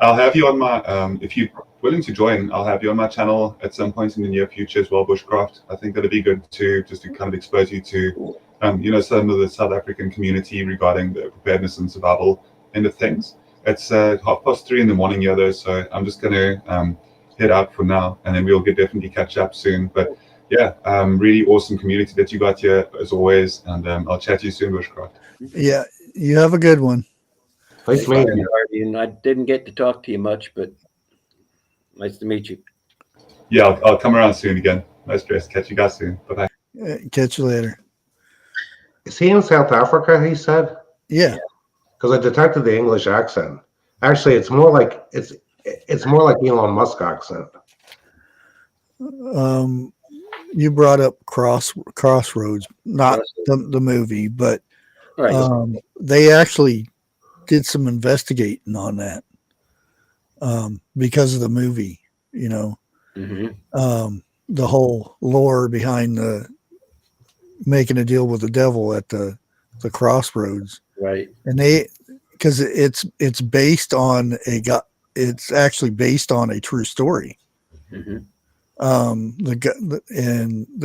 I'll have you on my if you're willing to join, I'll have you on my channel at some point in the near future as well, Bushcraft. I think that'd be good to just to kind of expose you to some of the South African community regarding the preparedness and survival end of things. It's 3:30 in the morning here though, so I'm just gonna head out for now, and then we'll definitely catch up soon. But yeah, really awesome community that you got here as always, and I'll chat to you soon, Bushcraft.
Yeah, you have a good one.
Nice meeting you.
And I didn't get to talk to you much, but nice to meet you.
Yeah, I'll come around soon again. No stress. Catch you guys soon. Bye bye.
Catch you later.
Is he in South Africa? He said.
Yeah.
Because I detected the English accent. Actually, it's more like Elon Musk accent.
You brought up Crossroads, not the movie, but they actually did some investigating on that because of the movie, the whole lore behind the making a deal with the devil at the crossroads,
right? And
because it's based on it's actually based on a true story. The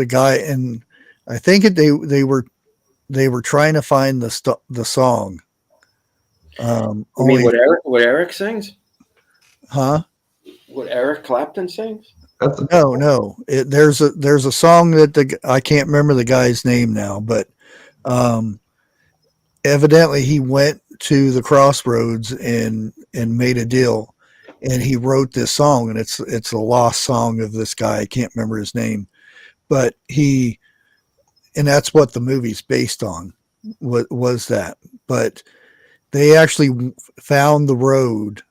guy, and I think they were trying to find the song.
You mean what Eric sings?
Huh?
What Eric Clapton sings?
No. There's a song that I can't remember the guy's name now, but evidently he went to the crossroads and made a deal, and he wrote this song, and it's a lost song of this guy. I can't remember his name, but and that's what the movie's based on. Was that? But they actually found the road,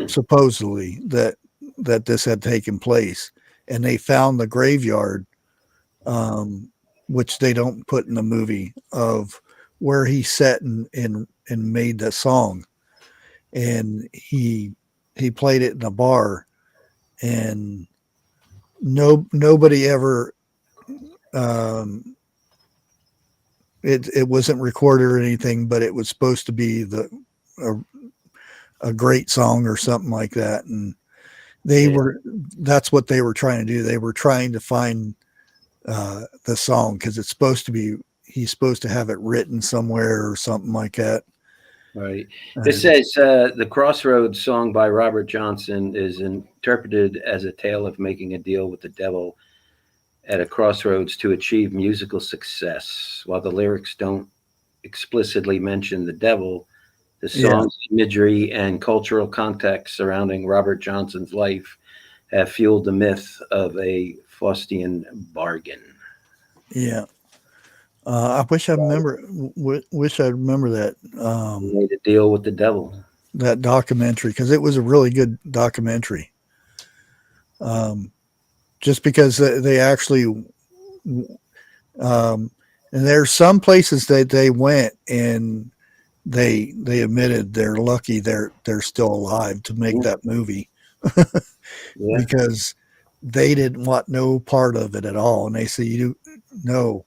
supposedly that this had taken place, and they found the graveyard, which they don't put in the movie, of where he sat and made the song, and he played it in a bar, and nobody ever it wasn't recorded or anything, but it was supposed to be a great song or something like that, and that's what they were trying to do. They were trying to find the song, because it's supposed to be, he's supposed to have it written somewhere or something like that.
Right. This says the Crossroads song by Robert Johnson is interpreted as a tale of making a deal with the devil at a crossroads to achieve musical success. While the lyrics don't explicitly mention the devil, The
Yeah.
song's imagery and cultural context surrounding Robert Johnson's life have fueled the myth of a Faustian bargain.
Yeah. I wish I remember. Wish I remember that
He made a deal with the devil.
that documentary, because it was a really good documentary. Just because they actually, and there's some places that they went and they admitted they're lucky they're still alive to make that movie.
Yeah.
Because they didn't want no part of it at all, and they say, no,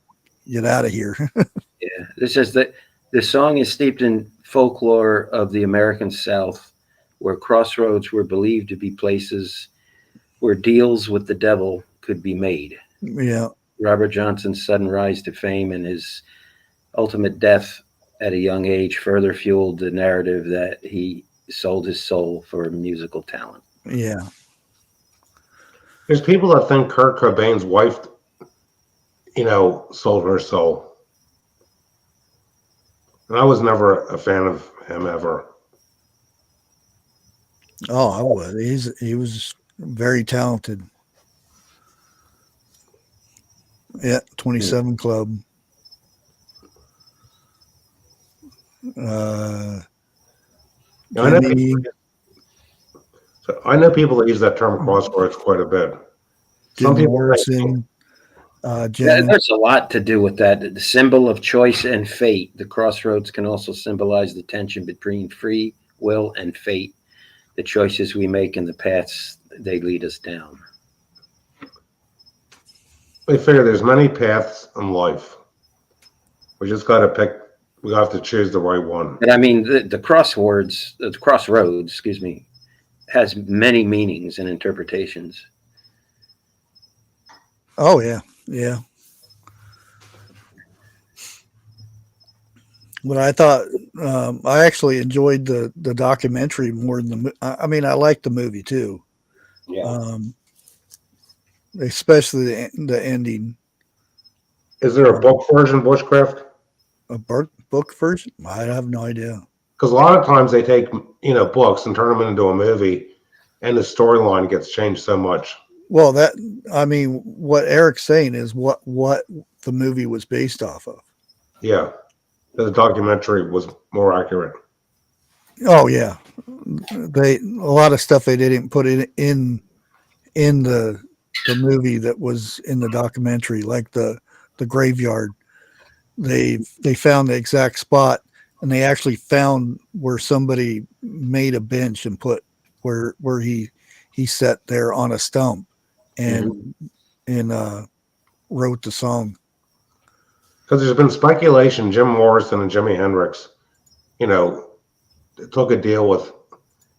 get out of here.
Yeah. This is the song is steeped in folklore of the American South, where crossroads were believed to be places where deals with the devil could be made.
Yeah.
Robert Johnson's sudden rise to fame and his ultimate death at a young age further fueled the narrative that he sold his soul for musical talent.
Yeah.
There's people that think Kurt Cobain's wife, sold her soul. And I was never a fan of him ever.
Oh, I would. He was very talented. Yeah, 27 Club. Jimmy.
I know people that use that term crossroads quite a bit.
Jim Morrison.
There's a lot to do with that. The symbol of choice and fate. The crossroads can also symbolize the tension between free will and fate, the choices we make and the paths they lead us down.
I figure there's many paths in life. We just got to pick. We have to choose the right one.
But I mean, the crossroads, excuse me, has many meanings and interpretations.
Oh yeah, yeah. But I thought I actually enjoyed the documentary more than I mean, I liked the movie too.
Yeah.
Especially the ending.
Is there a book version, Bushcraft?
A book version? I have no idea.
Because a lot of times they take books and turn them into a movie, and the storyline gets changed so much.
Well, what Eric's saying is what the movie was based off of.
Yeah, the documentary was more accurate.
Oh yeah, a lot of stuff they didn't put in the movie that was in the documentary, like the graveyard. They found the exact spot, and they actually found where somebody made a bench and put where he sat there on a stump and wrote the song.
Because there's been speculation Jim Morrison and Jimi Hendrix, took a deal with,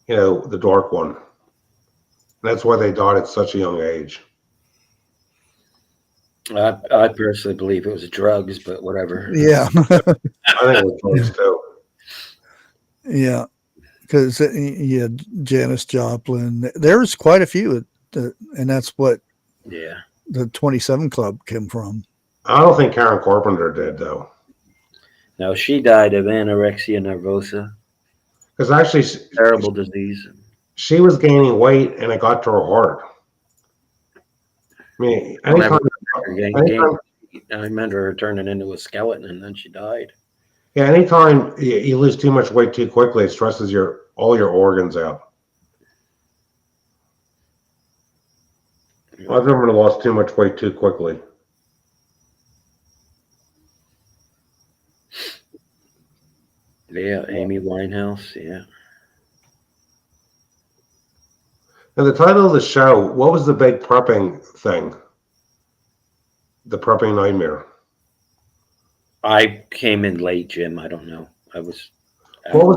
the Dark One. And that's why they died at such a young age.
I personally believe it was drugs, but whatever.
Yeah.
I think it was drugs too.
Yeah. Because Janis Joplin, there was quite a few, and that's what the 27 Club came from.
I don't think Karen Carpenter did, though.
No, she died of anorexia nervosa.
Because actually,
terrible disease.
She was gaining weight, and it got to her heart. I mean,
I remember her turning into a skeleton, and then she died.
Yeah, anytime you lose too much weight too quickly, it stresses all your organs out. I've never lost too much weight too quickly.
Yeah, Amy Winehouse, yeah.
And the title of the show, what was the big prepping thing? The prepping nightmare.
I came in late, Jim. I don't know. What was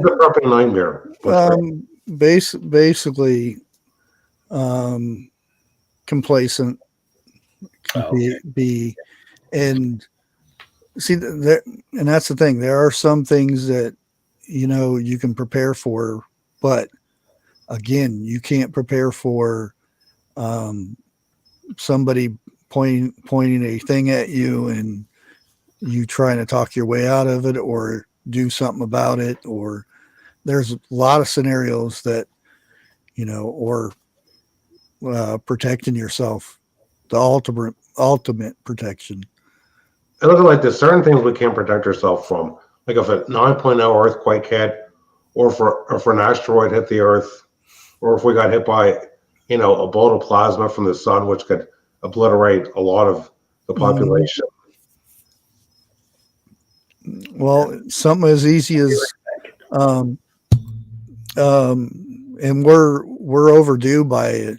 the prepping nightmare?
Basically, complacent. Be and see there, and that's the thing. There are some things that you can prepare for, but again, you can't prepare for somebody pointing a thing at you and you trying to talk your way out of it or do something about it, or there's a lot of scenarios that, or protecting yourself, the ultimate protection.
It looks like there's certain things we can't protect ourselves from, like if a 9.0 earthquake hit, or if an asteroid hit the Earth, or if we got hit by, a bolt of plasma from the sun, which could obliterate a lot of the population.
Well, something as easy as, and we're overdue by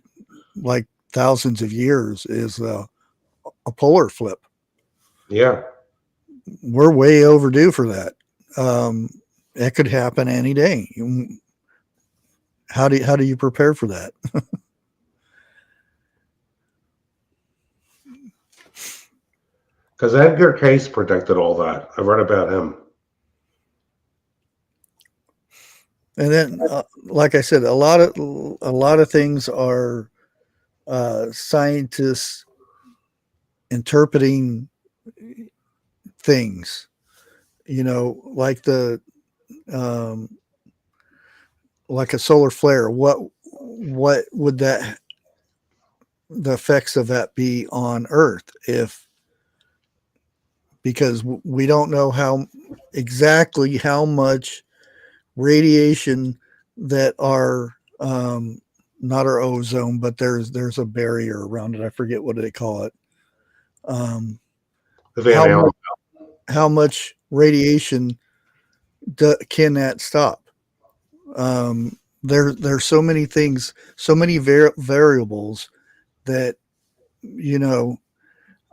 like thousands of years, is a polar flip.
Yeah.
We're way overdue for that. It could happen any day. How do you prepare for that?
Because Edgar Cayce predicted all that. I read about him.
And then, like I said, a lot of things are scientists interpreting things. Like like a solar flare. What would the effects of that be on Earth because we don't know exactly how much radiation that are not our ozone, but there's a barrier around it. I forget what they call it. How much radiation can that stop? There's so many things, so many variables that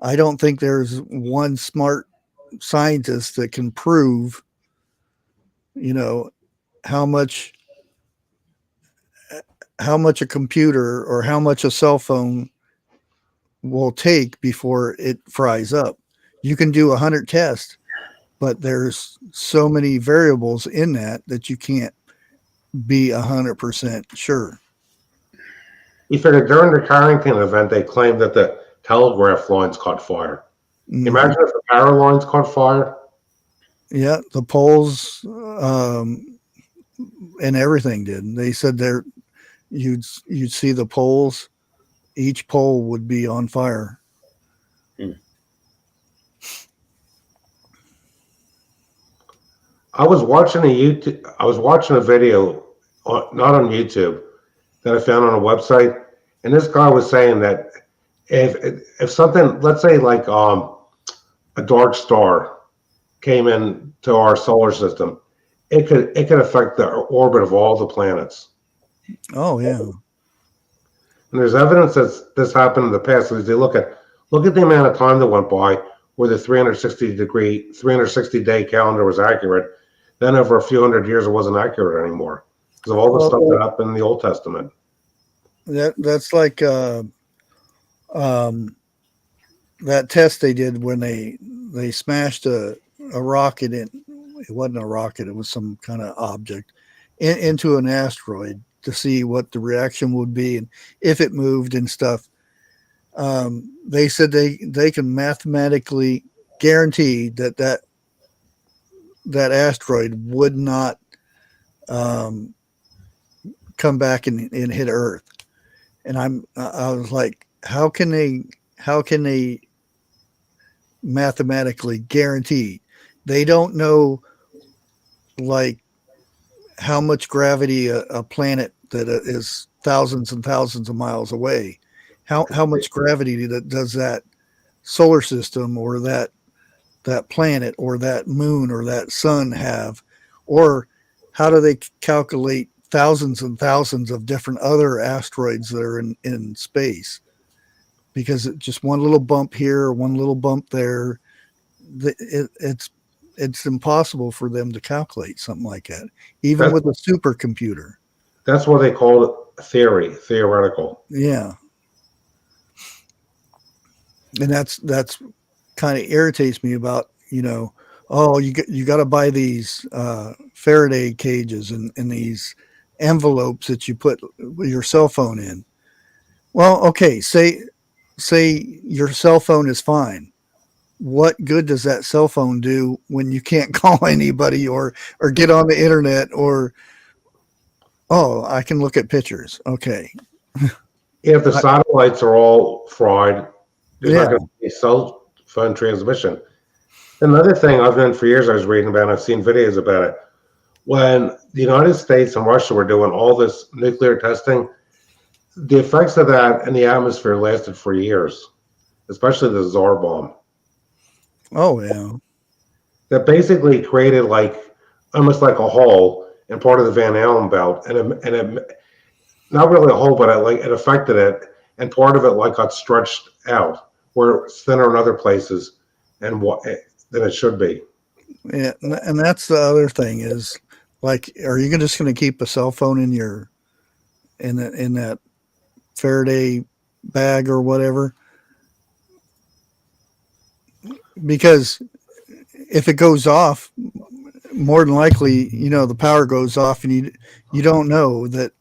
I don't think there's one smart scientist that can prove how much a computer or how much a cell phone will take before it fries up. You can do 100 tests, but there's so many variables in that you can't be 100% sure.
You figured during the Carrington event, they claimed that the telegraph lines caught fire. Mm-hmm. Imagine if the power lines caught fire.
Yeah, the poles and everything did. They said you'd see the poles. Each pole would be on fire.
I was watching a video, not on YouTube, that I found on a website, and this guy was saying that if something, let's say like a dark star came into our solar system, it could affect the orbit of all the planets.
Oh yeah.
And there's evidence that this happened in the past. Because they look at the amount of time that went by where the 360 day calendar was accurate. Then over a few hundred years, it wasn't accurate anymore because of all the stuff that happened in the Old Testament.
That's like that test they did when they smashed a rocket in. It wasn't a rocket; it was some kind of object into an asteroid to see what the reaction would be and if it moved and stuff. They said they can mathematically guarantee that asteroid would not come back and hit Earth. And I was like, how can they mathematically guarantee? They don't know like how much gravity a planet that is thousands and thousands of miles away, how much gravity does that solar system or that planet or that moon or that sun have, or how do they calculate thousands and thousands of different other asteroids that are in space? Because just one little bump here, one little bump there, it's impossible for them to calculate something like that, even with a supercomputer.
That's what they call it, theoretical.
Yeah. And that's kind of irritates me about, oh, you got to buy these Faraday cages and these envelopes that you put your cell phone in. Well, okay, say your cell phone is fine. What good does that cell phone do when you can't call anybody or get on the internet or Oh, I can look at pictures. Okay.
If the satellites are all fried, there's not
Yeah.
going to be cell phone transmission. Another thing I've known for years, I was reading about, and I've seen videos about it. When the United States and Russia were doing all this nuclear testing, the effects of that in the atmosphere lasted for years, especially the Tsar bomb.
Oh, yeah.
That basically created like almost like a hole in part of the Van Allen belt, and it not really a hole, but it affected it, and part of it like got stretched out where it's thinner in other places, and what than it should be.
Yeah. And that's the other thing is, like, are you just going to keep a cell phone in your in that Faraday bag or whatever? Because if it goes off, more than likely, the power goes off, and you don't know that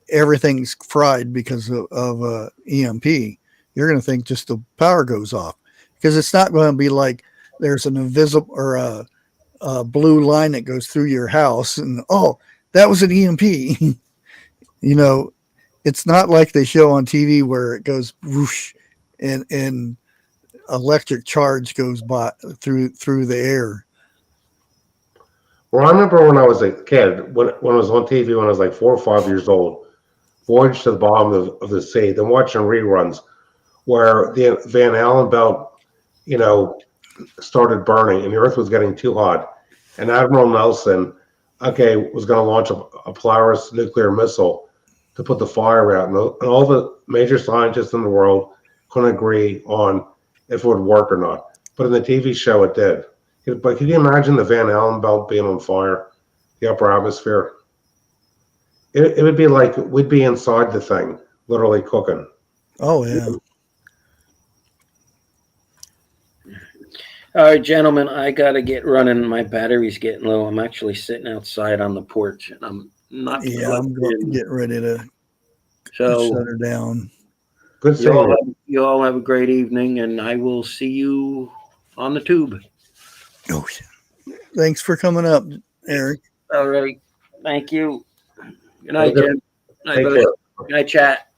everything's fried because of EMP. You're going to think just the power goes off, because it's not going to be like there's an invisible or a blue line that goes through your house, and that was an EMP. It's not like they show on TV where it goes whoosh and electric charge goes by through the air.
Well, I remember when I was a kid, when it was on TV, when I was like 4 or 5 years old, Voyage to the Bottom of the Sea, then watching reruns where the Van Allen belt, started burning and the Earth was getting too hot. And Admiral Nelson, was going to launch a Polaris nuclear missile to put the fire out. And all the major scientists in the world couldn't agree on if it would work or not. But in the TV show, it did. But can you imagine the Van Allen belt being on fire, the upper atmosphere? It would be like we'd be inside the thing, literally cooking.
Oh, yeah.
All right, gentlemen, I got to get running. My battery's getting low. I'm actually sitting outside on the porch, and I'm not.
Yeah, I'm getting ready to shut her down.
Good seeing you.
You all have a great evening, and I will see you on the tube.
Oh, thanks for coming up, Eric.
All right. Thank you. Good night, Jim.
Take care.
Good night, chat.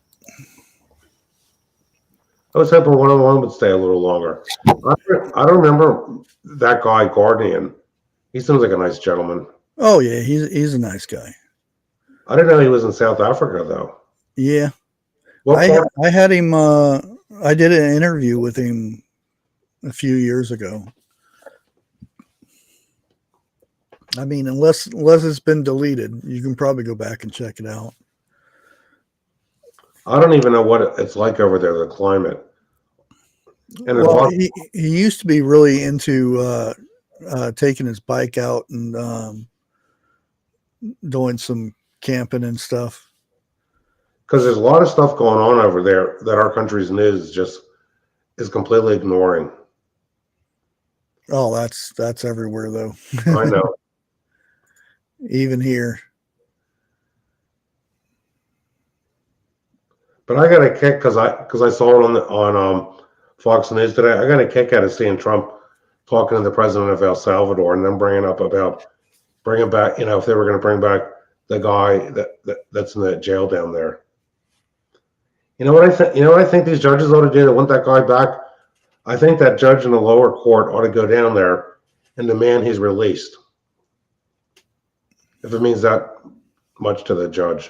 I was hoping one-on-one would stay a little longer. I don't remember that guy Guardian. He seems like a nice gentleman.
Oh, yeah, he's a nice guy.
I didn't know he was in South Africa, though.
Yeah.
I
had him, I did an interview with him a few years ago. I mean, unless it's been deleted, you can probably go back and check it out.
I don't even know what it's like over there, the climate. And
he used to be really into taking his bike out and doing some camping and stuff.
Because there's a lot of stuff going on over there that our country's news is completely ignoring.
Oh, that's everywhere, though.
I know.
Even here.
But I got a kick because I saw it on Fox News today. I got a kick out of seeing Trump talking to the president of El Salvador and then bringing back, if they were going to bring back the guy that's in the jail down there. You know what I think these judges ought to do to want that guy back? I think that judge in the lower court ought to go down there and demand he's released. If it means that much to the judge.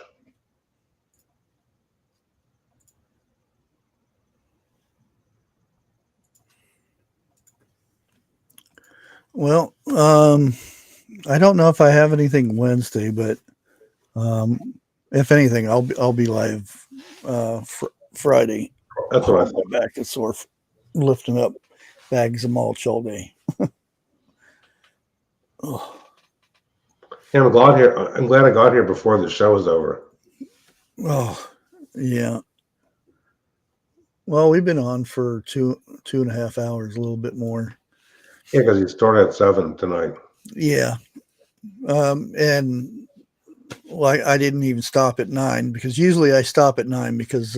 Well, I don't know if I have anything Wednesday, but if anything, I'll be live Friday.
That's what I thought.
My back is sore lifting up bags of mulch all day. Oh.
Yeah, I'm glad I got here before the show was over.
Oh, yeah. Well, we've been on for two and a half hours, a little bit more.
Yeah, because you started at 7 tonight.
Yeah. And I didn't even stop at 9 because usually I stop at 9 because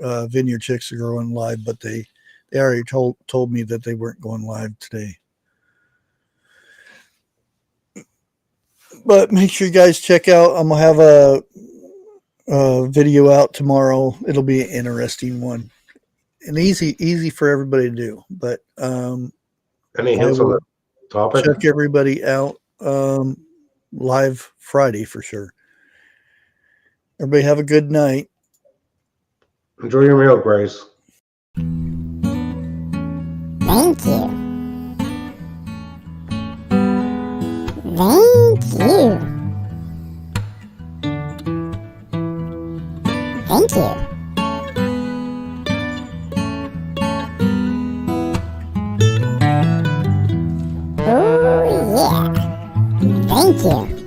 Vineyard Chicks are going live, but they already told me that they weren't going live today. But make sure you guys check out. I'm gonna have a video out tomorrow. It'll be an interesting one and easy for everybody to do. But
Any hints on the topic?
check everybody out live Friday for sure. Everybody have a good night.
Enjoy your meal, Grace.
Thank you. Thank you. Thank you. Oh yeah. Thank you.